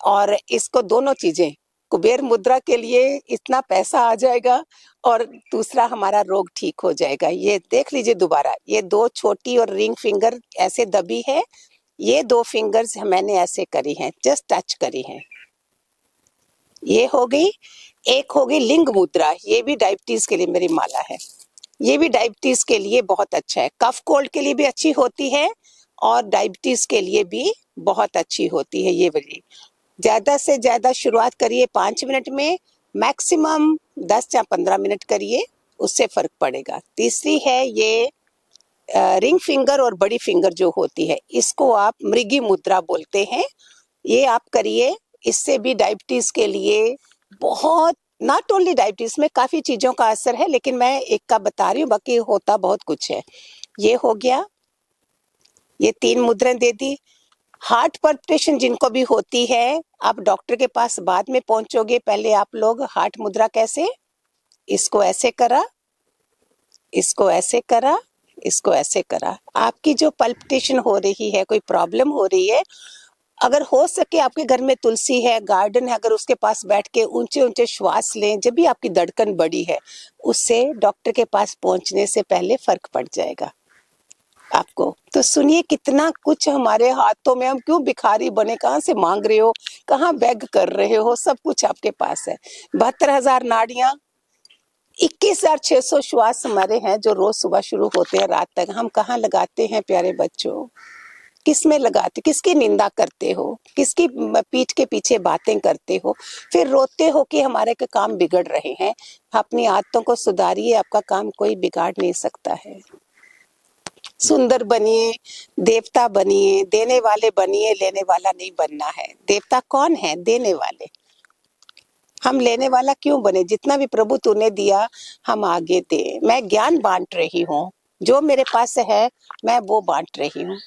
और इसको दोनों चीजें, कुबेर मुद्रा के लिए इतना पैसा आ जाएगा, और दूसरा हमारा रोग ठीक हो जाएगा। ये देख लीजिए दोबारा, ये 2 छोटी और रिंग फिंगर ऐसे दबी है, ये 2 फिंगर्स मैंने ऐसे करी हैं, जस्ट टच करी हैं, ये हो गई। एक हो गई लिंग मुद्रा, ये भी डायबिटीज के लिए मेरी माला है, ये भी डायबिटीज के लिए बहुत अच्छा है। कफ कोल्ड के लिए भी अच्छी होती है, और डायबिटीज के लिए भी बहुत अच्छी होती है ये वाली। ज्यादा से ज्यादा शुरुआत करिए 5 मिनट में, मैक्सिमम 10 या 15 मिनट करिए, उससे फर्क पड़ेगा। तीसरी है ये रिंग फिंगर और बड़ी फिंगर जो होती है, इसको आप मृगी मुद्रा बोलते हैं। ये आप करिए, इससे भी डायबिटीज के लिए बहुत नॉट ओनली डायबिटीज में काफी चीजों का असर है, लेकिन मैं एक का बता रही हूँ, बाकी होता बहुत कुछ है। ये हो गया, ये 3 मुद्राएं दे दी। हार्ट पल्पिटेशन जिनको भी होती है, आप डॉक्टर के पास बाद में पहुंचोगे, पहले आप लोग हार्ट मुद्रा कैसे, इसको ऐसे करा, इसको ऐसे करा, इसको ऐसे करा। आपकी जो पल्पिटेशन हो रही है, कोई प्रॉब्लम हो रही है, अगर हो सके आपके घर में तुलसी है, गार्डन है, अगर उसके पास बैठ के ऊंचे ऊंचे श्वास लें, जब भी आपकी धड़कन बढ़ी है, उससे डॉक्टर के पास पहुंचने से पहले फर्क पड़ जाएगा आपको। तो सुनिए कितना कुछ हमारे हाथों में, हम क्यों भिखारी बने, कहाँ से मांग रहे हो, कहाँ बेग कर रहे हो, सब कुछ आपके पास है। 72,000 नाड़ियां, 21,600 श्वास हमारे हैं जो रोज सुबह शुरू होते हैं रात तक। हम कहाँ लगाते हैं प्यारे बच्चों, किस में लगाते, किसकी निंदा करते हो, किसकी पीठ के पीछे बातें करते हो, फिर रोते हो कि हमारे के काम बिगड़ रहे हैं। अपनी आदतों को सुधारिए, आपका काम कोई बिगाड़ नहीं सकता है। सुंदर बनिए, देवता बनिए, देने वाले बनिए, लेने वाला नहीं बनना है। देवता कौन है? देने वाले। हम लेने वाला क्यों बने? जितना भी प्रभु तूने दिया हम आगे दे। मैं ज्ञान बांट रही हूँ, जो मेरे पास है मैं वो बांट रही हूँ।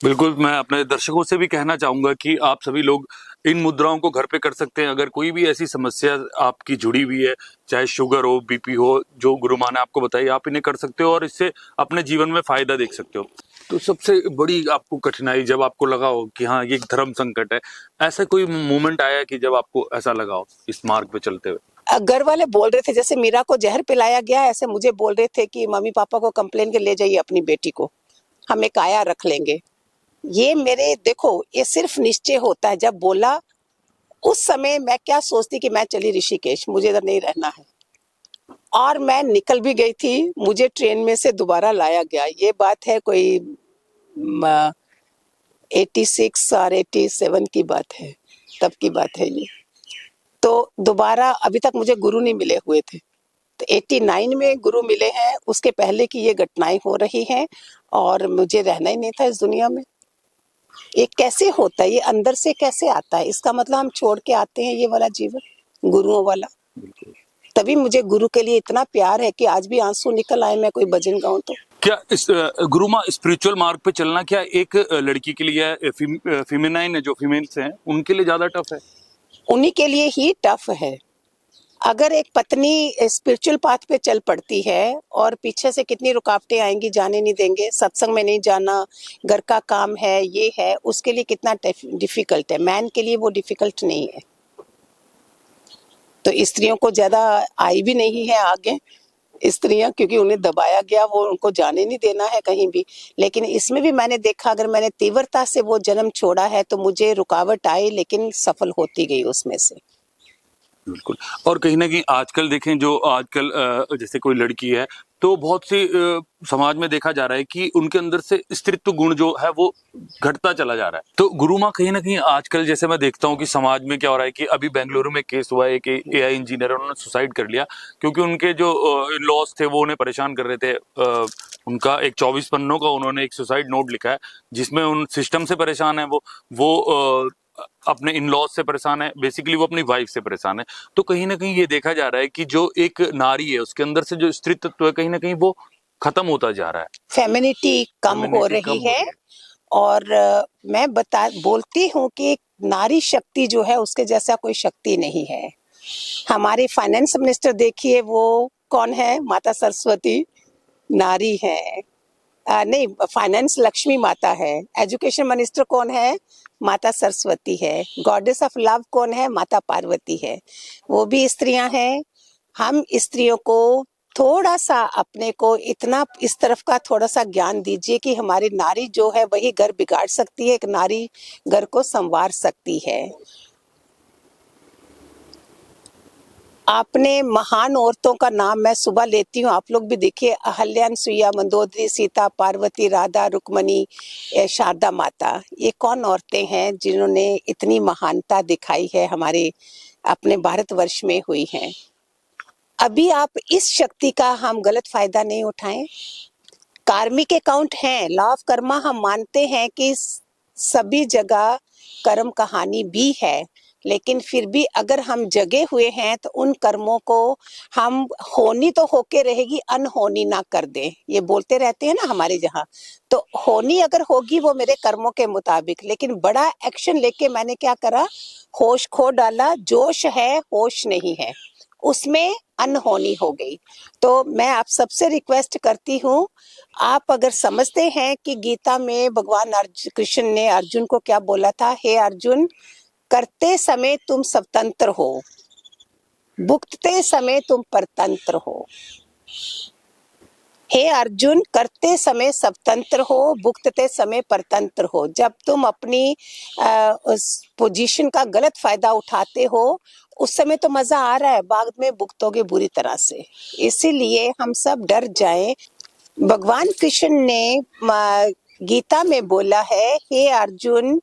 बिल्कुल, मैं अपने दर्शकों से भी कहना चाहूंगा कि आप सभी लोग इन मुद्राओं को घर पे कर सकते हैं। अगर कोई भी ऐसी समस्या आपकी जुड़ी हुई है, चाहे शुगर हो, बीपी हो, जो गुरु माँ ने आपको बताई, आप इन्हें कर सकते हो और इससे अपने जीवन में फायदा देख सकते हो। तो सबसे बड़ी आपको कठिनाई जब आपको लगा हो कि हाँ ये एक धर्म संकट है, ऐसा कोई मोमेंट आया कि जब आपको ऐसा लगा हो इस मार्ग पे चलते हुए?
घर वाले बोल रहे थे, जैसे मीरा को जहर पिलाया गया, ऐसे मुझे बोल रहे थे कि मम्मी पापा को कंप्लेन के ले जाइए अपनी बेटी को, हम एक आया रख लेंगे। ये मेरे, देखो ये सिर्फ निश्चय होता है। जब बोला उस समय मैं क्या सोचती कि मैं चली ऋषिकेश, मुझे इधर नहीं रहना है, और मैं निकल भी गई थी। मुझे ट्रेन में से दोबारा लाया गया। ये बात है कोई 86 और 87 की बात है, तब की बात है ये। तो दोबारा अभी तक मुझे गुरु नहीं मिले हुए थे, तो 89 में गुरु मिले हैं। उसके पहले की ये घटनाएं हो रही हैं और मुझे रहना ही नहीं था इस दुनिया में। ये कैसे होता है? ये अंदर से कैसे आता है? इसका मतलब हम छोड़ के आते हैं ये वाला जीवन, गुरुओं वाला। तभी मुझे गुरु के लिए इतना प्यार है कि आज भी आंसू निकल आए, मैं कोई भजन गाऊं तो।
क्या इस गुरु माँ स्पिरिचुअल मार्ग पे चलना क्या एक लड़की के लिए, फीमेनाइन है जो फीमेल्स हैं उनके लिए ज्यादा टफ है?
उन्हीं के लिए ही टफ है। अगर एक पत्नी स्पिरिचुअल पाथ पे चल पड़ती है और पीछे से कितनी रुकावटें आएंगी, जाने नहीं देंगे, सत्संग में नहीं जाना, घर का काम है, ये है, उसके लिए कितना डिफिकल्ट है। मैन के लिए वो डिफिकल्ट नहीं है। तो स्त्रियों को ज्यादा आई भी नहीं है आगे, स्त्रियां, क्योंकि उन्हें दबाया गया, वो उनको जाने नहीं देना है कहीं भी। लेकिन इसमें भी मैंने देखा, अगर मैंने तीव्रता से वो जन्म छोड़ा है तो मुझे रुकावट आई, लेकिन सफल होती गई उसमें से।
बिल्कुल। और कहीं ना कहीं आजकल देखें, जो आजकल जैसे कोई लड़की है तो बहुत सी समाज में देखा जा रहा है कि उनके अंदर से स्त्रीत्व गुण जो है वो घटता चला जा रहा है। तो गुरु माँ कहीं ना कहीं आजकल जैसे मैं देखता हूँ कि समाज में क्या हो रहा है कि अभी बेंगलुरु में केस हुआ है, एक एआई इंजीनियर है, उन्होंने सुसाइड कर लिया क्योंकि उनके जो इन लॉज थे वो उन्हें परेशान कर रहे थे। उनका एक 24 पन्नों का उन्होंने एक सुसाइड नोट लिखा है जिसमें उन सिस्टम से परेशान है, वो अपने इन लॉज से परेशान है, बेसिकली वो अपनी वाइफ से परेशान है। तो कहीं ना कहीं ये देखा जा रहा है कि जो एक नारी है उसके अंदर से जो स्त्री तत्व है कहीं ना कहीं वो खत्म होता जा रहा है,
फेमिनिटी कम हो रही है। और मैं बोलती हूँ कि नारी शक्ति जो है उसके जैसा कोई शक्ति नहीं है। हमारी फाइनेंस मिनिस्टर देखिए, वो कौन है? माता सरस्वती नारी है। नहीं, फाइनेंस लक्ष्मी माता है। एजुकेशन मिनिस्टर कौन है? माता सरस्वती है। गॉडेस ऑफ लव कौन है? माता पार्वती है। वो भी स्त्रियां हैं। हम स्त्रियों को थोड़ा सा, अपने को इतना इस तरफ का थोड़ा सा ज्ञान दीजिए कि हमारी नारी जो है वही घर बिगाड़ सकती है, एक नारी घर को संवार सकती है। आपने महान औरतों का नाम मैं सुबह लेती हूँ, आप लोग भी देखिए, अहल्या, सुइया, मंदोदरी, सीता, पार्वती, राधा, रुक्मणी, शारदा माता। ये कौन औरतें हैं जिन्होंने इतनी महानता दिखाई है हमारे अपने भारतवर्ष में हुई हैं। अभी आप इस शक्ति का हम गलत फायदा नहीं उठाएं। कार्मिक अकाउंट है, लॉ ऑफ कर्मा हम मानते हैं कि सभी जगह कर्म कहानी भी है, लेकिन फिर भी अगर हम जगे हुए हैं तो उन कर्मों को हम होनी तो होके रहेगी, अनहोनी ना कर दें। ये बोलते रहते हैं ना हमारे जहाँ। तो होनी अगर होगी वो मेरे कर्मों के मुताबिक, लेकिन बड़ा एक्शन लेके मैंने क्या करा, होश खो डाला, जोश है होश नहीं है, उसमें अनहोनी हो गई। तो मैं आप सबसे रिक्वेस्ट करती हूँ, आप अगर समझते हैं कि गीता में भगवान कृष्ण ने अर्जुन को क्या बोला था, हे अर्जुन, करते समय तुम स्वतंत्र हो, भुगतते समय तुम परतंत्र हो। हे अर्जुन, करते समय स्वतंत्र हो, भुगतते समय परतंत्र हो। जब तुम अपनी उस पोजीशन का गलत फायदा उठाते हो, उस समय तो मजा आ रहा है, बाद में भुगतोगे बुरी तरह से। इसीलिए हम सब डर जाएं। भगवान कृष्ण ने गीता में बोला है, हे अर्जुन,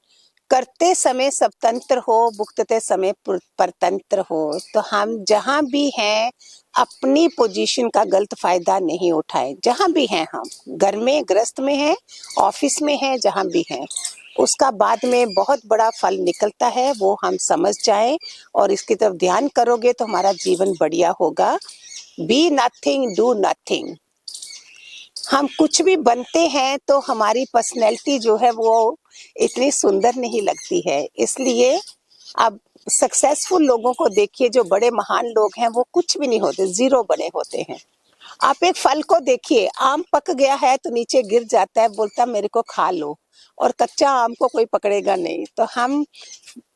करते समय स्वतंत्र हो, भुगतते समय परतंत्र हो। तो हम जहाँ भी हैं अपनी पोजीशन का गलत फायदा नहीं उठाएं। जहाँ भी हैं, हम घर में गृहस्थ में हैं, ऑफिस में हैं, जहाँ भी हैं, उसका बाद में बहुत बड़ा फल निकलता है, वो हम समझ जाएं और इसकी तरफ ध्यान करोगे तो हमारा जीवन बढ़िया होगा। Be nothing, do nothing. हम कुछ भी बनते हैं तो हमारी पर्सनैलिटी जो है वो इतनी सुंदर नहीं लगती है। इसलिए अब सक्सेसफुल लोगों को देखिए, जो बड़े महान लोग हैं वो कुछ भी नहीं होते, जीरो बने होते हैं। आप एक फल को देखिए, आम पक गया है तो नीचे गिर जाता है, बोलता मेरे को खा लो, और कच्चा आम को कोई पकड़ेगा नहीं। तो हम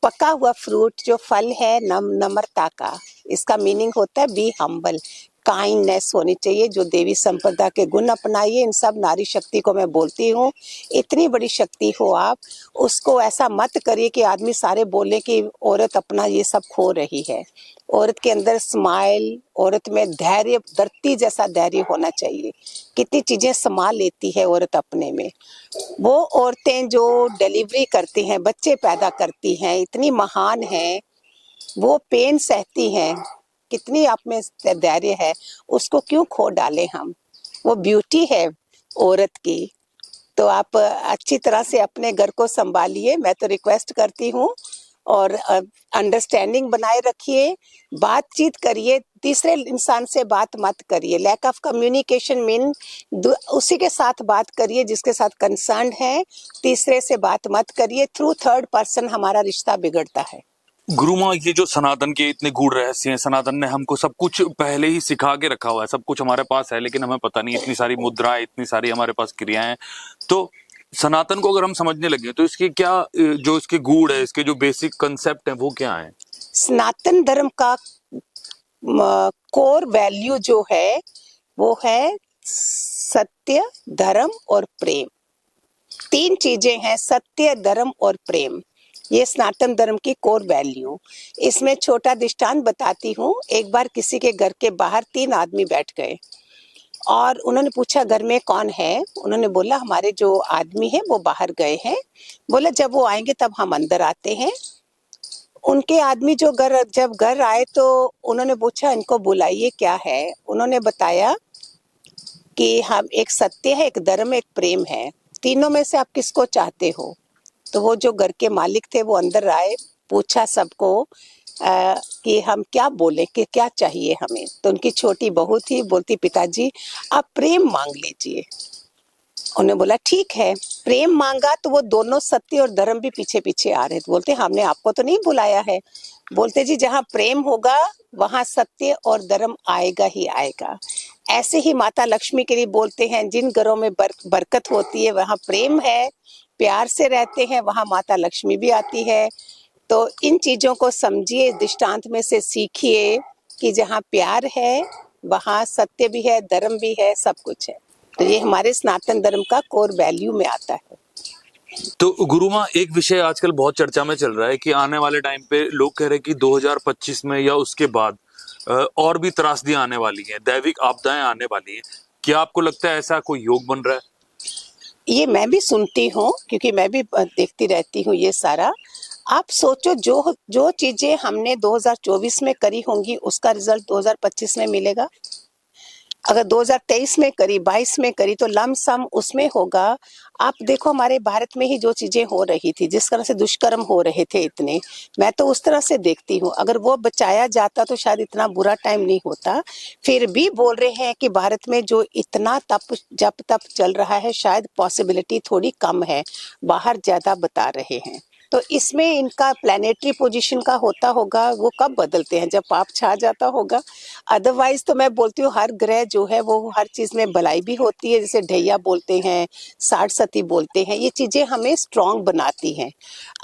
पका हुआ फ्रूट जो फल है नम्रता का, इसका मीनिंग होता है बी हम्बल, काइंडनेस होनी चाहिए। जो देवी संपदा के गुण अपनाइए। इन सब नारी शक्ति को मैं बोलती हूँ, इतनी बड़ी शक्ति हो आप, उसको ऐसा मत करिए कि आदमी सारे बोले कि औरत अपना ये सब खो रही है। औरत के अंदर स्माइल, औरत में धैर्य, धरती जैसा धैर्य होना चाहिए। कितनी चीजें संभाल लेती है औरत अपने में। वो औरतें जो डिलीवरी करती हैं, बच्चे पैदा करती हैं, इतनी महान हैं, वो पेन सहती हैं, कितनी आप में धैर्य है, उसको क्यों खो डालें हम। वो ब्यूटी है औरत की। तो आप अच्छी तरह से अपने घर को संभालिए, मैं तो रिक्वेस्ट करती हूँ। और अंडरस्टैंडिंग बनाए रखिए, बातचीत करिए, तीसरे इंसान से बात मत करिए। लैक ऑफ कम्युनिकेशन मीन उसी के साथ बात करिए जिसके साथ कंसर्न है, तीसरे से बात मत करिए। थ्रू थर्ड पर्सन हमारा रिश्ता बिगड़ता है।
गुरु माँ, ये जो सनातन के इतने गूढ़ रहस्य हैं, सनातन ने हमको सब कुछ पहले ही सिखा के रखा हुआ है, सब कुछ हमारे पास है, लेकिन हमें पता नहीं। इतनी सारी मुद्राएं, इतनी सारी हमारे पास क्रियाएं। तो सनातन को अगर हम समझने लगे तो इसकी क्या, जो इसके गूढ़ है, इसके जो बेसिक कंसेप्ट है, वो क्या है?
सनातन धर्म का कोर वैल्यू जो है वो है सत्य, धर्म और प्रेम। तीन चीजें हैं, सत्य, धर्म और प्रेम। ये सनातन धर्म की कोर वैल्यू। इसमें छोटा दृष्टांत बताती हूँ। एक बार किसी के घर के बाहर तीन आदमी बैठ गए और उन्होंने पूछा घर में कौन है। उन्होंने बोला हमारे जो आदमी है वो बाहर गए हैं। बोला जब वो आएंगे तब हम अंदर आते हैं। उनके आदमी जो जब घर आए तो उन्होंने पूछा इनको बुलाइए क्या है। उन्होंने बताया कि हम एक सत्य है, एक धर्म, एक प्रेम है, तीनों में से आप किसको चाहते हो। तो वो जो घर के मालिक थे वो अंदर आए, पूछा सबको कि हम क्या बोले, कि क्या चाहिए हमें। तो उनकी छोटी बहू थी, बोलती पिताजी आप प्रेम मांग लीजिए। उन्हें बोला ठीक है। प्रेम मांगा तो वो दोनों सत्य और धर्म भी पीछे पीछे आ रहे थे। बोलते हमने आपको तो नहीं बुलाया है। बोलते जी जहाँ प्रेम होगा वहाँ सत्य और धर्म आएगा ही आएगा। ऐसे ही माता लक्ष्मी के लिए बोलते हैं जिन घरों में बरकत होती है वहाँ प्रेम है, प्यार से रहते हैं, वहाँ माता लक्ष्मी भी आती है। तो इन चीजों को समझिए, दृष्टांत में से सीखिए कि जहाँ प्यार है वहाँ सत्य भी है, धर्म भी है, सब कुछ है। तो ये हमारे सनातन धर्म का कोर वैल्यू में आता है।
तो गुरु माँ, एक विषय आजकल बहुत चर्चा में चल रहा है कि आने वाले टाइम पे लोग कह रहे हैं कि 2025 में या उसके बाद और भी त्रासदियां आने वाली हैं, दैविक आपदाएं आने वाली हैं। क्या आपको लगता है ऐसा कोई योग बन रहा है?
ये मैं भी सुनती हूँ क्योंकि मैं भी देखती रहती हूँ ये सारा। आप सोचो जो जो चीजें हमने 2024 में करी होंगी उसका रिजल्ट 2025 में मिलेगा। अगर 2023 में करी, 22 में करी, तो लमसम उसमें होगा। आप देखो हमारे भारत में ही जो चीजें हो रही थी, जिस तरह से दुष्कर्म हो रहे थे इतने, मैं तो उस तरह से देखती हूँ, अगर वो बचाया जाता तो शायद इतना बुरा टाइम नहीं होता। फिर भी बोल रहे हैं कि भारत में जो इतना जप तप चल रहा है, शायद पॉसिबिलिटी थोड़ी कम है, बाहर ज्यादा बता रहे हैं। तो इसमें इनका प्लानिटरी पोजीशन का होता होगा, वो कब बदलते हैं, जब पाप छा जाता होगा। अदरवाइज तो मैं बोलती हूँ हर ग्रह जो है वो हर चीज में भलाई भी होती है, जैसे ढैया बोलते हैं, साठ सती बोलते हैं, ये चीजें हमें स्ट्रांग बनाती हैं।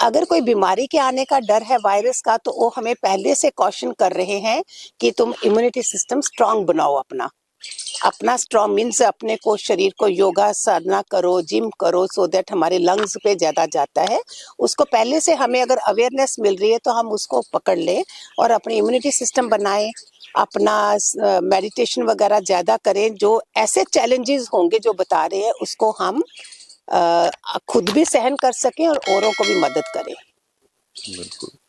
अगर कोई बीमारी के आने का डर है वायरस का, तो वो हमें पहले से कॉशन कर रहे हैं कि तुम इम्यूनिटी सिस्टम स्ट्रांग बनाओ, अपना स्ट्रॉन्ग मीन्स अपने को शरीर को योगा साधना करो, जिम करो, सो दैट हमारे लंग्स पे ज्यादा जाता है। उसको पहले से हमें अगर अवेयरनेस मिल रही है तो हम उसको पकड़ लें और अपनी इम्यूनिटी सिस्टम बनाएं, अपना मेडिटेशन वगैरह ज्यादा करें। जो ऐसे चैलेंजेस होंगे जो बता रहे हैं, उसको हम खुद भी सहन कर सकें और औरों को भी मदद करें।
बिल्कुल।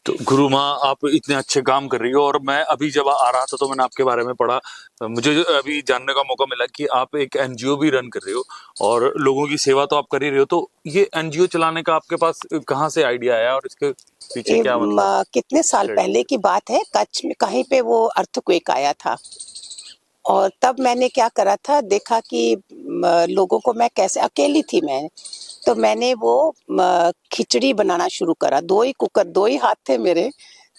तो गुरु माँ, आप इतने अच्छे काम कर रही हो, और मैं अभी जब आ रहा था तो मैंने आपके बारे में पढ़ा, मुझे अभी जानने का मौका मिला कि आप एक एनजीओ भी रन कर रहे हो और लोगों की सेवा तो आप कर ही रहे हो। तो ये एनजीओ चलाने का आपके पास कहाँ से आइडिया आया और इसके पीछे क्या मतलब?
कितने साल पहले की बात है, कच्छ में कहीं पे वो अर्थक्वेक आया था, और तब मैंने क्या करा था, देखा कि लोगों को, मैं कैसे, अकेली थी मैं, तो मैंने वो खिचड़ी बनाना शुरू करा। 2 ही कुकर, 2 ही हाथ थे मेरे,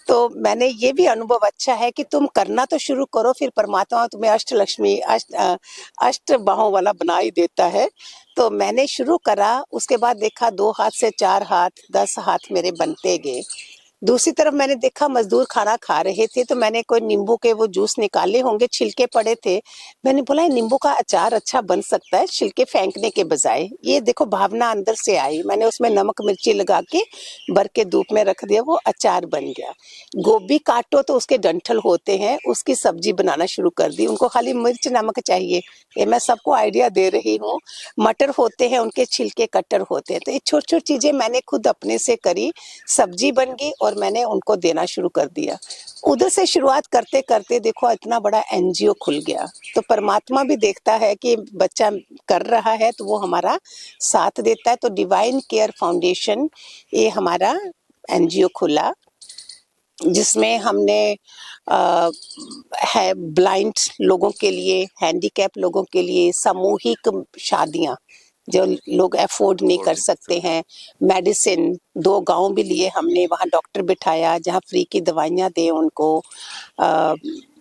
तो मैंने ये भी अनुभव अच्छा है कि तुम करना तो शुरू करो, फिर परमात्मा तुम्हें अष्टलक्ष्मी अष्ट बाहों वाला बना ही देता है। तो मैंने शुरू करा, उसके बाद देखा 2 हाथ से 4 हाथ, 10 हाथ मेरे बनते गए। दूसरी तरफ मैंने देखा मजदूर खाना खा रहे थे, तो मैंने कोई नींबू के वो जूस निकाले होंगे, छिलके पड़े थे, मैंने बोला ये नींबू का अचार अच्छा बन सकता है छिलके फेंकने के बजाय। ये देखो भावना अंदर से आई, मैंने उसमें नमक मिर्ची लगा के भर के धूप में रख दिया, वो अचार बन गया। गोभी काटो तो उसके डंठल होते हैं, उसकी सब्जी बनाना शुरू कर दी, उनको खाली मिर्च नमक चाहिए। ये मैं सबको आइडिया दे रही हूँ। मटर होते हैं, उनके छिलके कट्टर होते हैं। तो ये छोटी छोटी चीजें मैंने खुद अपने से करी, सब्जी बन गई और मैंने उनको देना शुरू कर दिया। उधर से शुरुआत करते करते देखो इतना बड़ा एनजीओ खुल गया। तो परमात्मा भी देखता है कि बच्चा कर रहा है तो वो हमारा साथ देता है। तो डिवाइन केयर फाउंडेशन ये हमारा एनजीओ खुला, जिसमें हमने है ब्लाइंड लोगों के लिए, हैंडीकैप लोगों के लिए सामूहिक शादियां जो लोग अफोर्ड नहीं कर सकते हैं, मेडिसिन 2 गांव भी लिए हमने, वहाँ डॉक्टर बिठाया जहाँ फ्री की दवाइयाँ दें उनको,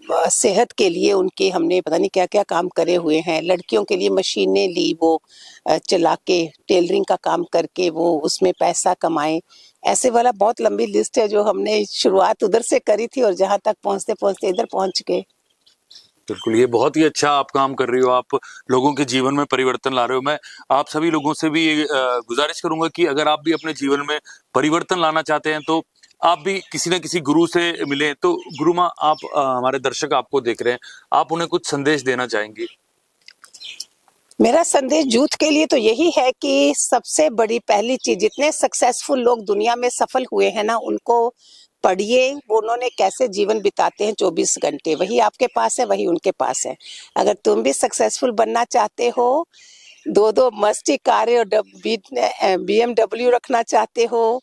सेहत के लिए उनके हमने पता नहीं क्या क्या काम करे हुए हैं। लड़कियों के लिए मशीनें ली, वो चला के टेलरिंग का काम करके वो उसमें पैसा कमाएं। ऐसे वाला बहुत लंबी लिस्ट है जो हमने शुरुआत उधर से करी थी और जहाँ तक पहुँचते पहुँचते इधर पहुँच गए।
बिल्कुल, ये बहुत ही अच्छा आप काम कर रही हो, आप लोगों के जीवन में परिवर्तन ला रहे हो। मैं आप सभी लोगों से भी गुजारिश करूंगा कि अगर आप भी अपने जीवन में परिवर्तन लाना चाहते हैं तो आप भी किसी न किसी गुरु से मिलें। तो गुरु माँ, आप हमारे दर्शक आपको देख रहे हैं, आप उन्हें कुछ संदेश देना चाहेंगी?
मेरा संदेश यूथ के लिए तो यही है कि सबसे बड़ी पहली चीज, जितने सक्सेसफुल लोग दुनिया में सफल हुए हैं ना, उनको पढ़िए, उन्होंने कैसे जीवन बिताते हैं 24 घंटे, वही आपके पास है, वही उनके पास है। अगर तुम भी सक्सेसफुल बनना चाहते हो, 2 मस्ती कारें और BMW रखना चाहते हो,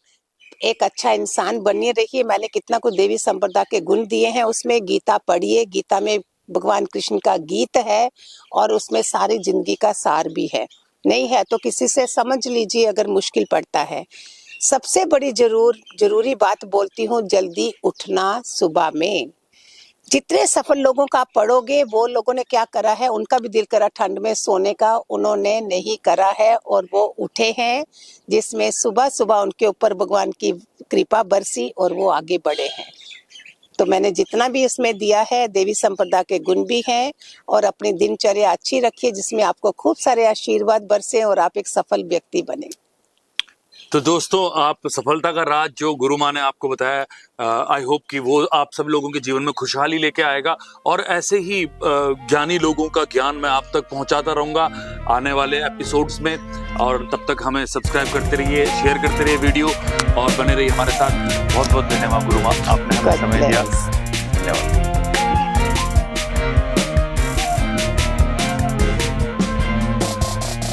एक अच्छा इंसान बनिए रहिए। मैंने कितना कुछ देवी संप्रदाय के गुण दिए हैं उसमें। गीता पढ़िए, गीता में भगवान कृष्ण का गीत है और उसमें सारी जिंदगी का सार भी है। नहीं है तो किसी से समझ लीजिए अगर मुश्किल पड़ता है। सबसे बड़ी जरूरी बात बोलती हूँ, जल्दी उठना सुबह में। जितने सफल लोगों का पढ़ोगे, वो लोगों ने क्या करा है, उनका भी दिल करा ठंड में सोने का, उन्होंने नहीं करा है और वो उठे हैं, जिसमें सुबह सुबह उनके ऊपर भगवान की कृपा बरसी और वो आगे बढ़े हैं। तो मैंने जितना भी इसमें दिया है, देवी संप्रदाय के गुण भी हैं, और अपनी दिनचर्या अच्छी रखिए जिसमें आपको खूब सारे आशीर्वाद बरसे और आप एक सफल व्यक्ति बने।
तो दोस्तों, आप सफलता का राज जो गुरु माँ ने आपको बताया, आई होप कि वो आप सब लोगों के जीवन में खुशहाली लेके आएगा, और ऐसे ही ज्ञानी लोगों का ज्ञान मैं आप तक पहुंचाता रहूंगा आने वाले एपिसोड्स में। और तब तक हमें सब्सक्राइब करते रहिए, शेयर करते रहिए वीडियो, और बने रहिए हमारे साथ। बहुत बहुत धन्यवाद गुरु माँ, आपने हमें समय दिया। धन्यवाद।